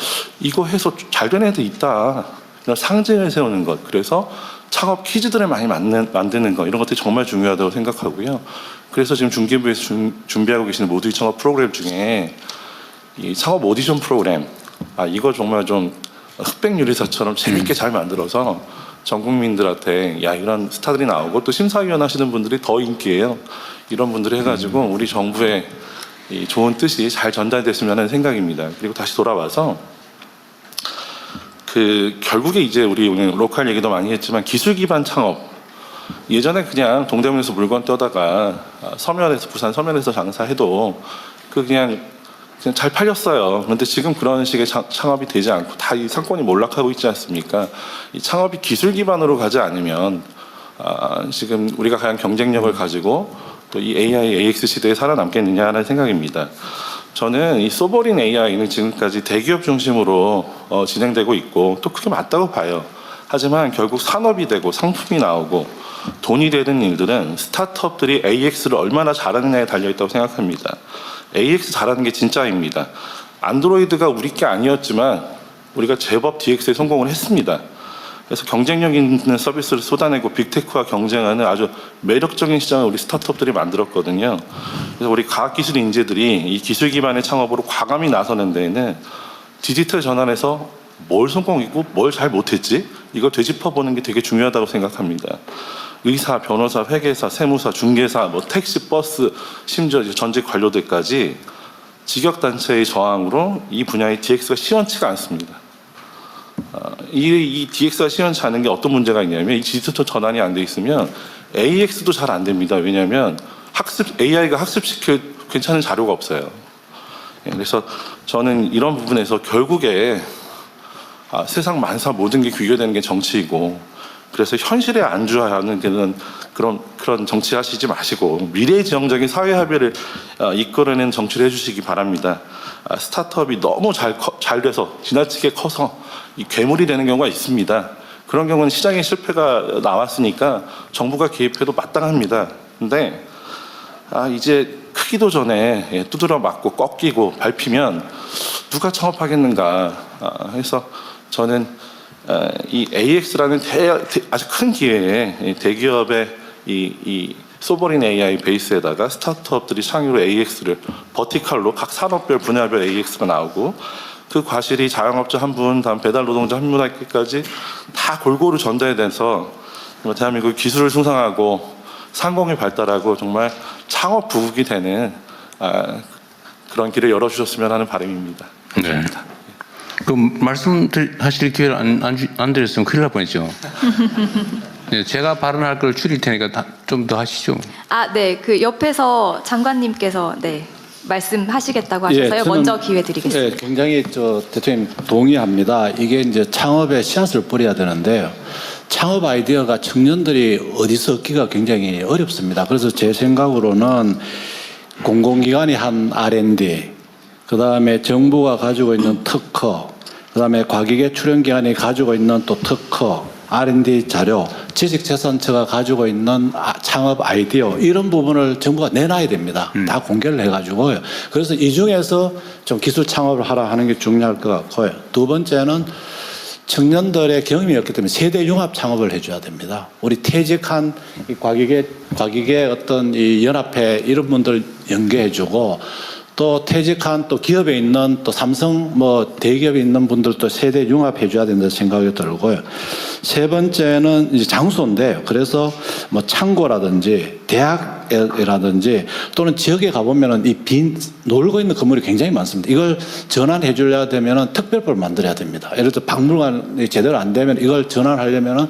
이거 해서 잘 된 애들 있다 이런 상징을 세우는 것, 그래서 창업 퀴즈들을 많이 만드는 것 이런 것들이 정말 중요하다고 생각하고요. 그래서 지금 중기부에서 준비하고 계시는 모두의 창업 프로그램 중에 이 창업 오디션 프로그램 이거 정말 좀 흑백 요리사처럼 재밌게 잘 만들어서 전 국민들한테 야 이런 스타들이 나오고 또 심사위원 하시는 분들이 더 인기예요. 이런 분들이 해가지고 우리 정부의 이 좋은 뜻이 잘 전달됐으면 하는 생각입니다. 그리고 다시 돌아와서 결국에 이제 우리 오늘 로컬 얘기도 많이 했지만 기술 기반 창업, 예전에 그냥 동대문에서 물건 떠다가 서면에서 부산 서면에서 장사해도 그냥 잘 팔렸어요. 그런데 지금 그런 식의 창업이 되지 않고 다 이 상권이 몰락하고 있지 않습니까? 이 창업이 기술 기반으로 가지 않으면 지금 우리가 과연 경쟁력을 가지고 또 이 AI, AX 시대에 살아남겠느냐는 생각입니다. 저는 이 소버린 AI는 지금까지 대기업 중심으로 진행되고 있고 또 그게 맞다고 봐요. 하지만 결국 산업이 되고 상품이 나오고 돈이 되는 일들은 스타트업들이 AX를 얼마나 잘하느냐에 달려있다고 생각합니다. AX 잘하는 게 진짜입니다. 안드로이드가 우리 게 아니었지만 우리가 제법 DX에 성공을 했습니다. 그래서 경쟁력 있는 서비스를 쏟아내고 빅테크와 경쟁하는 아주 매력적인 시장을 우리 스타트업들이 만들었거든요. 그래서 우리 과학기술 인재들이 이 기술 기반의 창업으로 과감히 나서는 데에는 디지털 전환에서 뭘 성공했고 뭘 잘 못했지 이걸 되짚어보는 게 되게 중요하다고 생각합니다. 의사, 변호사, 회계사, 세무사, 중개사, 택시, 버스, 심지어 전직 관료들까지 직역단체의 저항으로 이 분야의 DX가 시원치가 않습니다. 이 DX가 시원치 않은 게 어떤 문제가 있냐면 이 디지털 전환이 안 돼 있으면 AX도 잘 안 됩니다. 왜냐하면 AI가 학습시킬 괜찮은 자료가 없어요. 그래서 저는 이런 부분에서 결국에 세상 만사 모든 게 귀결되는 게 정치이고, 그래서 현실에 안주하는 그런 정치하시지 마시고 미래지향적인 사회 합의를 이끌어내는 정치를 해주시기 바랍니다. 스타트업이 너무 잘 돼서 지나치게 커서 이 괴물이 되는 경우가 있습니다. 그런 경우는 시장의 실패가 나왔으니까 정부가 개입해도 마땅합니다. 근데 이제 크기도 전에 두드려 맞고 꺾이고 밟히면 누가 창업하겠는가 해서 저는 이 AX라는 아주 큰 기회에 대기업의 이 소버린 AI 베이스에다가 스타트업들이 창의로 AX를 버티컬로 각 산업별 분야별 AX가 나오고, 그 과실이 자영업자 한 분, 다음 배달 노동자 한 분에게까지 다 골고루 전달돼서 대한민국 기술을 승상하고 상공이 발달하고 정말 창업 부국이 되는 그런 길을 열어주셨으면 하는 바람입니다. 네. 그 말씀하실 기회를 안 드렸으면 큰일 날 뻔했죠. 네, 제가 발언할 걸 줄일 테니까 좀 더 하시죠. 네, 그 옆에서 장관님께서 말씀하시겠다고 하셔서요. 저는, 먼저 기회 드리겠습니다. 굉장히 대통령 동의합니다. 이게 이제 창업에 씨앗을 뿌려야 되는데요. 창업 아이디어가 청년들이 어디서 얻기가 굉장히 어렵습니다. 그래서 제 생각으로는 공공기관이 한 R&D, 그 다음에 정부가 가지고 있는 특허, 그 다음에 과기계 출연기관이 가지고 있는 또 특허, R&D 자료, 지식재산처가 가지고 있는 창업 아이디어, 이런 부분을 정부가 내놔야 됩니다. 다 공개를 해가지고요. 그래서 이 중에서 좀 기술 창업을 하라 하는 게 중요할 것 같고요. 두 번째는 청년들의 경험이 없기 때문에 세대 융합 창업을 해줘야 됩니다. 우리 퇴직한 이 과기계 어떤 이 연합회 이런 분들 연계해주고, 또 퇴직한 또 기업에 있는 또 삼성 대기업에 있는 분들도 세대 융합해줘야 된다는 생각이 들고요. 세 번째는 이제 장소인데요. 그래서 창고라든지 대학이라든지 또는 지역에 가보면은 이 놀고 있는 건물이 굉장히 많습니다. 이걸 전환해 주려야 되면은 특별법을 만들어야 됩니다. 예를 들어 박물관이 제대로 안 되면 이걸 전환하려면은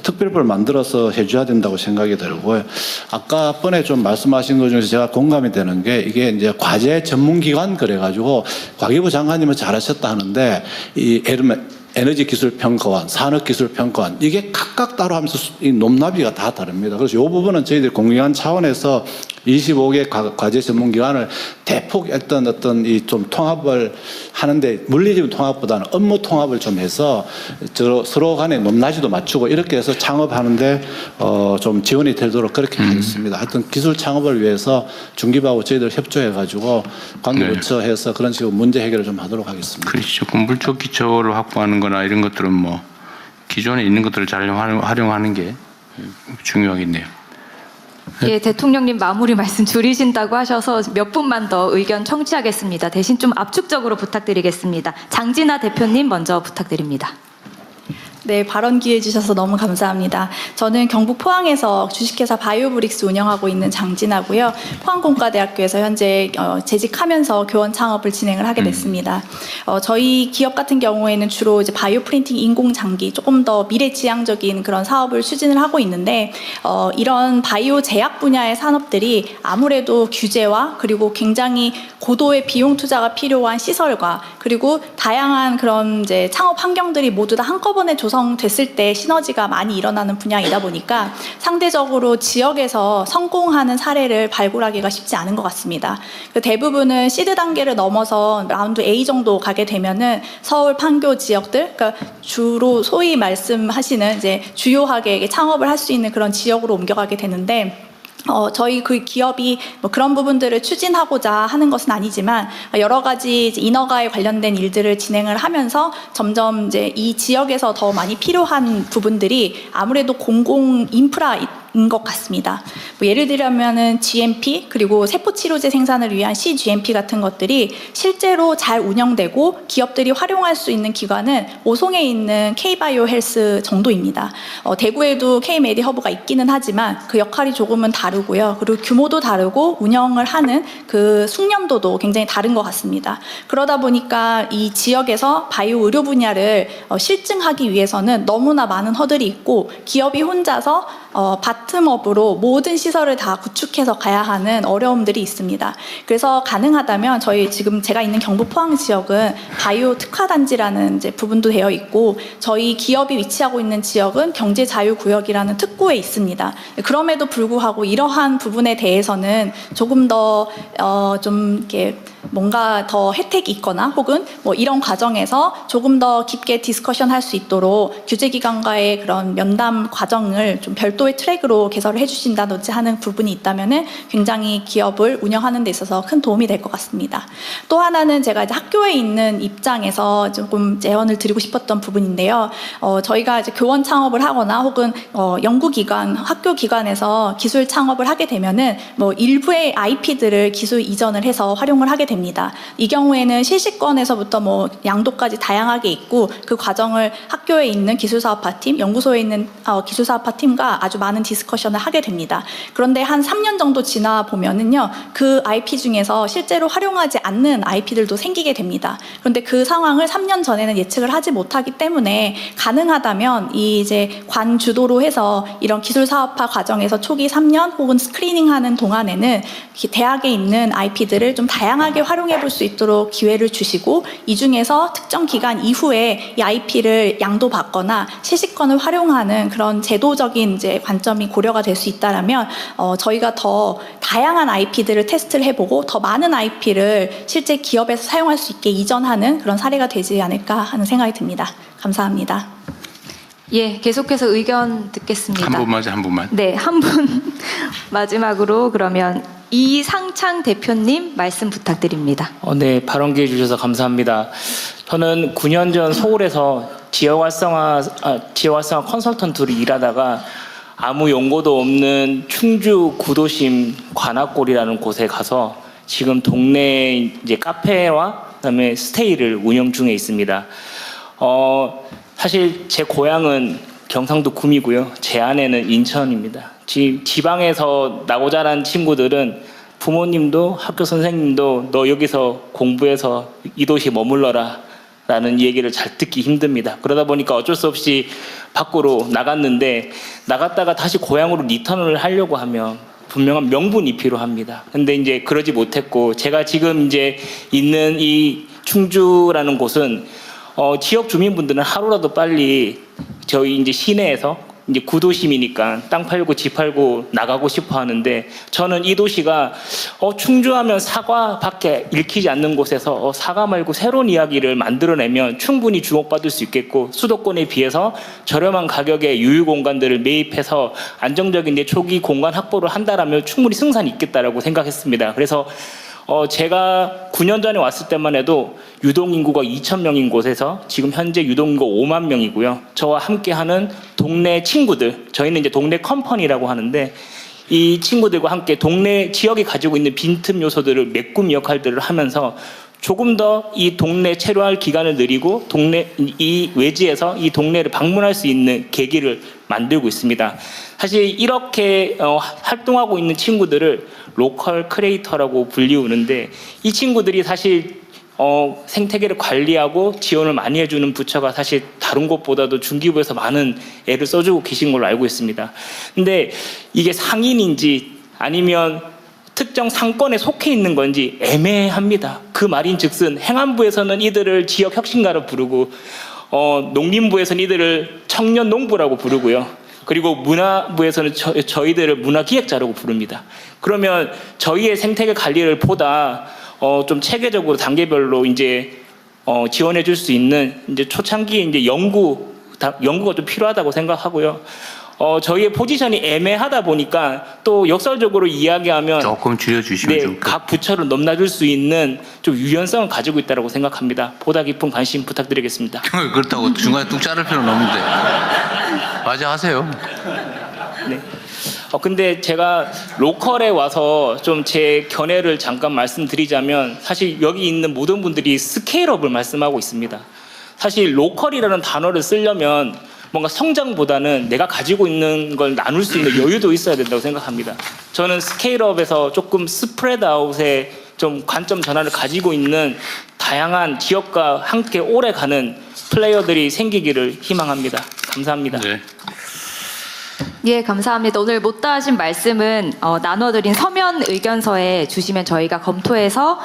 특별법을 만들어서 해줘야 된다고 생각이 들고요. 아까 번에 좀 말씀하신 것 중에서 제가 공감이 되는 게, 이게 이제 과제 전문기관 그래가지고 과기부 장관님은 잘하셨다 하는데, 이 에너지 기술 평가원, 산업 기술 평가원, 이게 각각 따로 하면서 이 높낮이가 다 다릅니다. 그래서 이 부분은 저희들 공기관 차원에서 25개 과제 전문기관을 대폭 어떤 이 좀 통합을 하는데, 물리적인 통합보다는 업무 통합을 좀 해서 서로 간에 높낮이도 맞추고 이렇게 해서 창업하는데 좀 지원이 되도록 그렇게 하겠습니다. 하여튼 기술 창업을 위해서 중기부하고 저희들 협조해가지고 관계부처해서 그런 식으로 문제 해결을 좀 하도록 하겠습니다. 그렇죠. 물적 기초를 확보하는 거나 이런 것들은 기존에 있는 것들을 잘 활용하는 게 중요하겠네요. 예, 대통령님 마무리 말씀 줄이신다고 하셔서 몇 분만 더 의견 청취하겠습니다. 대신 좀 압축적으로 부탁드리겠습니다. 장진아 대표님 먼저 부탁드립니다. 네, 발언 기회 주셔서 너무 감사합니다. 저는 경북 포항에서 주식회사 바이오브릭스 운영하고 있는 장진아고요. 포항공과대학교에서 현재 재직하면서 교원 창업을 진행을 하게 됐습니다. 저희 기업 같은 경우에는 주로 이제 바이오 프린팅 인공 장기, 조금 더 미래지향적인 그런 사업을 추진을 하고 있는데, 이런 바이오 제약 분야의 산업들이 아무래도 규제와 그리고 굉장히 고도의 비용 투자가 필요한 시설과 그리고 다양한 그런 이제 창업 환경들이 모두 다 한꺼번에 조성됐을 때 시너지가 많이 일어나는 분야이다 보니까 상대적으로 지역에서 성공하는 사례를 발굴하기가 쉽지 않은 것 같습니다. 대부분은 시드 단계를 넘어서 라운드 A 정도 가게 되면은 서울 판교 지역들, 그러니까 주로 소위 말씀하시는 이제 주요하게 창업을 할 수 있는 그런 지역으로 옮겨가게 되는데, 저희 그 기업이 그런 부분들을 추진하고자 하는 것은 아니지만 여러 가지 이제 인허가에 관련된 일들을 진행을 하면서 점점 이제 이 지역에서 더 많이 필요한 부분들이 아무래도 공공 인프라인 것 같습니다. 예를 들면은 GMP 그리고 세포치료제 생산을 위한 CGMP 같은 것들이 실제로 잘 운영되고 기업들이 활용할 수 있는 기관은 오송에 있는 K바이오 헬스 정도입니다. 대구에도 K메디 허브가 있기는 하지만 그 역할이 조금은 다르고요. 그리고 규모도 다르고 운영을 하는 그 숙련도도 굉장히 다른 것 같습니다. 그러다 보니까 이 지역에서 바이오 의료 분야를 실증하기 위해서는 너무나 많은 허들이 있고 기업이 혼자서 바텀업으로 모든 시설을 다 구축해서 가야 하는 어려움들이 있습니다. 그래서 가능하다면 저희 지금 제가 있는 경북 포항 지역은 바이오 특화단지라는 이제 부분도 되어 있고 저희 기업이 위치하고 있는 지역은 경제자유구역이라는 특구에 있습니다. 그럼에도 불구하고 이러한 부분에 대해서는 조금 더 좀 이렇게 뭔가 더 혜택이 있거나 혹은 뭐 이런 과정에서 조금 더 깊게 디스커션 할 수 있도록 규제기관과의 그런 면담 과정을 좀 별도의 트랙으로 개설을 해주신다든지 하는 부분이 있다면은 굉장히 기업을 운영하는 데 있어서 큰 도움이 될 것 같습니다. 또 하나는 제가 이제 학교에 있는 입장에서 조금 제언을 드리고 싶었던 부분인데요. 저희가 이제 교원 창업을 하거나 혹은 연구기관, 학교 기관에서 기술 창업을 하게 되면은 뭐 일부의 IP들을 기술 이전을 해서 활용을 하게 됩니다. 이 경우에는 실시권에서부터 뭐 양도까지 다양하게 있고 그 과정을 학교에 있는 기술사업화팀, 연구소에 있는 기술사업화팀과 아주 많은 디스커션을 하게 됩니다. 그런데 한 3년 정도 지나 보면은요, 그 IP 중에서 실제로 활용하지 않는 IP들도 생기게 됩니다. 그런데 그 상황을 3년 전에는 예측을 하지 못하기 때문에 가능하다면 이 이제 관 주도로 해서 이런 기술사업화 과정에서 초기 3년 혹은 스크리닝하는 동안에는 대학에 있는 IP들을 좀 다양하게 활용해 볼 수 있도록 기회를 주시고 이 중에서 특정 기간 이후에 이 IP를 양도받거나 실시권을 활용하는 그런 제도적인 이제 관점이 고려가 될 수 있다라면 저희가 더 다양한 IP들을 테스트를 해보고 더 많은 IP를 실제 기업에서 사용할 수 있게 이전하는 그런 사례가 되지 않을까 하는 생각이 듭니다. 감사합니다. 예, 계속해서 의견 듣겠습니다. 한 분만. 네, 한 분 마지막으로 그러면 이상창 대표님 말씀 부탁드립니다. 네, 발언 기회 주셔서 감사합니다. 저는 9년 전 서울에서 지역 활성화 컨설턴트로 일하다가 아무 연고도 없는 충주 구도심 관악골이라는 곳에 가서 지금 동네 이제 카페와 그다음에 스테이를 운영 중에 있습니다. 사실 제 고향은 경상도 구미고요. 제 아내는 인천입니다. 지방에서 나고 자란 친구들은 부모님도 학교 선생님도 너 여기서 공부해서 이 도시에 머물러라 라는 얘기를 잘 듣기 힘듭니다. 그러다 보니까 어쩔 수 없이 밖으로 나갔는데 나갔다가 다시 고향으로 리턴을 하려고 하면 분명한 명분이 필요합니다. 근데 이제 그러지 못했고 제가 지금 이제 있는 이 충주라는 곳은 지역 주민분들은 하루라도 빨리 저희 이제 시내에서 이제 구도심이니까 땅 팔고 집 팔고 나가고 싶어 하는데 저는 이 도시가 충주하면 사과밖에 읽히지 않는 곳에서 사과 말고 새로운 이야기를 만들어내면 충분히 주목받을 수 있겠고 수도권에 비해서 저렴한 가격에 유휴 공간들을 매입해서 안정적인 이제 초기 공간 확보를 한다라면 충분히 승산이 있겠다라고 생각했습니다. 그래서 제가 9년 전에 왔을 때만 해도 유동인구가 2,000명인 곳에서 지금 현재 유동인구가 5만 명이고요. 저와 함께하는 동네 친구들, 저희는 이제 동네 컴퍼니라고 하는데 이 친구들과 함께 동네 지역이 가지고 있는 빈틈 요소들을 메꾸는 역할들을 하면서 조금 더 이 동네 체류할 기간을 늘리고 이 외지에서 이 동네를 방문할 수 있는 계기를 만들고 있습니다. 사실 이렇게 활동하고 있는 친구들을 로컬 크리에이터라고 불리우는데 이 친구들이 사실 생태계를 관리하고 지원을 많이 해주는 부처가 사실 다른 곳보다도 중기부에서 많은 애를 써주고 계신 걸로 알고 있습니다. 근데 이게 상인인지 아니면 특정 상권에 속해 있는 건지 애매합니다. 그 말인즉슨 행안부에서는 이들을 지역 혁신가로 부르고 농림부에서는 이들을 청년 농부라고 부르고요. 그리고 문화부에서는 저희들을 문화기획자라고 부릅니다. 그러면 저희의 생태계 관리를 보다 좀 체계적으로 단계별로 이제 지원해 줄 수 있는 이제 초창기에 이제 연구가 좀 필요하다고 생각하고요. 저희의 포지션이 애매하다 보니까 또 역설적으로 이야기하면 조금 줄여주시면 네, 각 부처를 넘나들 수 있는 좀 유연성을 가지고 있다고 생각합니다. 보다 깊은 관심 부탁드리겠습니다. 그렇다고 중간에 뚝 자를 필요는 없는데. 맞아 하세요. 네. 근데 제가 로컬에 와서 좀 제 견해를 잠깐 말씀드리자면 사실 여기 있는 모든 분들이 스케일업을 말씀하고 있습니다. 사실 로컬이라는 단어를 쓰려면 뭔가 성장보다는 내가 가지고 있는 걸 나눌 수 있는 여유도 있어야 된다고 생각합니다. 저는 스케일업에서 조금 스프레드 아웃의 좀 관점 전환을 가지고 있는 다양한 지역과 함께 오래가는 플레이어들이 생기기를 희망합니다. 감사합니다. 네. 예, 감사합니다. 오늘 못다 하신 말씀은 나눠드린 서면 의견서에 주시면 저희가 검토해서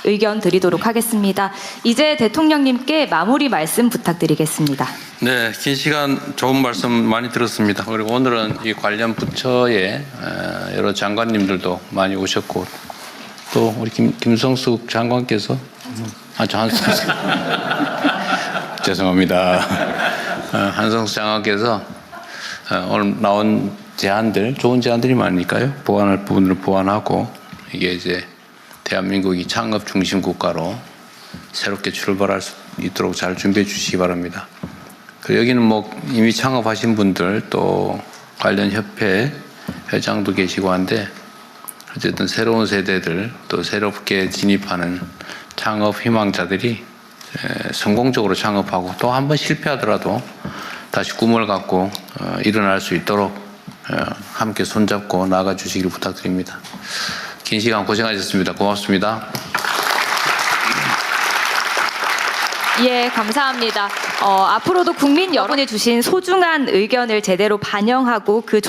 의견 드리도록 하겠습니다. 이제 대통령님께 마무리 말씀 부탁드리겠습니다. 네, 긴 시간 좋은 말씀 많이 들었습니다. 그리고 오늘은 이 관련 부처의 여러 장관님들도 많이 오셨고 또 우리 김성숙 장관께서 죄송합니다. 한성수 장관께서 오늘 나온 제안들, 좋은 제안들이 많으니까요. 보완할 부분을 보완하고 이게 이제 대한민국이 창업 중심 국가로 새롭게 출발할 수 있도록 잘 준비해 주시기 바랍니다. 그리고 여기는 뭐 이미 창업하신 분들 또 관련 협회 회장도 계시고 한데 어쨌든 새로운 세대들 또 새롭게 진입하는 창업 희망자들이 성공적으로 창업하고 또 한 번 실패하더라도 다시 꿈을 갖고 일어날 수 있도록 함께 손잡고 나아가 주시기를 부탁드립니다. 긴 시간 고생하셨습니다. 고맙습니다. 예, 감사합니다. 앞으로도 국민 여러분이 주신 소중한 의견을 제대로 반영하고 그